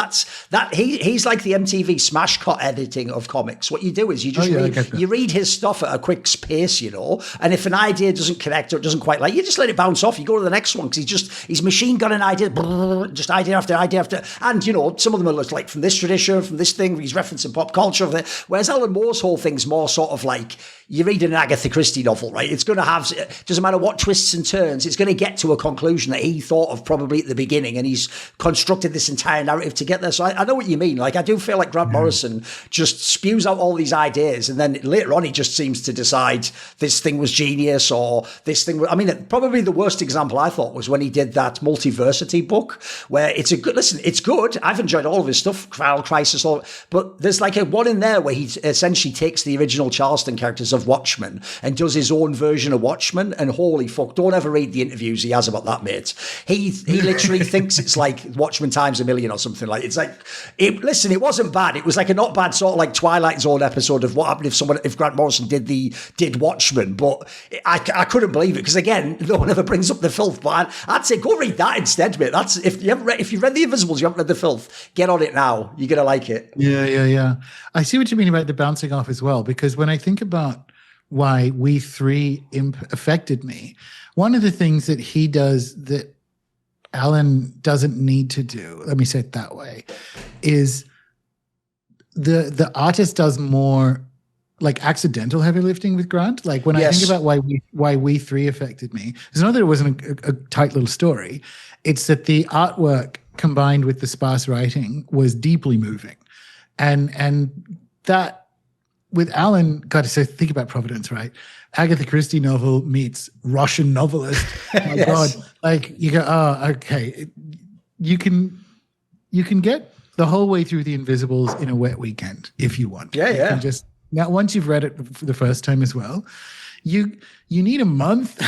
he's like the MTV smash cut editing of comics. What you do is you just read his stuff at a quick pace, and if an idea doesn't connect or it doesn't quite like, you just let it bounce off. You go to the next one because he's machine gun an idea, just idea after idea after. And, some of them are like from this tradition, from this thing, he's referencing pop culture. Whereas Alan Moore those whole things more sort of like you read an Agatha Christie novel, right? It's going to have, doesn't matter what twists and turns, it's going to get to a conclusion that he thought of probably at the beginning, and he's constructed this entire narrative to get there. So I know what you mean. Like, I do feel like Grant Morrison just spews out all these ideas, and then later on he just seems to decide this thing was genius or this thing. I mean, probably the worst example I thought was when he did that Multiversity book, where it's a good, listen, it's good. I've enjoyed all of his stuff, Trial Crisis, all, but there's like a one in there where he essentially takes the original Charleston characters of Watchmen and does his own version of Watchmen, and holy fuck, don't ever read the interviews he has about that, mate. He literally thinks it's like Watchmen times a million or something. Like, it's like, listen, it wasn't bad. It was like a not bad sort of like Twilight Zone episode of what happened if Grant Morrison did Watchmen, but I couldn't believe it, because again, no one ever brings up the filth, but I'd say go read that instead, mate. That's, if you've read The Invisibles, you haven't read the filth, get on it now. You're gonna like it. Yeah. I see what you mean about the bouncing off as well, because when I think about why We Three affected me, one of the things that he does that Alan doesn't need to do, let me say it that way, is the artist does more like accidental heavy lifting with Grant. Like when I think about why we Three affected me, it's not that it wasn't a tight little story. It's that the artwork combined with the sparse writing was deeply moving. And that with Alan, God, so think about Providence, right? Agatha Christie novel meets Russian novelist. Oh my God. Like you go, oh, okay. You can get the whole way through The Invisibles in a wet weekend if you want. You can just, now once you've read it for the first time as well, you need a month.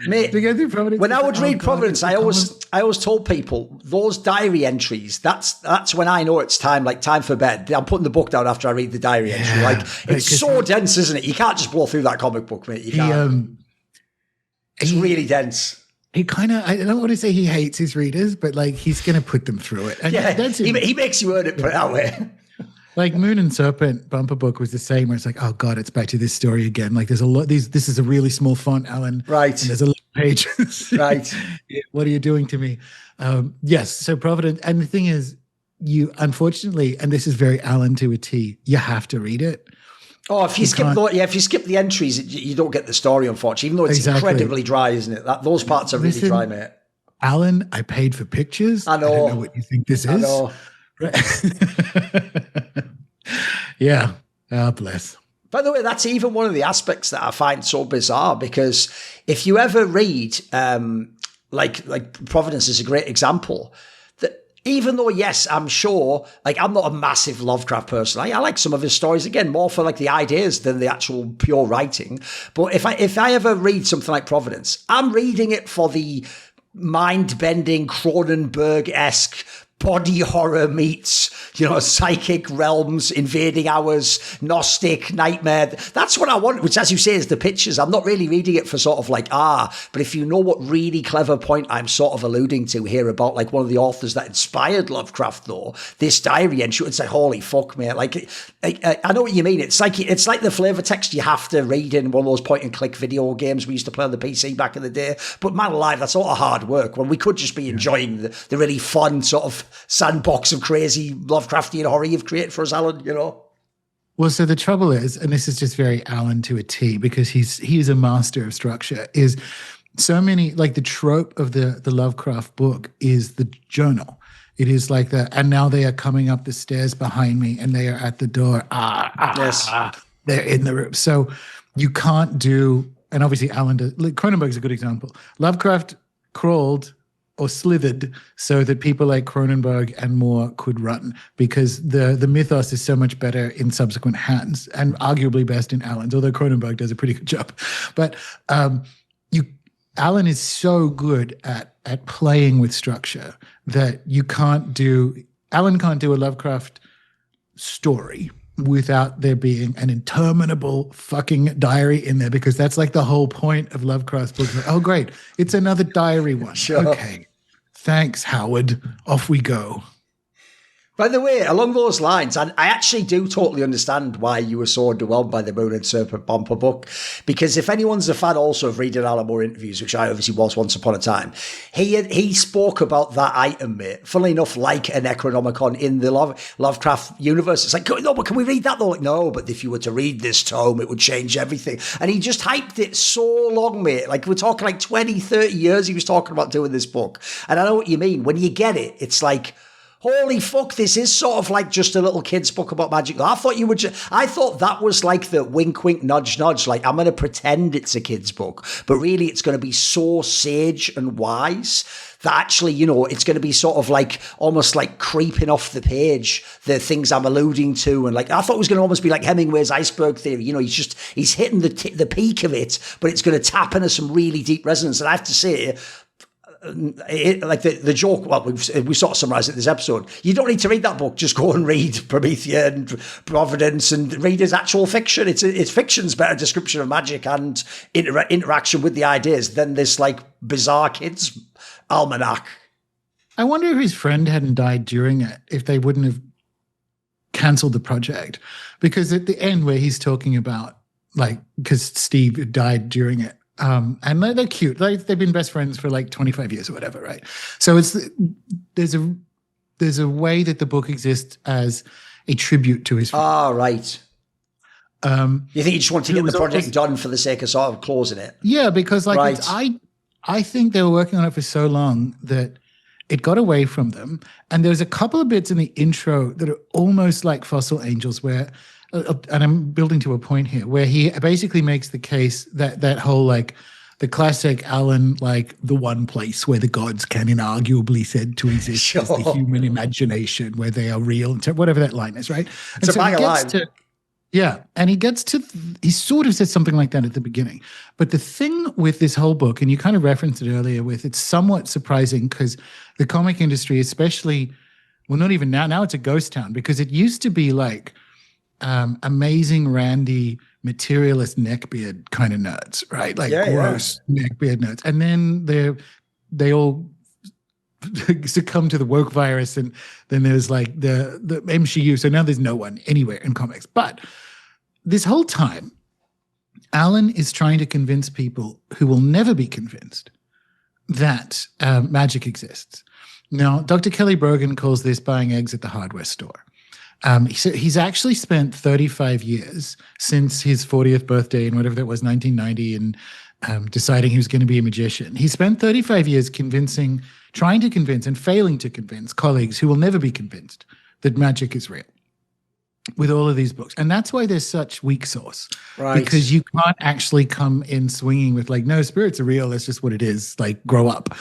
Mate, to get through Providence. When I would read Providence, I always told people those diary entries. That's when I know it's time for bed. I'm putting the book down after I read the diary entry. Like, it's so dense, isn't it? You can't just blow through that comic book, mate. You can't. It's really dense. He kind of, I don't want to say he hates his readers, but like he's going to put them through it. And he makes you earn it, put it that way. Like Moon and Serpent bumper book was the same, where it's like, oh God, it's back to this story again. Like there's a lot, this is a really small font, Alan. Right. And there's a lot of pages. Right. What are you doing to me? Yes. So Providence. And the thing is, you unfortunately, and this is very Alan to a T, you have to read it. Oh, if you skip the entries, you don't get the story, unfortunately, even though it's incredibly dry, isn't it? Those parts are really dry, mate. Alan, I paid for pictures. I know. I don't know what you think this is. I know. Yeah. Oh, bless. By the way, that's even one of the aspects that I find so bizarre, because if you ever read, like Providence is a great example, that even though, yes, I'm sure, like I'm not a massive Lovecraft person. I like some of his stories, again, more for like the ideas than the actual pure writing. But if I ever read something like Providence, I'm reading it for the mind-bending Cronenberg-esque body horror meets, psychic realms, invading ours, Gnostic, nightmare. That's what I want, which, as you say, is the pictures. I'm not really reading it for sort of like, but if you know what really clever point I'm sort of alluding to here about like one of the authors that inspired Lovecraft, though, this diary entry, it's like, holy fuck, mate. Like, I know what you mean. It's like the flavor text you have to read in one of those point and click video games we used to play on the PC back in the day. But man alive, that's a lot of hard work when we could just be enjoying the really fun sort of sandbox of crazy Lovecraftian horror you've created for us, Alan, Well, so the trouble is, and this is just very Alan to a T, because he's a master of structure, is so many, like the trope of the Lovecraft book is the journal. It is like and now they are coming up the stairs behind me and they are at the door. They're in the room. So you can't do, and obviously Alan does, like Cronenberg's a good example. Lovecraft crawled or slithered so that people like Cronenberg and Moore could run, because the mythos is so much better in subsequent hands, and arguably best in Alan's, although Cronenberg does a pretty good job. But Alan is so good at playing with structure that Alan can't do a Lovecraft story without there being an interminable fucking diary in there, because that's like the whole point of Lovecraft's books. Like, oh, great, it's another diary one. Sure. Okay, thanks, Howard. Off we go. By the way, along those lines, and I actually do totally understand why you were so underwhelmed by the Moon and Serpent Bomber book, because if anyone's a fan also of reading Alan Moore interviews, which I obviously was once upon a time, he spoke about that item, mate, funnily enough, like a Necronomicon in the Lovecraft universe. It's like, no, but can we read that? They're like, no, but if you were to read this tome, it would change everything. And he just hyped it so long, mate. Like, we're talking like 20, 30 years he was talking about doing this book. And I know what you mean. When you get it, it's like, holy fuck, this is sort of like just a little kid's book about magic. I thought that was like the wink, wink, nudge, nudge. Like, I'm going to pretend it's a kid's book, but really it's going to be so sage and wise that actually, you know, it's going to be sort of like almost like creeping off the page, the things I'm alluding to. And like, I thought it was going to almost be like Hemingway's iceberg theory. You know, he's hitting the peak of it, but it's going to tap into some really deep resonance. And I have to say, like the joke, well, we sort of summarised it in this episode. You don't need to read that book. Just go and read Promethea and Providence and read his actual fiction. It's fiction's better description of magic and interaction with the ideas than this like bizarre kids almanac. I wonder if his friend hadn't died during it, if they wouldn't have cancelled the project. Because at the end where he's talking about, like, because Steve died during it, and they're cute. Like, they've been best friends for like 25 years or whatever, right? So there's a way that the book exists as a tribute to his friend. Ah, right. You think he just wanted to get the project done for the sake of sort of closing it? Yeah, because like right. I think they were working on it for so long that it got away from them. And there's a couple of bits in the intro that are almost like Fossil Angels where, and I'm building to a point here, where he basically makes the case that whole like the classic Alan, like the one place where the gods can inarguably said to exist is the human imagination, where they are real, whatever that line is, right? It's a bag of line. Yeah, and he sort of says something like that at the beginning. But the thing with this whole book, and you kind of referenced it earlier with, it's somewhat surprising because the comic industry, especially, well, not even now it's a ghost town, because it used to be like amazing, randy, materialist neckbeard kind of nerds, right? Like gross neckbeard nerds. And then they all succumb to the woke virus, and then there's like the MCU. So now there's no one anywhere in comics. But this whole time, Alan is trying to convince people who will never be convinced that magic exists. Now, Dr. Kelly Brogan calls this buying eggs at the hardware store. He's actually spent 35 years since his 40th birthday in whatever that was, 1990, and deciding he was going to be a magician. He spent 35 years trying to convince and failing to convince colleagues who will never be convinced that magic is real with all of these books. And that's why there's such weak sauce. Right. Because you can't actually come in swinging with like, no, spirits are real. That's just what it is. Like, grow up.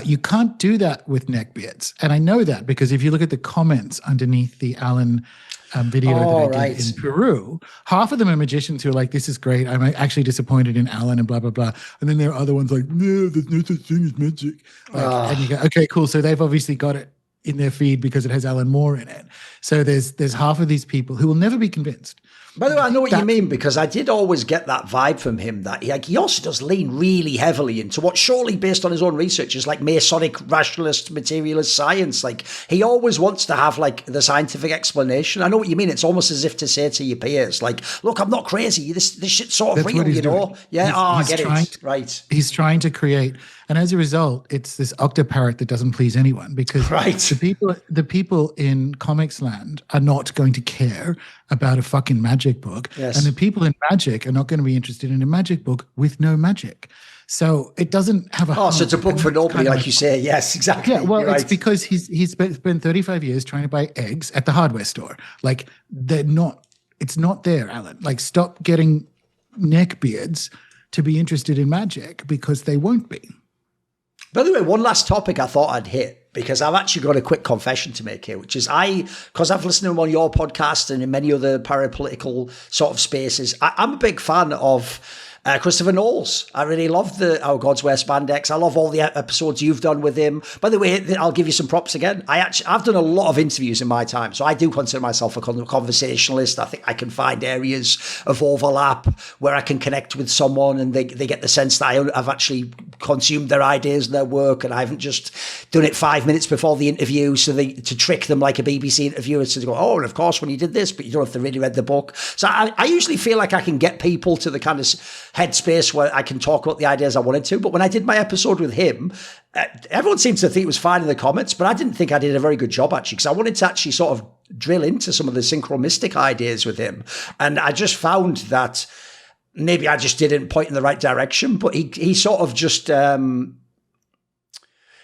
You can't do that with neckbeards. And I know that because if you look at the comments underneath the Alan video that I did in Peru, half of them are magicians who are like, this is great. I'm actually disappointed in Alan and blah, blah, blah. And then there are other ones like, no, there's no such thing as magic. And you go, okay, cool. So they've obviously got it in their feed because it has Alan Moore in it. So there's half of these people who will never be convinced. By the way, I know what you mean, because I did always get that vibe from him that he also does lean really heavily into what, surely based on his own research, is like Masonic rationalist materialist science. Like, he always wants to have like the scientific explanation. I know what you mean. It's almost as if to say to your peers, like, look, I'm not crazy. This shit's sort of real, you know? Doing. Yeah, I get it. Right. He's trying to create, and as a result, it's this octoparrot that doesn't please anyone, because the people in comics land are not going to care about a fucking magic book. Yes. And the people in magic are not going to be interested in a magic book with no magic. So it doesn't have a so it's a book for nobody, like you say. Yes, exactly. Yeah, well, it's because he's spent 35 years trying to buy eggs at the hardware store. Like, it's not there, Alan. Like, stop getting neckbeards to be interested in magic, because they won't be. By the way, one last topic I thought I'd hit, because I've actually got a quick confession to make here, which is because I've listened to him on your podcast and in many other parapolitical sort of spaces, I'm a big fan of Christopher Knowles. I really love the Our Gods Wear Spandex. I love all the episodes you've done with him. By the way, I'll give you some props again. I've done a lot of interviews in my time, so I do consider myself a conversationalist. I think I can find areas of overlap where I can connect with someone and they get the sense that I've actually consumed their ideas and their work, and I haven't just done it 5 minutes before the interview to trick them like a BBC interviewer to go, oh, and of course when you did this, but you don't have to really read the book. So I usually feel like I can get people to the kind of headspace where I can talk about the ideas I wanted to. But when I did my episode with him, everyone seemed to think it was fine in the comments, but I didn't think I did a very good job actually, because I wanted to actually sort of drill into some of the Synchromystic ideas with him. And I just found that maybe I just didn't point in the right direction, but he sort of just...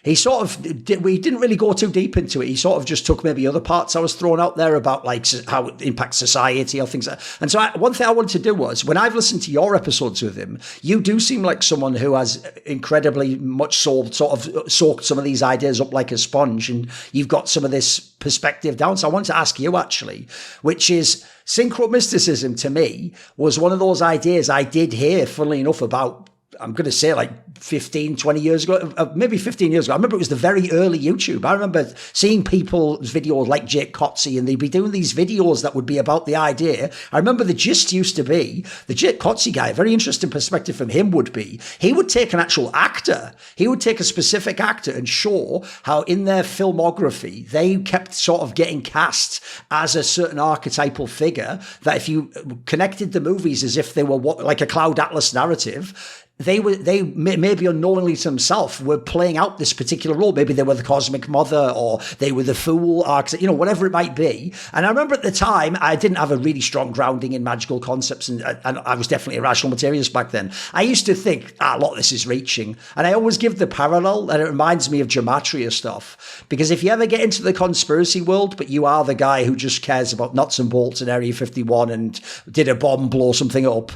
we didn't really go too deep into it. He sort of just took maybe other parts I was throwing out there about like how it impacts society or things like that. And so one thing I wanted to do was, when I've listened to your episodes with him, you do seem like someone who has incredibly much sort of soaked some of these ideas up like a sponge, and you've got some of this perspective down. So I wanted to ask you actually, which is Synchromysticism to me was one of those ideas I did hear, funnily enough, about, I'm going to say like 15, 20 years ago, maybe 15 years ago. I remember it was the very early YouTube. I remember seeing people's videos like Jake Cotsey, and they'd be doing these videos that would be about the idea. I remember the gist used to be, the Jake Cotsey guy, a very interesting perspective from him would be, he would take an actual actor. He would take a specific actor and show how in their filmography, they kept sort of getting cast as a certain archetypal figure, that if you connected the movies as if they were like a Cloud Atlas narrative, they maybe unknowingly to themselves were playing out this particular role. Maybe they were the cosmic mother, or they were the fool, whatever it might be. And I remember at the time, I didn't have a really strong grounding in magical concepts, and I was definitely a rational materialist back then. I used to think, a lot of this is reaching. And I always give the parallel, and it reminds me of gematria stuff. Because if you ever get into the conspiracy world, but you are the guy who just cares about nuts and bolts in Area 51 and did a bomb blow something up,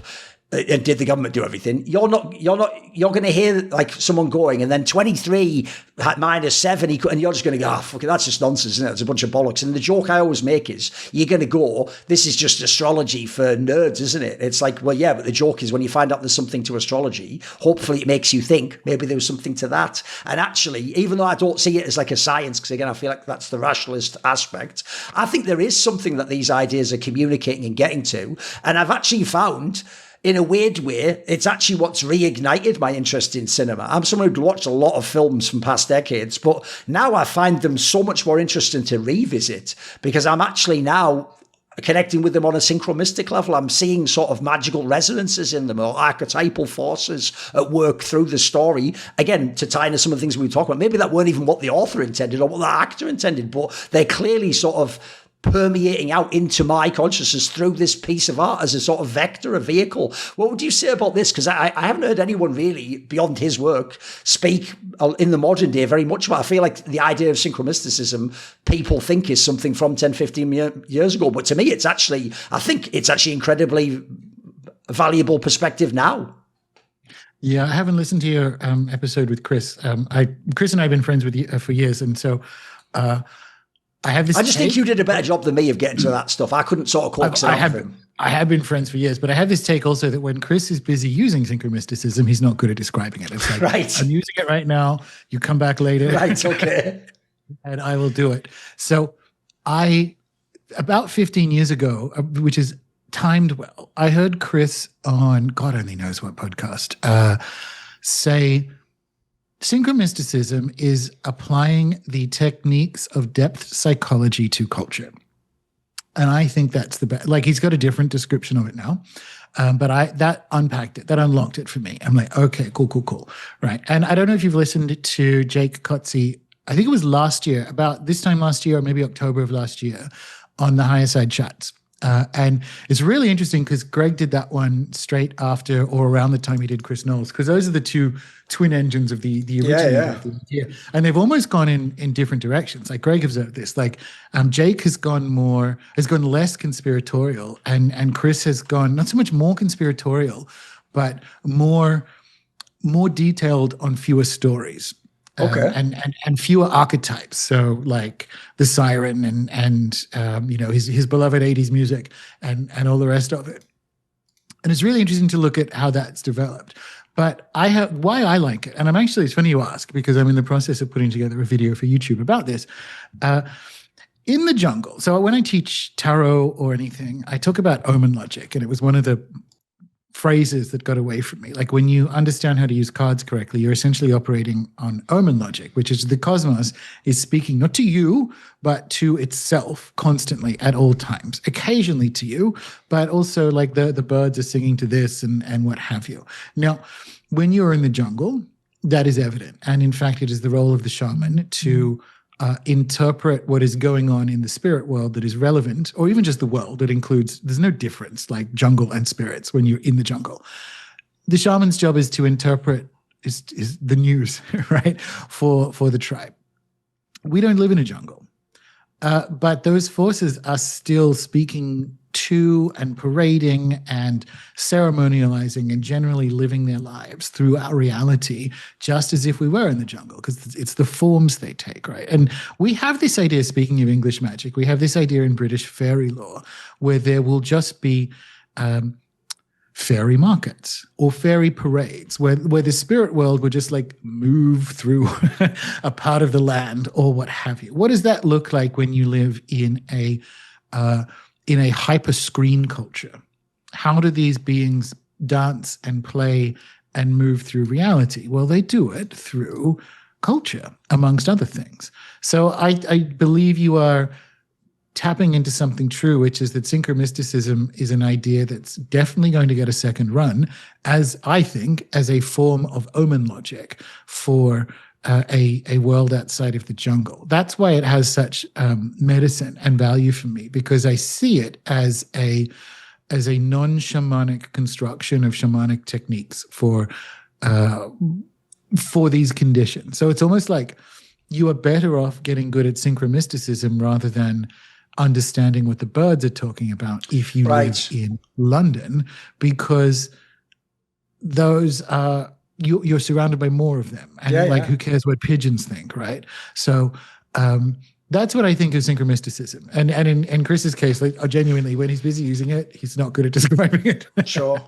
and did the government do everything, you're going to hear like someone going, and then 23 minus 7, and you're just going to go, fuck it, that's just nonsense, isn't it? It's a bunch of bollocks. And the joke I always make is, you're going to go, this is just astrology for nerds, isn't it? It's like, well, yeah, but the joke is when you find out there's something to astrology, hopefully it makes you think maybe there was something to that. And actually, even though I don't see it as like a science, because again, I feel like that's the rationalist aspect, I think there is something that these ideas are communicating and getting to. And I've actually found, in a weird way, it's actually what's reignited my interest in cinema. I'm someone who'd watched a lot of films from past decades, but now I find them so much more interesting to revisit, because I'm actually now connecting with them on a synchromystic level. I'm seeing sort of magical resonances in them, or archetypal forces at work through the story. Again, to tie into some of the things we talk about, maybe that weren't even what the author intended or what the actor intended, but they're clearly sort of permeating out into my consciousness through this piece of art as a sort of vector, a vehicle. What would you say about this? Because I haven't heard anyone really, beyond his work, speak in the modern day very much about. I feel like the idea of synchromysticism, people think is something from 10, 15 years ago. But to me, I think it's actually incredibly valuable perspective now. Yeah, I haven't listened to your episode with Chris. Chris and I have been friends with you for years, and so I just think you did a better job than me of getting to that stuff. I couldn't sort of coax it out of him. I have been friends for years, but I have this take also that when Chris is busy using synchromysticism, he's not good at describing it. It's like, right, I'm using it right now. You come back later. Right, okay. And I will do it. So about 15 years ago, which is timed well, I heard Chris on, God only knows what podcast, say, synchromysticism is applying the techniques of depth psychology to culture. And I think that's the best. Like, he's got a different description of it now. But that unpacked it, that unlocked it for me. I'm like, okay, cool. Right. And I don't know if you've listened to Jake Cotsey, I think it was last year, about this time last year, or maybe October of last year, on the Higher Side Chats. And it's really interesting because Greg did that one straight after or around the time he did Chris Knowles, because those are the two twin engines of the original idea. And they've almost gone in different directions. Like, Greg observed this. Like, Jake has gone less conspiratorial, and Chris has gone not so much more conspiratorial, but more detailed on fewer stories. Okay. And fewer archetypes. So like the siren and his beloved 80s music and all the rest of it. And it's really interesting to look at how that's developed. But why I like it, and it's funny you ask, because I'm in the process of putting together a video for YouTube about this. In the jungle, so when I teach tarot or anything, I talk about Omen logic, and it was one of the phrases that got away from me. Like, when you understand how to use cards correctly, you're essentially operating on Omen logic, which is the cosmos is speaking not to you, but to itself constantly at all times, occasionally to you, but also like the birds are singing to this and what have you. Now, when you're in the jungle, that is evident. And in fact, it is the role of the shaman to interpret what is going on in the spirit world that is relevant, or even just the world that includes, there's no difference like jungle and spirits when you're in the jungle. The shaman's job is to interpret is the news, right, for the tribe. We don't live in a jungle, but those forces are still speaking to and parading and ceremonializing and generally living their lives through our reality, just as if we were in the jungle, because it's the forms they take, right? And we have this idea, speaking of English magic, we have this idea in British fairy lore where there will just be fairy markets or fairy parades where the spirit world would just like move through a part of the land or what have you. What does that look like when you live in a hyper screen culture? How do these beings dance and play and move through reality? Well, they do it through culture, amongst other things. So I believe you are tapping into something true, which is that Synchromysticism is an idea that's definitely going to get a second run, as I think, as a form of Omen logic for a world outside of the jungle. That's why it has such medicine and value for me, because I see it as a non-shamanic construction of shamanic techniques for these conditions. So it's almost like you are better off getting good at Synchromysticism rather than understanding what the birds are talking about if you live in London, because those are you're surrounded by more of them, and who cares what pigeons think, right? So that's what I think of Synchromysticism, and in Chris's case, like, genuinely, when he's busy using it, he's not good at describing it. Sure.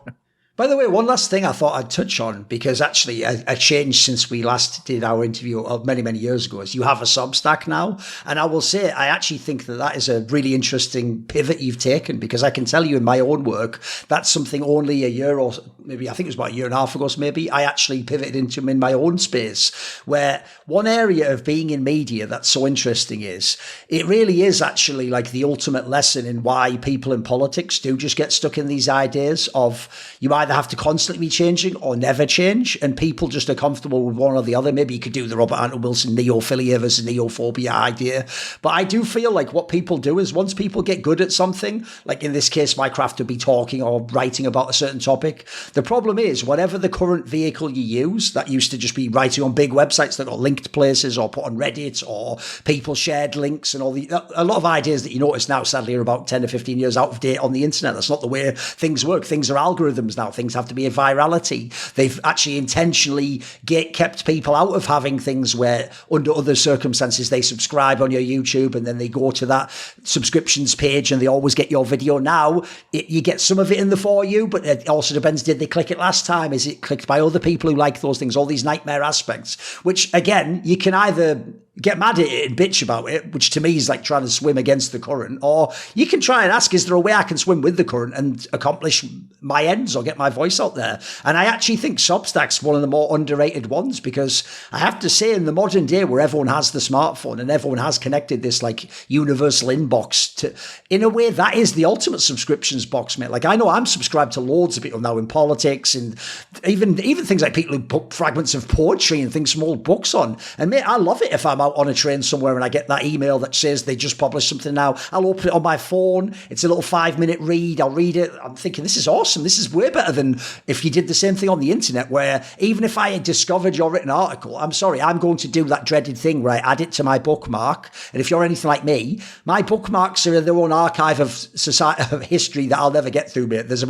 By the way, one last thing I thought I'd touch on, because actually a change since we last did our interview many, many years ago, is you have a Substack now. And I will say, I actually think that is a really interesting pivot you've taken, because I can tell you in my own work, that's something only a year or maybe, I think it was about a year and a half ago, so maybe I actually pivoted into in my own space, where one area of being in media that's so interesting is it really is actually like the ultimate lesson in why people in politics do just get stuck in these ideas of you either have to constantly be changing or never change, and people just are comfortable with one or the other. Maybe you could do the Robert Anton Wilson neophilia versus neophobia idea, but I do feel like what people do is once people get good at something, like in this case my craft would be talking or writing about a certain topic, the problem is whatever the current vehicle you use, that used to just be writing on big websites that got linked places or put on Reddit or people shared links, and a lot of ideas that you notice now sadly are about 10 or 15 years out of date on the internet. That's not the way things work. Things are algorithms now. Things have to be a virality. They've actually intentionally kept people out of having things where under other circumstances they subscribe on your YouTube and then they go to that subscriptions page and they always get your video. Now you get some of it in the for you, but it also depends, did they click it last time? Is it clicked by other people who like those things? All these nightmare aspects, which again, you can either get mad at it and bitch about it, which to me is like trying to swim against the current, or you can try and ask, is there a way I can swim with the current and accomplish my ends or get my voice out there? And I actually think Substack's one of the more underrated ones, because I have to say, in the modern day where everyone has the smartphone and everyone has connected this like universal inbox to, in a way, that is the ultimate subscriptions box, mate. Like I know I'm subscribed to loads of people now in politics, and even things like people who put fragments of poetry and things from old books on. And mate, I love it if I'm out on a train somewhere and I get that email that says they just published something now. I'll open it on my phone. It's a little 5-minute read. I'll read it. I'm thinking, this is awesome. This is way better than if you did the same thing on the internet, where even if I had discovered your written article, I'm sorry, I'm going to do that dreaded thing where I add it to my bookmark. And if you're anything like me, my bookmarks are their own archive of society, of history that I'll never get through, mate. There's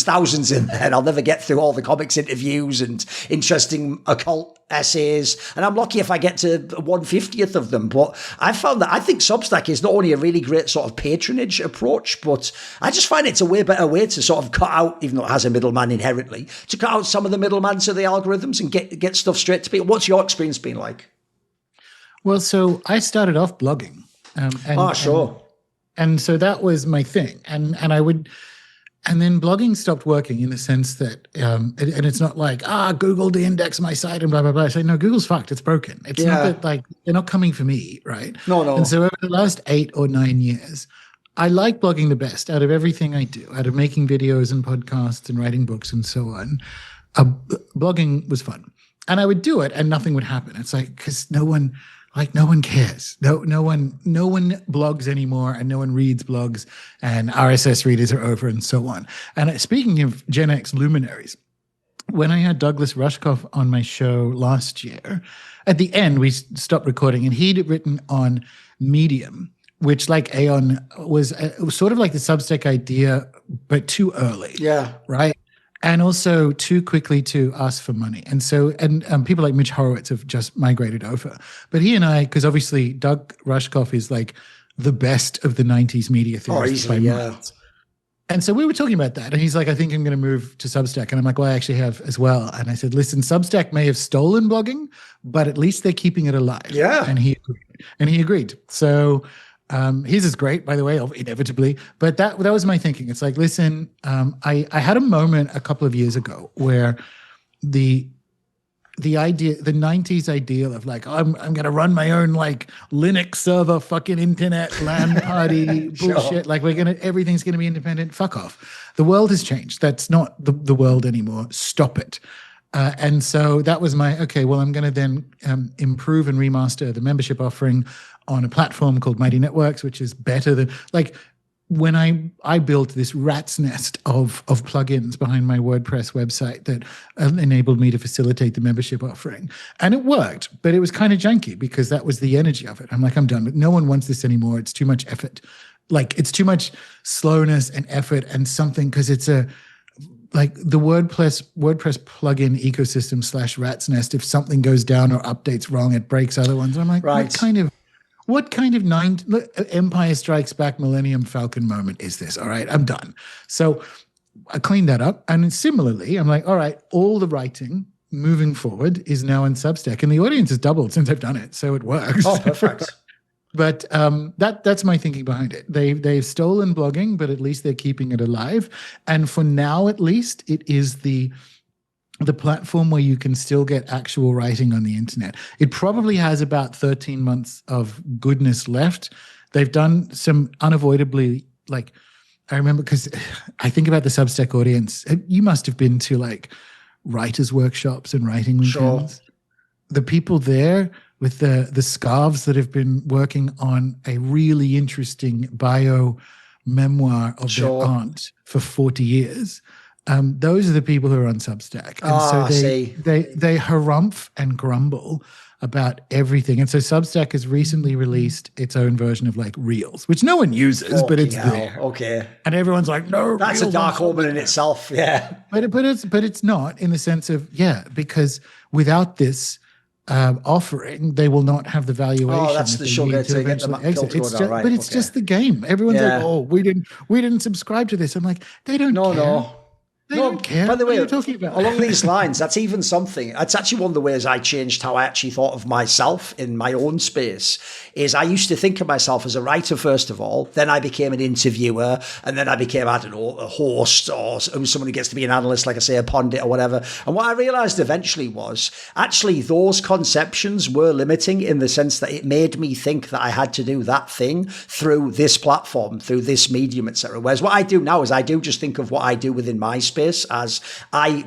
thousands in there and I'll never get through all the comics interviews and interesting occult essays, and I'm lucky if I get to 1/50th of them. But I found that I think Substack is not only a really great sort of patronage approach, but I just find it's a way better way to sort of cut out, even though it has a middleman inherently, to cut out some of the middleman to the algorithms and get stuff straight to people. What's your experience been like? Well, so I started off blogging. Sure. And so that was my thing. And then blogging stopped working in the sense that, and it's not like, Google de-index my site and blah, blah, blah. I say, no, Google's fucked. It's broken. It's not that, like, they're not coming for me, right? No. And so over the last 8 or 9 years, I like blogging the best out of everything I do, out of making videos and podcasts and writing books and so on. Blogging was fun. And I would do it and nothing would happen. It's like, because no one cares. No one blogs anymore, and no one reads blogs, and RSS readers are over, and so on. And speaking of Gen X luminaries, when I had Douglas Rushkoff on my show last year, at the end we stopped recording, and he'd written on Medium, which, like Aeon, was sort of like the Substack idea, but too early. Yeah. Right. And also too quickly to ask for money. And so, and people like Mitch Horowitz have just migrated over. But he and I, because obviously Doug Rushkoff is like the best of the 90s media theorists by miles. And so we were talking about that. And he's like, I think I'm going to move to Substack. And I'm like, well, I actually have as well. And I said, listen, Substack may have stolen blogging, but at least they're keeping it alive. Yeah. And he agreed. So his is great, by the way, inevitably. But that was my thinking. It's like, listen, I had a moment a couple of years ago where the idea, the 90s ideal of like, I'm going to run my own like Linux server, fucking internet LAN party bullshit. Sure. Like everything's going to be independent. Fuck off. The world has changed. That's not the world anymore. Stop it. And so that was okay, well, I'm going to then improve and remaster the membership offering on a platform called Mighty Networks, which is better than, like, when I built this rat's nest of plugins behind my WordPress website that enabled me to facilitate the membership offering. And it worked, but it was kind of janky because that was the energy of it. I'm like, I'm done, but no one wants this anymore. It's too much effort. Like, it's too much slowness and effort and something, because it's like the WordPress plugin ecosystem / rat's nest. If something goes down or updates wrong, it breaks other ones. I'm like, right. What kind of Empire Strikes Back Millennium Falcon moment is this? All right, I'm done. So I cleaned that up. And similarly, I'm like, all right, all the writing moving forward is now in Substack. And the audience has doubled since I've done it. So it works. Oh, perfect. But that's my thinking behind it. They've stolen blogging, but at least they're keeping it alive. And for now, at least, it is the platform where you can still get actual writing on the internet. It probably has about 13 months of goodness left. They've done some unavoidably, like, I remember, because I think about the Substack audience. You must have been to like writers' workshops and writing weekends. Sure. The people there with the scarves that have been working on a really interesting bio memoir of their aunt for 40 years. Those are the people who are on Substack. And so they harumph and grumble about everything. And so Substack has recently released its own version of like Reels, which no one uses, but it's there. Okay. And everyone's like, no, that's a dark omen in itself. Yeah. But it's not, in the sense of, because without this offering, they will not have the valuation. Oh, that's the sugar to get them exit. But it's just the game. Everyone's like, oh, we didn't subscribe to this. I'm like, they don't care. No. They don't care. By the way, what are you talking about? Along these lines, that's even something. That's actually one of the ways I changed how I actually thought of myself in my own space. Is I used to think of myself as a writer first of all, then I became an interviewer, and then I became, I don't know, a host or someone who gets to be an analyst, like I say, a pundit or whatever. And what I realized eventually was actually those conceptions were limiting, in the sense that it made me think that I had to do that thing through this platform, through this medium, etc. Whereas what I do now is I do just think of what I do within my space as I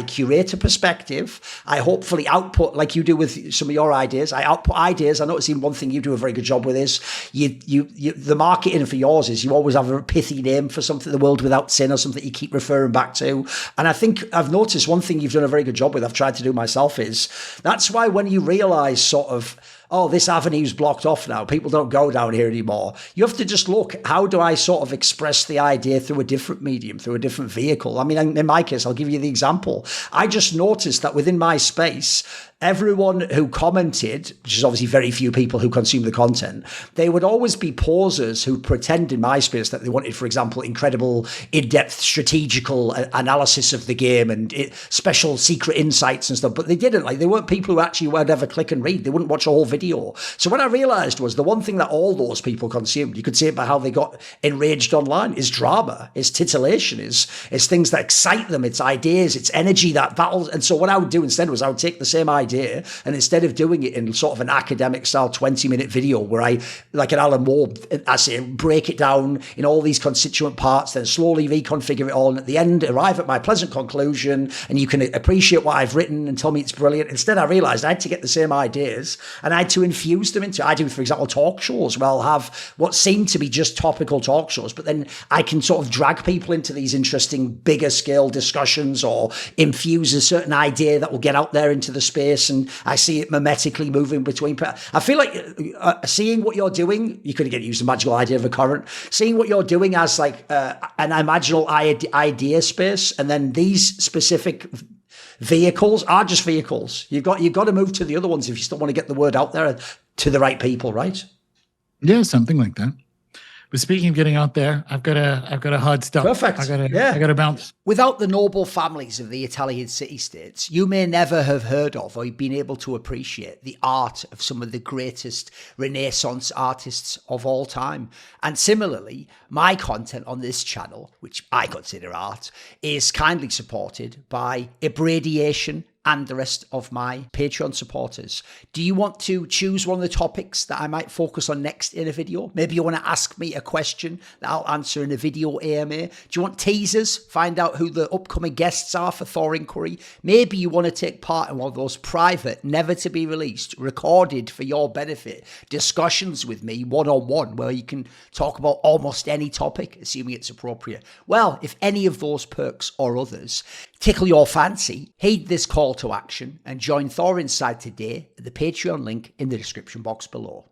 curate a perspective. I hopefully output, like you do with some of your ideas. I output ideas. I notice even one thing you do a very good job with is the marketing for yours is you always have a pithy name for something, the world without sin, or something you keep referring back to. And I think I've noticed one thing you've done a very good job with, I've tried to do myself, is that's why when you realize sort of, oh, this avenue's blocked off now. People don't go down here anymore. You have to just look, how do I sort of express the idea through a different medium, through a different vehicle? I mean, in my case, I'll give you the example. I just noticed that within my space, everyone who commented, which is obviously very few people who consume the content, they would always be pausers who pretend in my space that they wanted, for example, incredible in-depth strategical analysis of the game and special secret insights and stuff, but they didn't. Like, they weren't people who actually would ever click and read. They wouldn't watch a whole video. So what I realized was the one thing that all those people consumed, you could see it by how they got enraged online, is drama, is titillation, is things that excite them, it's ideas, it's energy that battles. And so what I would do instead was I would take the same idea, and instead of doing it in sort of an academic style 20-minute video where I, like an Alan Moore, I say, break it down in all these constituent parts, then slowly reconfigure it all, and at the end arrive at my pleasant conclusion, and you can appreciate what I've written and tell me it's brilliant. Instead, I realized I had to get the same ideas and I had to infuse them into, I do, for example, talk shows where I'll have what seem to be just topical talk shows, but then I can sort of drag people into these interesting bigger scale discussions or infuse a certain idea that will get out there into the space, and I see it mimetically moving between. I feel like seeing what you're doing, you could get used the magical idea of a current, seeing what you're doing as like an imaginal idea space, and then these specific vehicles are just vehicles. You've got to move to the other ones if you still want to get the word out there to the right people, right? Yeah, something like that. But speaking of getting out there, I've got a hard stop. Perfect. I gotta bounce. Without the noble families of the Italian city-states, you may never have heard of or been able to appreciate the art of some of the greatest Renaissance artists of all time. And similarly, my content on this channel, which I consider art, is kindly supported by Abradiation and the rest of my Patreon supporters. Do you want to choose one of the topics that I might focus on next in a video? Maybe you want to ask me a question that I'll answer in a video AMA. Do you want teasers? Find out who the upcoming guests are for Thorinquiry. Maybe you want to take part in one of those private, never to be released, recorded for your benefit discussions with me one-on-one, where you can talk about almost any topic, assuming it's appropriate. Well, if any of those perks or others tickle your fancy, heed this call to action and join Thorin's side today at the Patreon link in the description box below.